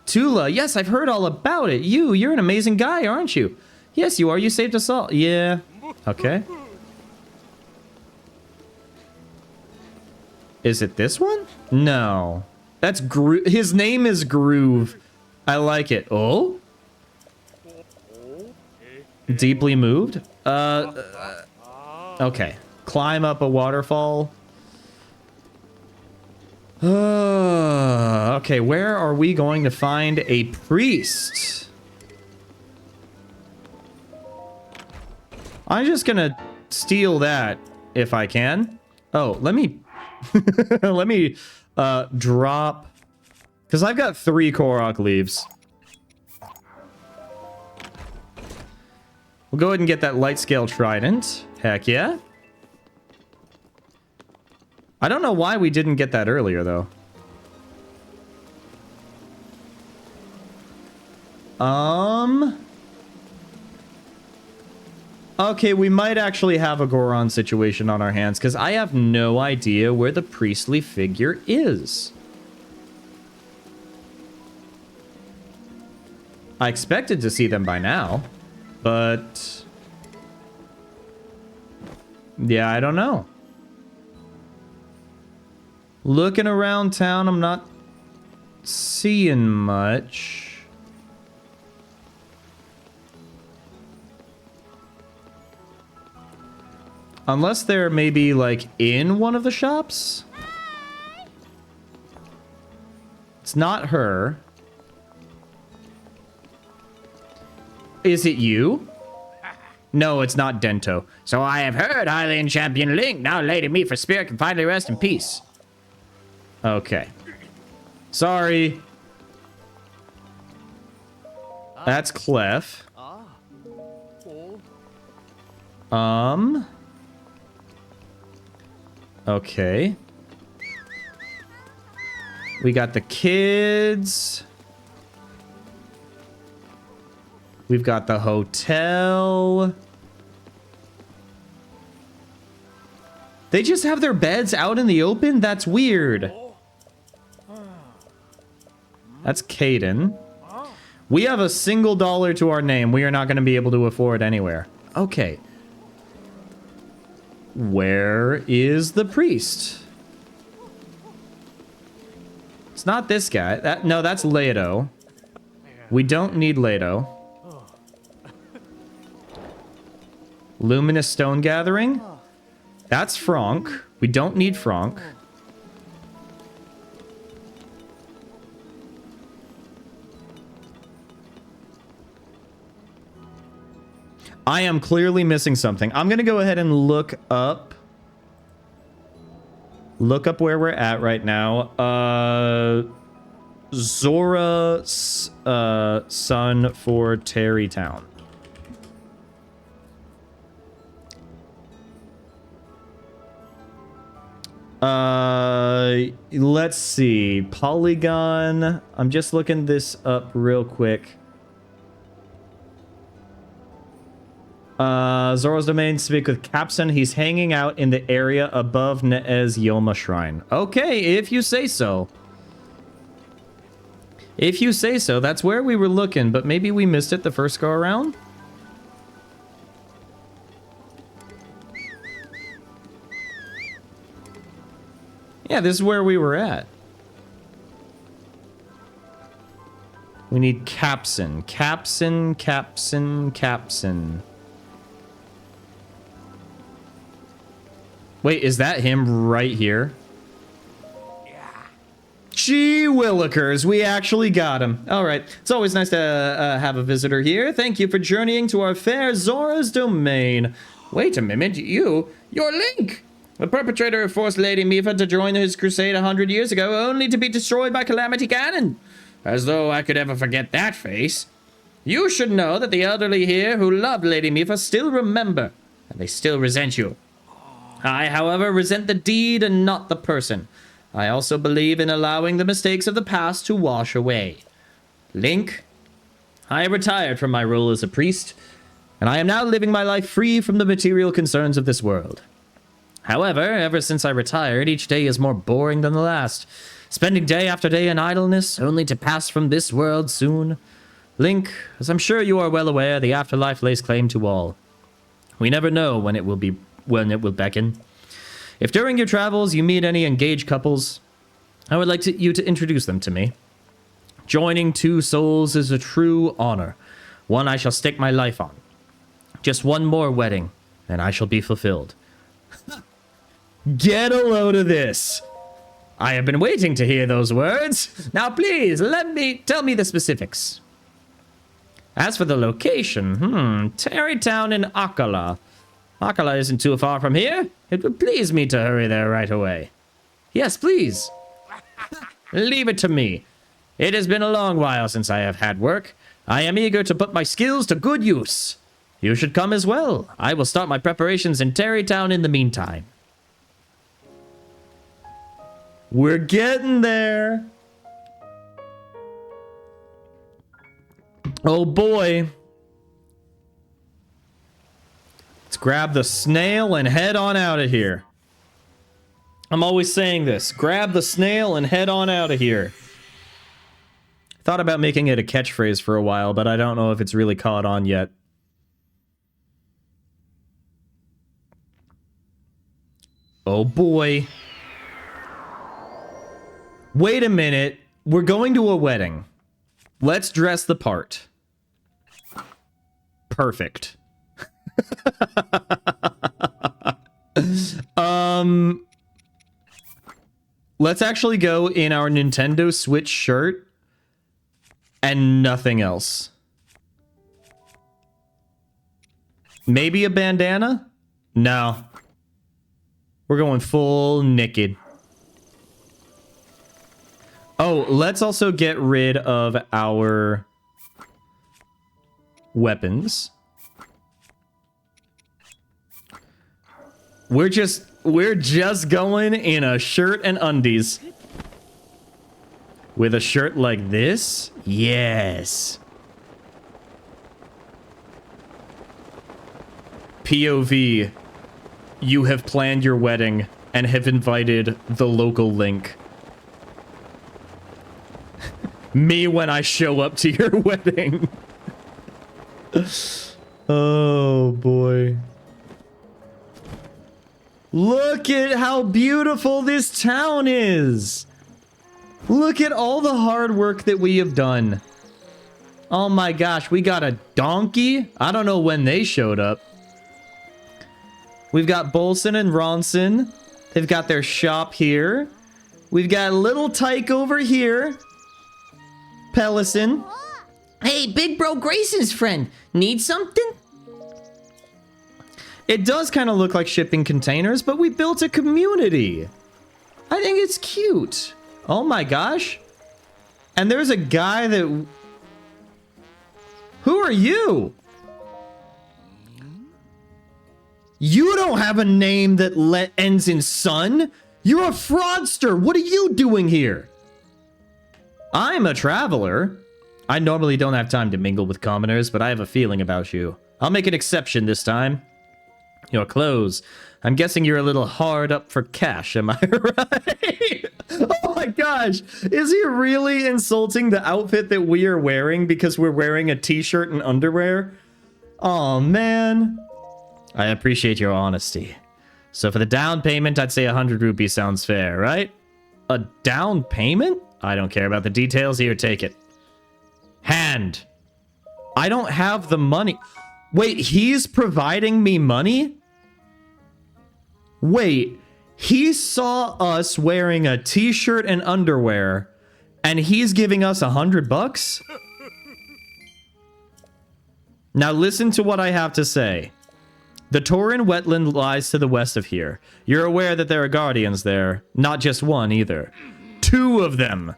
Tula, yes, I've heard all about it. You're an amazing guy, aren't you? Yes, you are. You saved us all. Yeah. Okay. Is it this one? No. That's Groove. His name is Groove. I like it. Oh? Deeply moved? Okay. Climb up a waterfall. Okay, where are we going to find a priest? I'm just gonna steal that if I can. Oh, let me let me drop, because I've got 3 Korok leaves. We'll go ahead and get that light scale trident. Heck yeah. I don't know why we didn't get that earlier, though. Okay, we might actually have a Goron situation on our hands, because I have no idea where the priestly figure is. I expected to see them by now, but... yeah, I don't know. Looking around town, I'm not seeing much. Unless they're maybe, like, in one of the shops? It's not her. Is it you? No, it's not Dento. So I have heard, Hylian champion Link. Now Lady Mipha's spirit can finally rest in peace. Okay. Sorry. That's Clef. Okay. We got the kids. We've got the hotel. They just have their beds out in the open? That's weird. That's Caden. We have a single dollar to our name. We are not going to be able to afford anywhere. Okay. Where is the priest? It's not this guy. No, that's Leto. We don't need Leto. Luminous Stone Gathering. That's Franck. We don't need Franck. I am clearly missing something. I'm going to go ahead and look up where we're at right now. Zora's son for Tarrey Town. Let's see. Polygon. I'm just looking this up real quick. Zoro's domain, speak with Capson. He's hanging out in the area above Neez Yoma Shrine. Okay, if you say so. If you say so, that's where we were looking, but maybe we missed it the first go around? Yeah, this is where we were at. We need Capson. Capson, Capson, Capson. Wait, is that him right here? Gee willikers, we actually got him. All right, it's always nice to have a visitor here. Thank you for journeying to our fair Zora's domain. Wait a minute, you're Link! The perpetrator who forced Lady Mipha to join his crusade 100 years ago, only to be destroyed by Calamity Ganon. As though I could ever forget that face. You should know that the elderly here who loved Lady Mipha still remember, and they still resent you. I, however, resent the deed and not the person. I also believe in allowing the mistakes of the past to wash away. Link, I retired from my role as a priest, and I am now living my life free from the material concerns of this world. However, ever since I retired, each day is more boring than the last, spending day after day in idleness, only to pass from this world soon. Link, as I'm sure you are well aware, the afterlife lays claim to all. We never know when it will beckon. If during your travels you meet any engaged couples, I would like you to introduce them to me. Joining two souls is a true honor, one I shall stake my life on. Just one more wedding, and I shall be fulfilled. Get a load of this. I have been waiting to hear those words. Now please, tell me the specifics. As for the location, Tarrey Town in Akkala. Akkala isn't too far from here. It would please me to hurry there right away. Yes, please. Leave it to me. It has been a long while since I have had work. I am eager to put my skills to good use. You should come as well. I will start my preparations in Tarrey Town in the meantime. We're getting there. Oh boy. Let's grab the snail and head on out of here. I'm always saying this. Grab the snail and head on out of here. Thought about making it a catchphrase for a while, but I don't know if it's really caught on yet. Oh boy. Wait a minute. We're going to a wedding. Let's dress the part. Perfect. Let's actually go in our Nintendo Switch shirt and nothing else. Maybe a bandana? No. We're going full naked. Oh, let's also get rid of our weapons. We're just going in a shirt and undies. With a shirt like this? Yes. POV. You have planned your wedding and have invited the local Link. Me when I show up to your wedding. Oh boy. Look at how beautiful this town is. Look at all the hard work that we have done. Oh my gosh, we got a donkey. I don't know when they showed up. We've got Bolson and Ronson. They've got their shop here. We've got little Tyke over here. Pellison. Hey, big bro Grayson's friend. Need something? It does kind of look like shipping containers, but we built a community. I think it's cute. Oh my gosh. And there's a guy that... Who are you? You don't have a name that ends in son. You're a fraudster. What are you doing here? I'm a traveler. I normally don't have time to mingle with commoners, but I have a feeling about you. I'll make an exception this time. Your clothes. I'm guessing you're a little hard up for cash, am I right? Oh my gosh. Is he really insulting the outfit that we are wearing because we're wearing a t-shirt and underwear? Oh man. I appreciate your honesty. So for the down payment, I'd say 100 rupees sounds fair, right? A down payment? I don't care about the details. Here, take it. Hand. I don't have the money. Wait, he's providing me money? Wait, he saw us wearing a t-shirt and underwear, and he's giving us 100 bucks? Now listen to what I have to say. The Tauren wetland lies to the west of here. You're aware that there are guardians there. Not just one, either. 2 of them.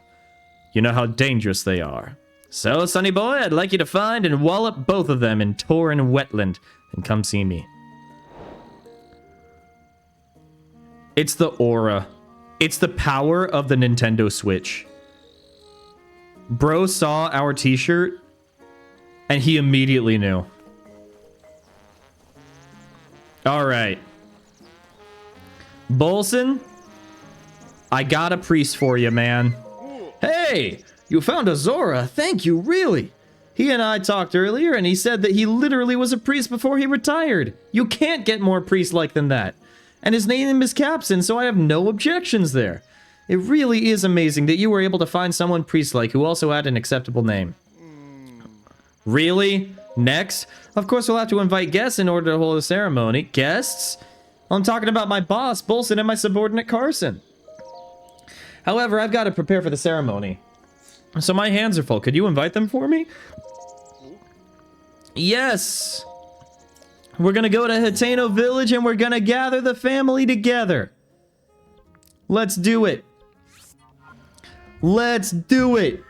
You know how dangerous they are. So, sonny boy, I'd like you to find and wallop both of them in Tauren wetland and come see me. It's the aura. It's the power of the Nintendo Switch. Bro saw our t-shirt and he immediately knew. All right. Bolson, I got a priest for you, man. Hey, you found a Zora. Thank you, really. He and I talked earlier, and he said that he literally was a priest before he retired. You can't get more priest-like than that. And his name is Capson, so I have no objections there. It really is amazing that you were able to find someone priest-like who also had an acceptable name. Really? Next? Of course, we'll have to invite guests in order to hold a ceremony. Guests? I'm talking about my boss, Bolson, and my subordinate, Carson. However, I've got to prepare for the ceremony. So my hands are full. Could you invite them for me? Yes! We're gonna go to Hateno Village and we're gonna gather the family together. Let's do it. Let's do it.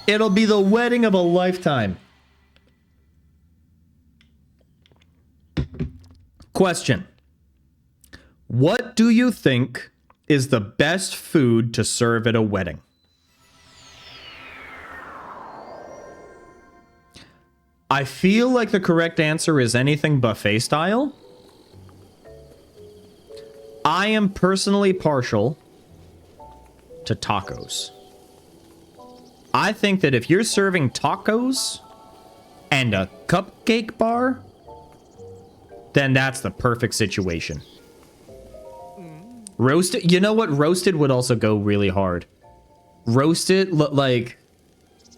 It'll be the wedding of a lifetime. Question. What do you think is the best food to serve at a wedding? I feel like the correct answer is anything buffet style. I am personally partial to tacos. I think that if you're serving tacos and a cupcake bar, then that's the perfect situation. Roasted, you know what? Roasted would also go really hard. Roasted, like,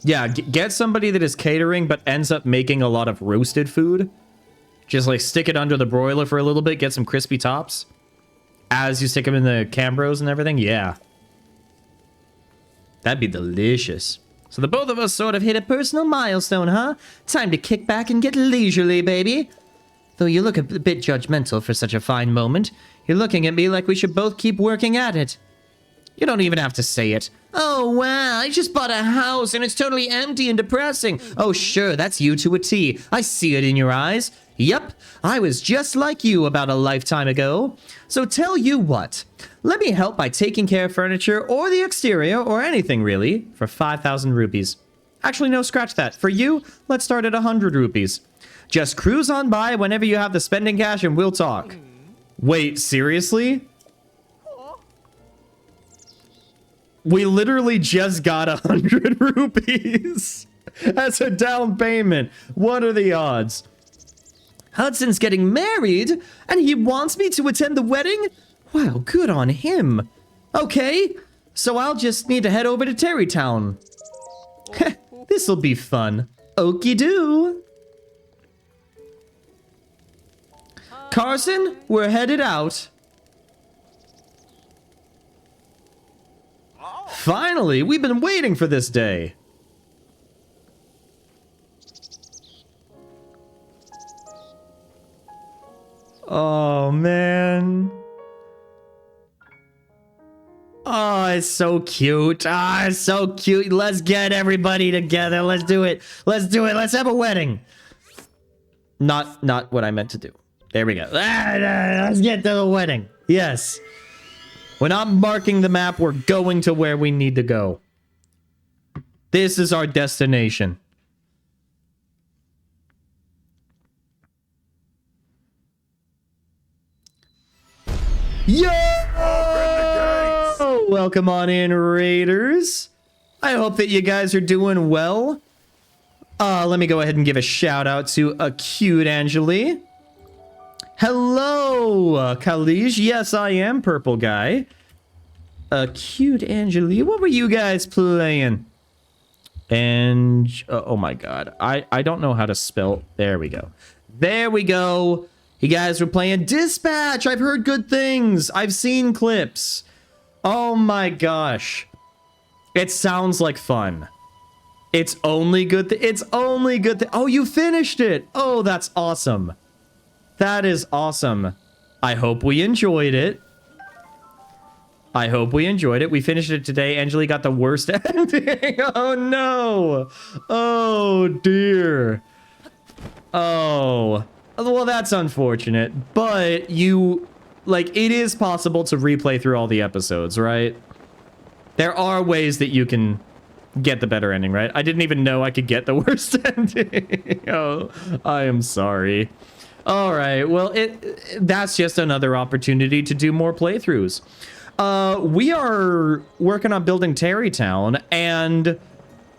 yeah, get somebody that is catering but ends up making a lot of roasted food. Just like stick it under the broiler for a little bit, get some crispy tops as you stick them in the Cambros and everything. Yeah. That'd be delicious. So the both of us sort of hit a personal milestone, huh? Time to kick back and get leisurely, baby. Though you look a bit judgmental for such a fine moment. You're looking at me like we should both keep working at it. You don't even have to say it. Oh, wow, I just bought a house and it's totally empty and depressing. Oh, sure, that's you to a T. I see it in your eyes. Yup, I was just like you about a lifetime ago. So tell you what, let me help by taking care of furniture or the exterior or anything really for 5,000 rupees. Actually, no, scratch that. For you, let's start at 100 rupees. Just cruise on by whenever you have the spending cash and we'll talk. Wait, seriously? We literally just got 100 rupees as a down payment. What are the odds? Hudson's getting married and he wants me to attend the wedding? Wow, good on him. Okay, so I'll just need to head over to Tarrytown. This'll be fun. Okie doo. Carson, we're headed out. Finally, we've been waiting for this day. Oh, man. Oh, it's so cute. Ah, it's so cute. Let's get everybody together. Let's do it. Let's do it. Let's have a wedding. Not what I meant to do. There we go. Let's get to the wedding. Yes. We're not marking the map. We're going to where we need to go. This is our destination. Yo! Welcome on in, Raiders. I hope that you guys are doing well. Let me go ahead and give a shout out to Acute Angeli. Hello, Khalij. Yes, I am Purple Guy. Acute Angeli. What were you guys playing? And oh my god. I don't know how to spell. There we go. There we go. You guys were playing Dispatch. I've heard good things. I've seen clips. Oh my gosh. It sounds like fun. It's only good. It's only good. Oh, you finished it. Oh, that's awesome. That is awesome. I hope we enjoyed it. I hope we enjoyed it. We finished it today. Angeli got the worst ending. Oh no. Oh dear. Oh. Well, that's unfortunate. But you, like, it is possible to replay through all the episodes, right? There are ways that you can get the better ending, right? I didn't even know I could get the worst ending. Oh, I am sorry. All right, well, that's just another opportunity to do more playthroughs. We are working on building Tarrytown, and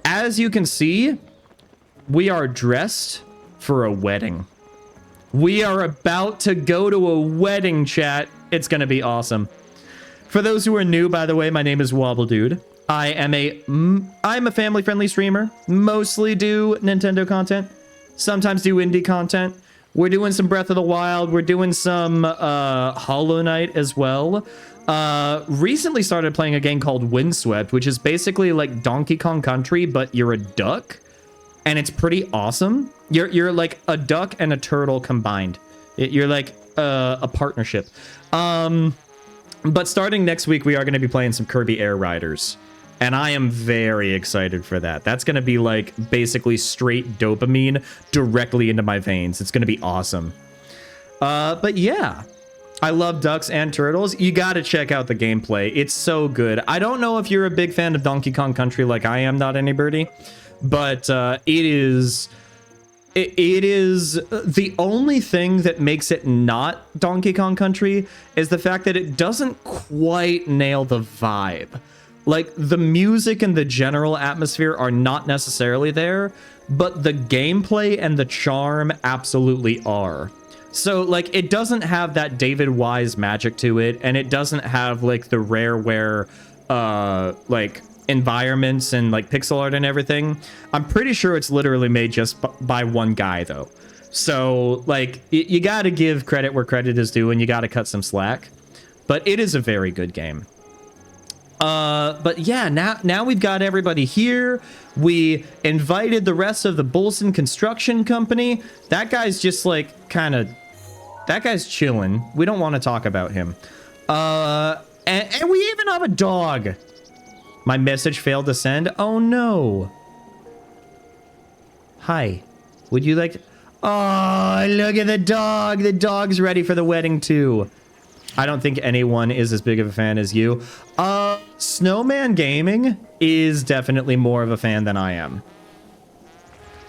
as you can see, we are dressed for a wedding. We are about to go to a wedding, chat. It's gonna be awesome. For those who are new, by the way, my name is Wobble Dude. I'm a family-friendly streamer. Mostly do Nintendo content. Sometimes do indie content. We're doing some Breath of the Wild. We're doing some Hollow Knight as well. Recently started playing a game called Windswept, which is basically like Donkey Kong Country, but you're a duck. And it's pretty awesome. You're like a duck and a turtle combined. You're like a partnership. But starting next week, we are going to be playing some Kirby Air Riders. And I am very excited for that. That's going to be like basically straight dopamine directly into my veins. It's going to be awesome. But yeah, I love ducks and turtles. You got to check out the gameplay. It's so good. I don't know if you're a big fan of Donkey Kong Country like I am, Not Any Birdie. But it is it is the only thing that makes it not Donkey Kong Country is the fact that it doesn't quite nail the vibe. Like, the music and the general atmosphere are not necessarily there, but the gameplay and the charm absolutely are. So, like, it doesn't have that David Wise magic to it, and it doesn't have, like, the Rareware, like, environments and, like, pixel art and everything. I'm pretty sure it's literally made just by one guy, though. So, like, you gotta give credit where credit is due, and you gotta cut some slack. But it is a very good game. But yeah, now we've got everybody here. We invited the rest of the Bolson Construction Company. That guy's just like that guy's chilling. We don't want to talk about him. And we even have a dog. My message failed to send. Oh no. Hi. Would you like to... Oh, look at the dog. The dog's ready for the wedding too. I don't think anyone is as big of a fan as you. Snowman Gaming is definitely more of a fan than I am.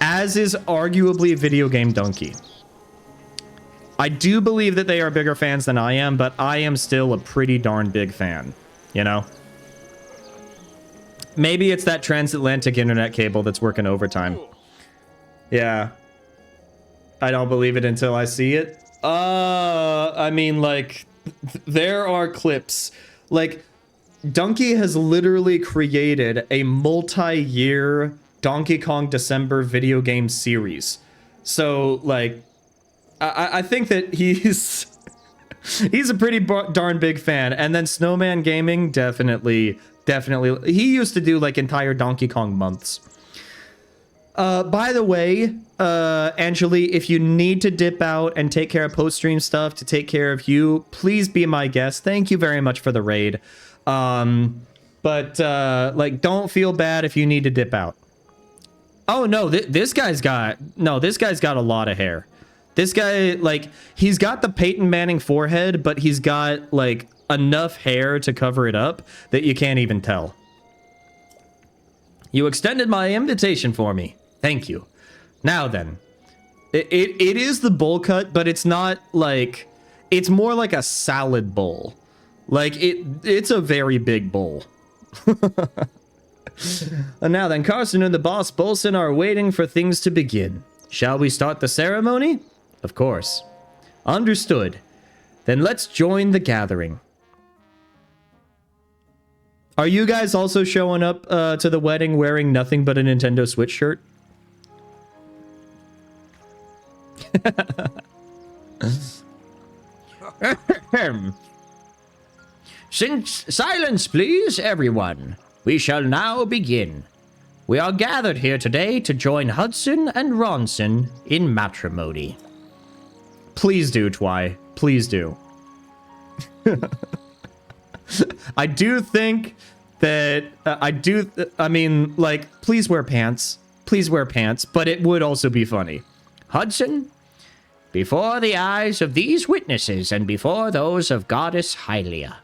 As is arguably Video Game Donkey. I do believe that they are bigger fans than I am, but I am still a pretty darn big fan, you know? Maybe it's that transatlantic internet cable that's working overtime. Yeah. I don't believe it until I see it. I mean, like... There are clips, like, Donkey has literally created a multi-year Donkey Kong December video game series. So, like, I think that he's a pretty darn big fan. And then Snowman Gaming, definitely, he used to do, like, entire Donkey Kong months. By the way, Angeli, if you need to dip out and take care of post-stream stuff to take care of you, please be my guest. Thank you very much for the raid. But like, don't feel bad if you need to dip out. Oh, no, this guy's got a lot of hair. This guy, like, he's got the Peyton Manning forehead, but he's got, like, enough hair to cover it up that you can't even tell. You extended my invitation for me. Thank you. Now then, it is the bowl cut, but it's not like, it's more like a salad bowl. Like, it's a very big bowl. And now then, Carson and the boss Bolson are waiting for things to begin. Shall we start the ceremony? Of course. Understood. Then let's join the gathering. Are you guys also showing up to the wedding wearing nothing but a Nintendo Switch shirt? Silence, please, everyone. We shall now begin. We are gathered here today to join Hudson and Ronson in matrimony. Please do, Twy. Please do. I do think that I mean, like, please wear pants. Please wear pants, but it would also be funny. Hudson, before the eyes of these witnesses and before those of Goddess Hylia,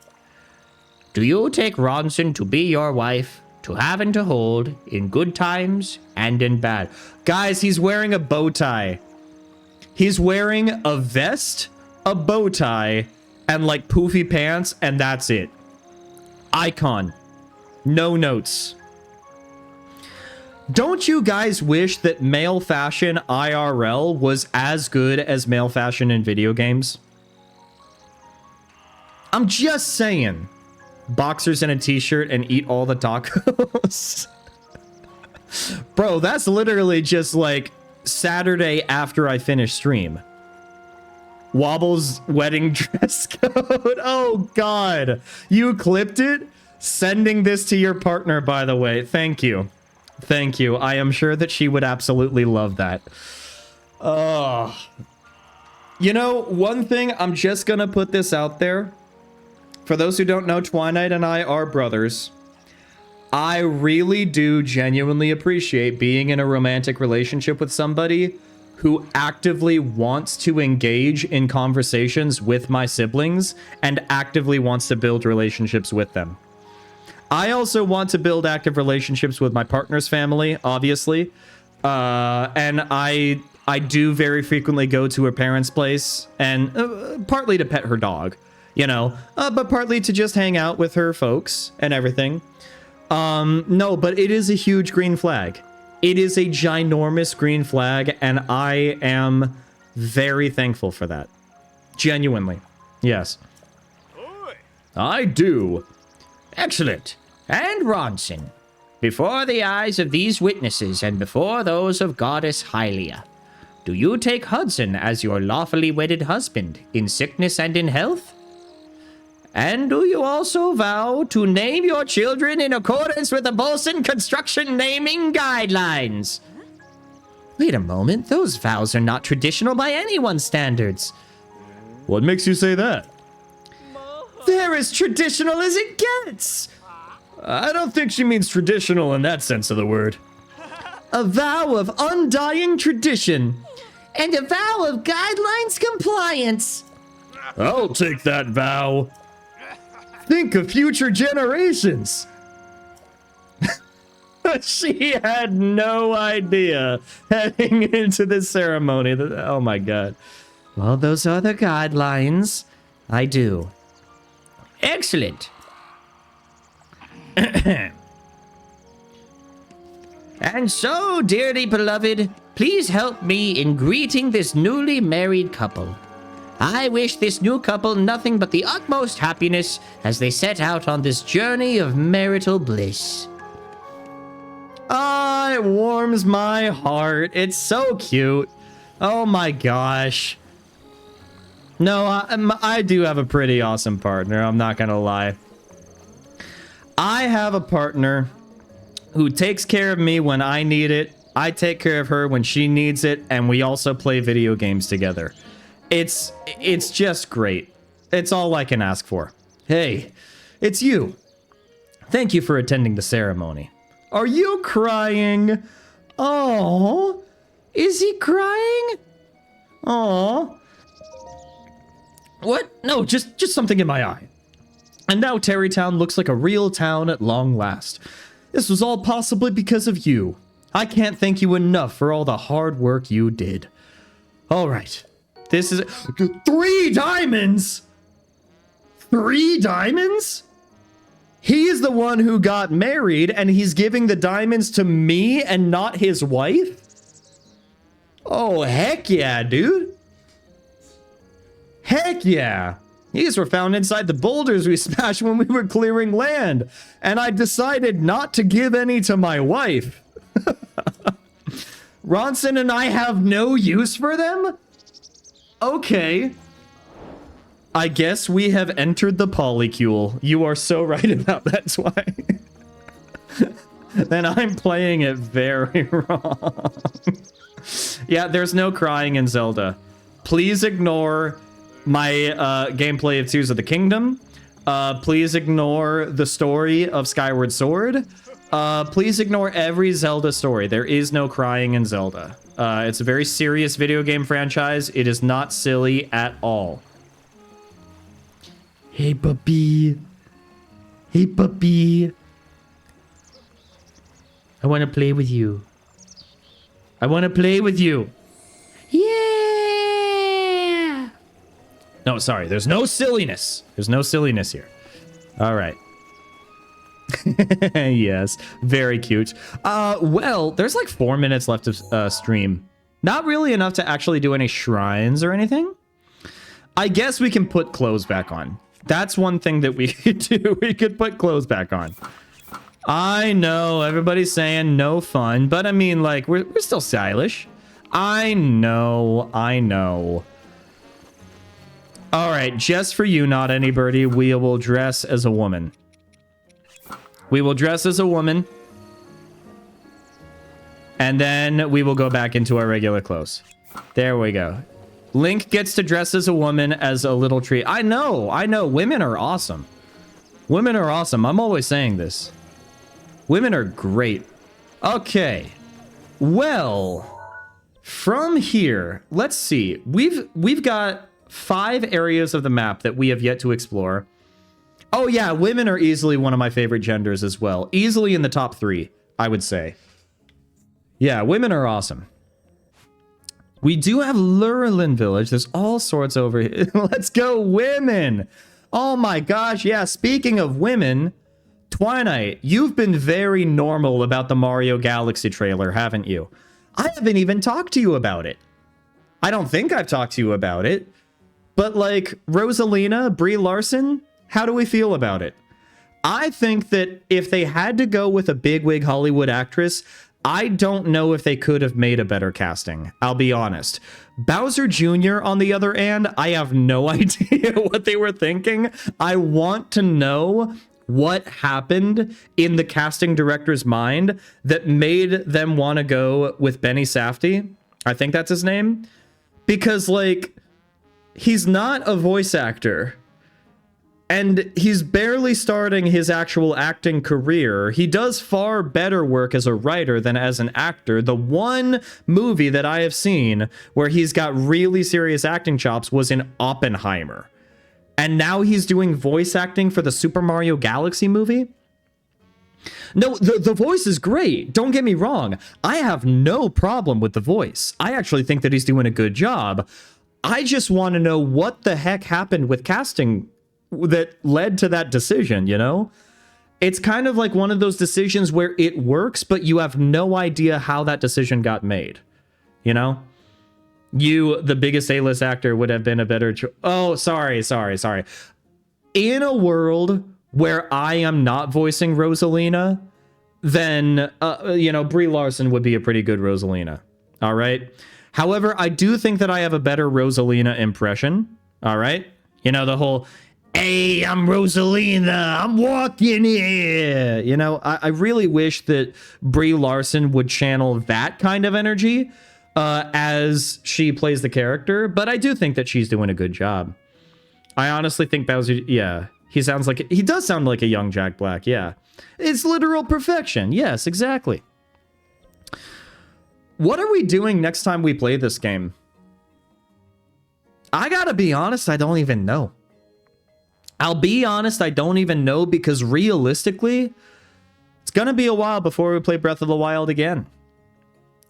do you take Ronson to be your wife, to have and to hold, in good times and in bad? Guys, he's wearing a bow tie. He's wearing a vest, a bow tie, and, like, poofy pants, and that's it. Icon. No notes. Don't you guys wish that male fashion IRL was as good as male fashion in video games? I'm just saying. Boxers and a t-shirt and eat all the tacos. Bro, that's literally just like Saturday after I finish stream. Wobble's wedding dress code. Oh, God. You clipped it? Sending this to your partner, by the way. Thank you. Thank you. I am sure that she would absolutely love that. You know, one thing, I'm just gonna put this out there. For those who don't know, Twilight and I are brothers. I really do genuinely appreciate being in a romantic relationship with somebody who actively wants to engage in conversations with my siblings and actively wants to build relationships with them. I also want to build active relationships with my partner's family, obviously. And I I do very frequently go to her parents' place, and partly to pet her dog, you know, but partly to just hang out with her folks and everything. No, but it is a huge green flag. It is a ginormous green flag, and I am very thankful for that. Genuinely. Yes. I do. Excellent. And Ronson, before the eyes of these witnesses and before those of Goddess Hylia, do you take Hudson as your lawfully wedded husband in sickness and in health? And do you also vow to name your children in accordance with the Bolson Construction Naming Guidelines? Wait a moment, those vows are not traditional by anyone's standards. What makes you say that? They're as traditional as it gets. I don't think she means traditional in that sense of the word. A vow of undying tradition. And a vow of guidelines compliance. I'll take that vow. Think of future generations. She had no idea heading into this ceremony. Oh my god. Well, those are the guidelines. I do. Excellent. And so, dearly beloved, please help me in greeting this newly married couple. I wish this new couple nothing but the utmost happiness as they set out on this journey of marital bliss. Ah, it warms my heart. It's so cute. Oh my gosh. No, I do have a pretty awesome partner. I'm not gonna lie. I have a partner who takes care of me when I need it. I take care of her when she needs it, and we also play video games together. It's just great. It's all I can ask for. Hey, it's you. Thank you for attending the ceremony. Are you crying? Oh, is he crying? Oh. What? No, just something in my eye. And now Tarrytown looks like a real town at long last. This was all possibly because of you. I can't thank you enough for all the hard work you did. All right. This is 3 diamonds. 3 diamonds? He is the one who got married, and he's giving the diamonds to me and not his wife? Oh, heck yeah, dude. Heck yeah. These were found inside the boulders we smashed when we were clearing land, and I decided not to give any to my wife. Ronson and I have no use for them? Okay. I guess we have entered the polycule. You are so right about that, Twine. Then I'm playing it very wrong. Yeah, there's no crying in Zelda. Please ignore my gameplay of Tears of the Kingdom. Please ignore the story of Skyward Sword. Please ignore every Zelda story. There is no crying in Zelda. It's a very serious video game franchise. It is not silly at all. Hey, puppy. Hey, puppy. I want to play with you. I want to play with you. Yeah. No, sorry. There's no silliness. There's no silliness here. All right. Yes. Very cute. Well, there's like 4 minutes left of stream. Not really enough to actually do any shrines or anything. I guess we can put clothes back on. That's one thing that we could do. We could put clothes back on. I know everybody's saying no fun, but I mean, like, we're still stylish. I know. All right, just for you, not any birdie, we will dress as a woman. We will dress as a woman. And then we will go back into our regular clothes. There we go. Link gets to dress as a woman as a little tree. I know. Women are awesome. Women are awesome. I'm always saying this. Women are great. Okay. Well, from here, let's see. We've got 5 areas of the map that we have yet to explore. Oh yeah, women are easily one of my favorite genders as well. Easily in the top 3, I would say. Yeah, women are awesome. We do have Lurelin Village. There's all sorts over here. Let's go, women. Oh my gosh, yeah, speaking of women, Twilight, you've been very normal about the Mario Galaxy trailer, haven't you? I haven't even talked to you about it. I don't think I've talked to you about it. But like, Rosalina, Brie Larson, how do we feel about it? I think that if they had to go with a bigwig Hollywood actress, I don't know if they could have made a better casting. I'll be honest. Bowser Jr., on the other hand, I have no idea what they were thinking. I want to know what happened in the casting director's mind that made them want to go with Benny Safdie. I think that's his name. Because, like, he's not a voice actor. And he's barely starting his actual acting career. He does far better work as a writer than as an actor. The one movie that I have seen where he's got really serious acting chops was in Oppenheimer. And now he's doing voice acting for the Super Mario Galaxy movie. No, the voice is great. Don't get me wrong. I have no problem with the voice. I actually think that he's doing a good job. I just want to know what the heck happened with casting that led to that decision, you know? It's kind of like one of those decisions where it works, but you have no idea how that decision got made, you know? You, the biggest A-list actor, would have been a better choice. Oh, sorry. In a world where I am not voicing Rosalina, then, Brie Larson would be a pretty good Rosalina, all right? However, I do think that I have a better Rosalina impression, all right? You know, the whole... Hey, I'm Rosalina. I'm walking here. You know, I really wish that Brie Larson would channel that kind of energy as she plays the character. But I do think that she's doing a good job. I honestly think Bowser, yeah, he does sound like a young Jack Black. Yeah, it's literal perfection. Yes, exactly. What are we doing next time we play this game? I gotta be honest, I don't even know. I'll be honest, I don't even know, because realistically, it's going to be a while before we play Breath of the Wild again.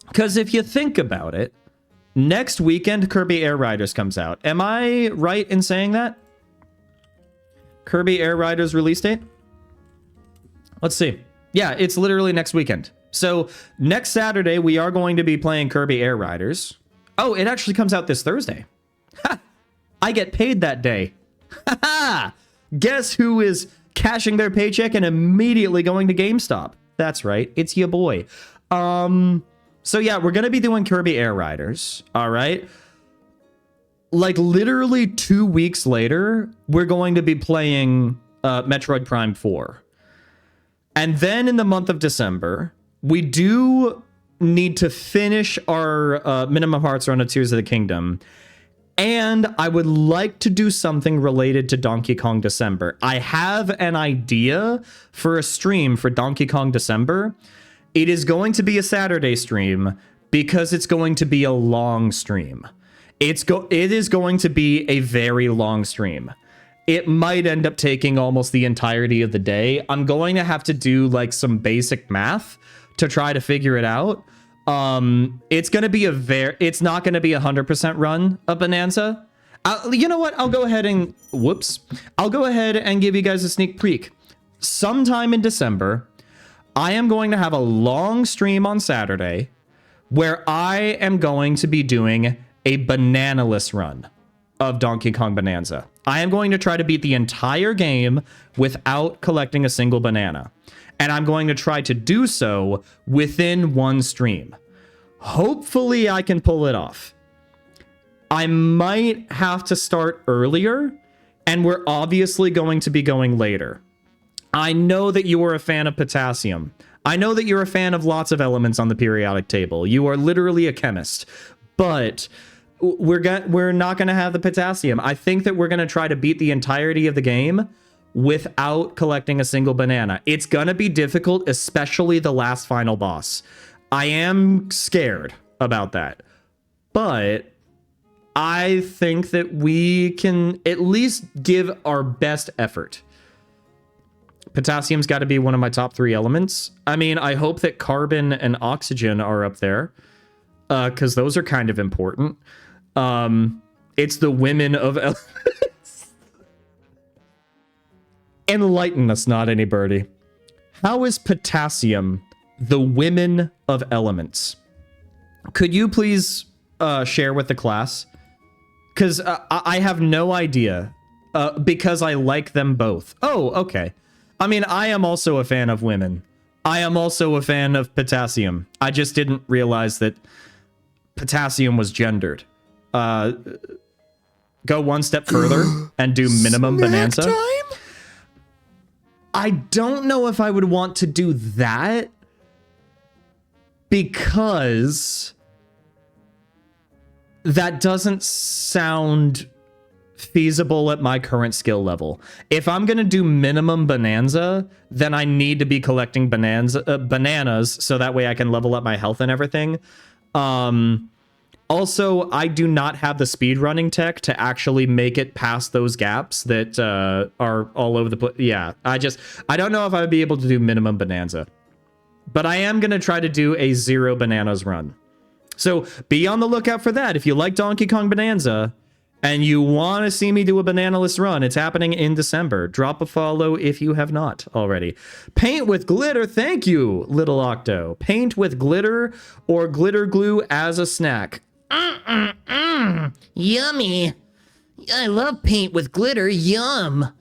Because if you think about it, next weekend, Kirby Air Riders comes out. Am I right in saying that? Kirby Air Riders release date? Let's see. Yeah, it's literally next weekend. So next Saturday, we are going to be playing Kirby Air Riders. Oh, it actually comes out this Thursday. Ha! I get paid that day. Ha ha! Guess who is cashing their paycheck and immediately going to GameStop? That's right, it's your boy. So yeah, we're gonna be doing Kirby Air Riders, all right? Like literally 2 weeks later, we're going to be playing Metroid Prime 4. And then in the month of December, we do need to finish our Minimum Hearts Run of Tears of the Kingdom. And I would like to do something related to Donkey Kong December. I have an idea for a stream for Donkey Kong December. It is going to be a Saturday stream because it's going to be a long stream. It is going to be a very long stream. It might end up taking almost the entirety of the day. I'm going to have to do like some basic math to try to figure it out. It's going to be it's not going to be 100% run of Bonanza. You know what? I'll go ahead and give you guys a sneak peek. Sometime in December, I am going to have a long stream on Saturday where I am going to be doing a banana-less run of Donkey Kong Bonanza. I am going to try to beat the entire game without collecting a single banana. And I'm going to try to do so within one stream. Hopefully I can pull it off. I might have to start earlier, and we're obviously going to be going later. I know that you are a fan of potassium. I know that you're a fan of lots of elements on the periodic table. You are literally a chemist. But we're not going to have the potassium. I think that we're going to try to beat the entirety of the game without collecting a single banana. It's gonna be difficult, especially the last final boss. I am scared about that, but I think that we can at least give our best effort. Potassium's got to be one of my top 3 elements. I mean, I hope that carbon and oxygen are up there. because those are kind of important. It's the women of elements. Enlighten us, not any birdie. How is potassium the women of elements? Could you please share with the class? Because I have no idea. Because I like them both. Oh, okay. I mean, I am also a fan of women. I am also a fan of potassium. I just didn't realize that potassium was gendered. Go one step further and do minimum bonanza. Time? I don't know if I would want to do that because that doesn't sound feasible at my current skill level. If I'm going to do minimum bonanza, then I need to be collecting bananas so that way I can level up my health and everything. Also, I do not have the speedrunning tech to actually make it past those gaps that are all over the place. Yeah, I don't know if I would be able to do minimum bonanza. But I am going to try to do a 0 bananas run. So be on the lookout for that. If you like Donkey Kong Bonanza and you want to see me do a bananaless run, it's happening in December. Drop a follow if you have not already. Paint with glitter. Thank you, Little Octo. Paint with glitter or glitter glue as a snack. Yummy. I love paint with glitter. Yum.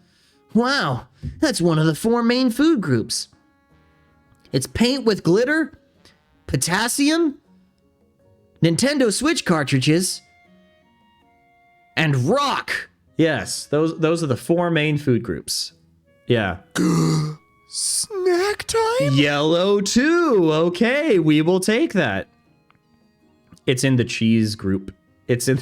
Wow, that's one of the 4 main food groups. It's paint with glitter, potassium, Nintendo Switch cartridges, and rock. Yes, those are the 4 main food groups. Yeah. Snack time? Yellow too. Okay, we will take that. It's in the cheese group. It's in.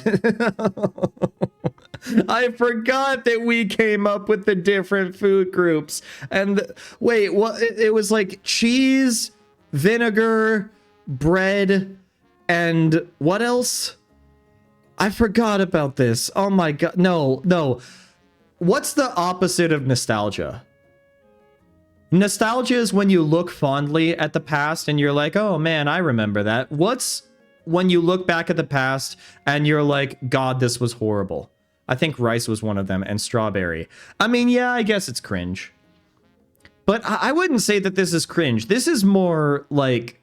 I forgot that we came up with the different food groups. And wait, what? It was like cheese, vinegar, bread, and what else? I forgot about this. Oh my god. No. What's the opposite of nostalgia? Nostalgia is when you look fondly at the past and you're like, oh man, I remember that. What's when you look back at the past and you're like, God, this was horrible? I think rice was one of them, and strawberry. I mean, yeah, I guess it's cringe. But I wouldn't say that this is cringe. This is more like...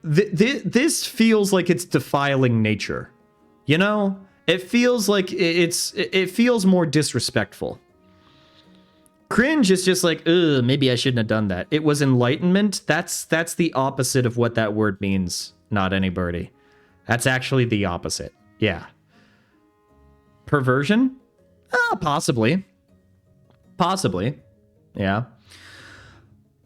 This feels like it's defiling nature. You know? It feels like it feels more disrespectful. Cringe is just like, ugh, maybe I shouldn't have done that. It was enlightenment. That's the opposite of what that word means, not any birdie. That's actually the opposite. Yeah. Perversion? Possibly. Possibly. Yeah.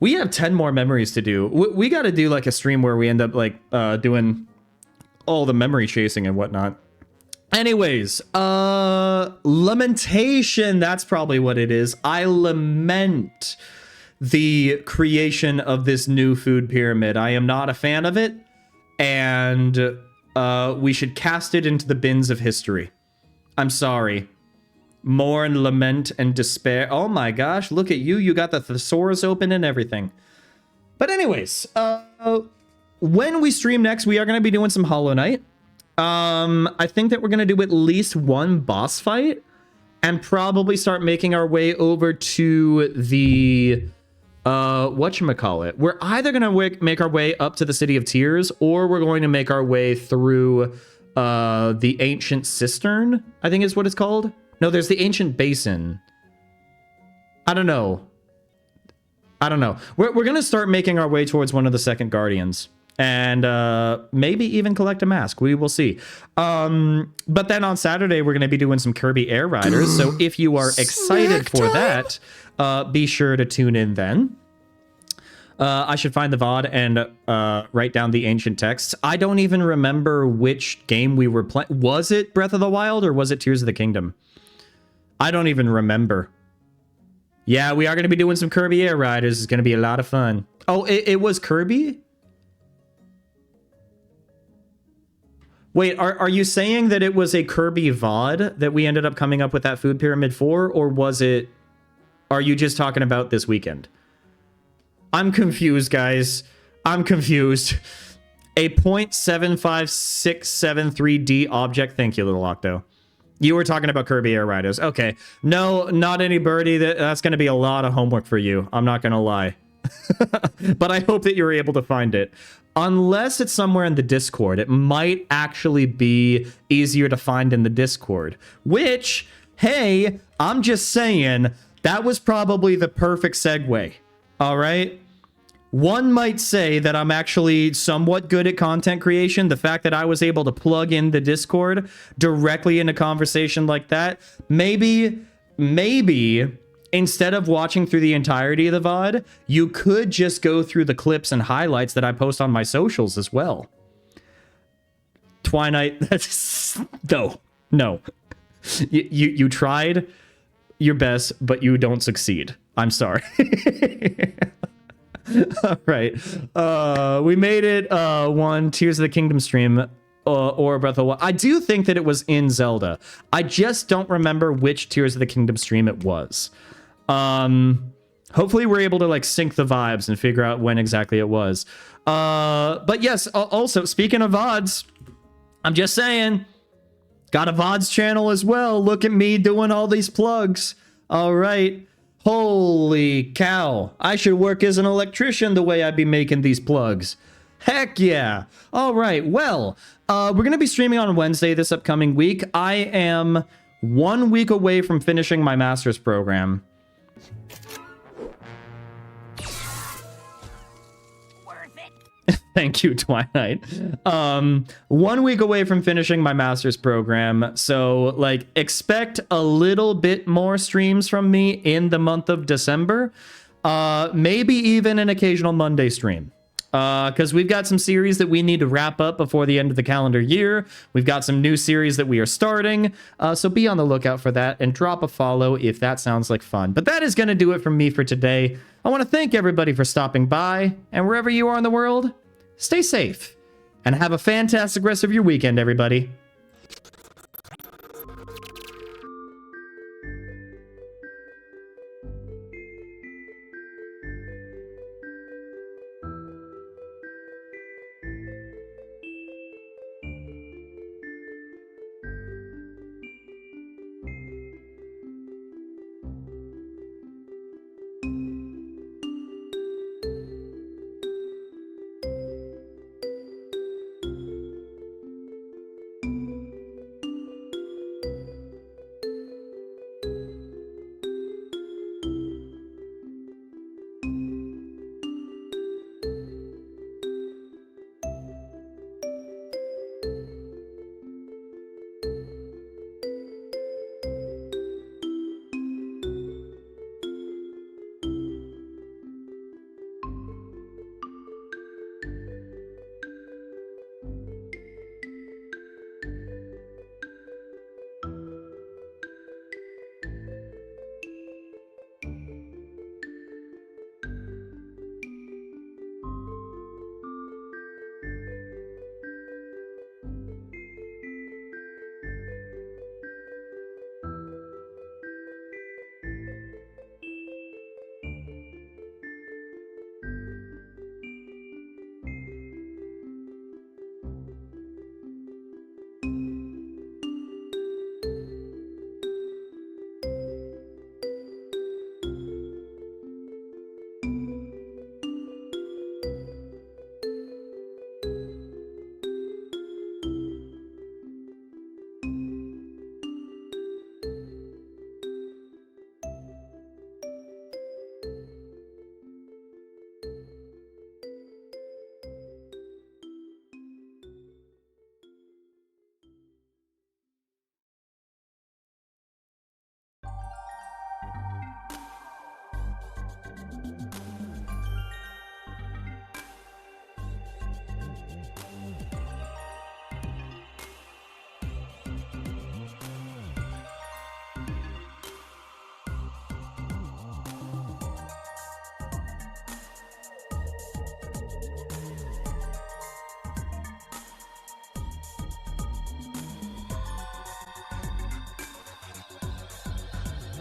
We have 10 more memories to do. We got to do like a stream where we end up like doing all the memory chasing and whatnot. Anyways, lamentation, that's probably what it is. I lament the creation of this new food pyramid. I am not a fan of it, and we should cast it into the bins of history. I'm sorry. Mourn, lament, and despair. Oh my gosh, look at you. You got the thesaurus open and everything. But anyways, when we stream next, we are going to be doing some Hollow Knight. I think that we're going to do at least one boss fight and probably start making our way over to the, whatchamacallit. We're either going to make our way up to the City of Tears, or we're going to make our way through, the Ancient Cistern, I think is what it's called. No, there's the Ancient Basin. I don't know. We're going to start making our way towards one of the second Guardians. And maybe even collect a mask. We will see. But then on Saturday, we're going to be doing some Kirby Air Riders. So if you are excited for that, be sure to tune in then. I should find the VOD and write down the ancient texts. I don't even remember which game we were playing. Was it Breath of the Wild or was it Tears of the Kingdom? I don't even remember. Yeah, we are going to be doing some Kirby Air Riders. It's going to be a lot of fun. Oh, it was Kirby? Wait, are you saying that it was a Kirby VOD that we ended up coming up with that food pyramid for? Or was it... Are you just talking about this weekend? I'm confused, guys. I'm confused. A 0.75673D object. Thank you, Little Octo. You were talking about Kirby Air Riders. Okay. No, not any birdie. That's going to be a lot of homework for you. I'm not going to lie. But I hope that you're able to find it. Unless it's somewhere in the Discord, it might actually be easier to find in the Discord. Which, hey, I'm just saying, that was probably the perfect segue. All right? One might say that I'm actually somewhat good at content creation. The fact that I was able to plug in the Discord directly in a conversation like that, maybe, instead of watching through the entirety of the VOD, you could just go through the clips and highlights that I post on my socials as well. Twilight, no. You tried your best, but you don't succeed. I'm sorry. All right. We made it one Tears of the Kingdom stream or Breath of the Wild. I do think that it was in Zelda. I just don't remember which Tears of the Kingdom stream it was. Hopefully we're able to like sync the vibes and figure out when exactly it was. But yes, also speaking of VODs, I'm just saying, got a VODs channel as well. Look at me doing all these plugs. All right. Holy cow. I should work as an electrician the way I'd be making these plugs. Heck yeah. All right. Well, we're going to be streaming on Wednesday this upcoming week. I am 1 week away from finishing my master's program. Thank you, Twilight. 1 week away from finishing my master's program. So, like, expect a little bit more streams from me in the month of December. Maybe even an occasional Monday stream. Because we've got some series that we need to wrap up before the end of the calendar year. We've got some new series that we are starting. So be on the lookout for that and drop a follow if that sounds like fun. But that is going to do it from me for today. I want to thank everybody for stopping by. And wherever you are in the world, stay safe and have a fantastic rest of your weekend, everybody.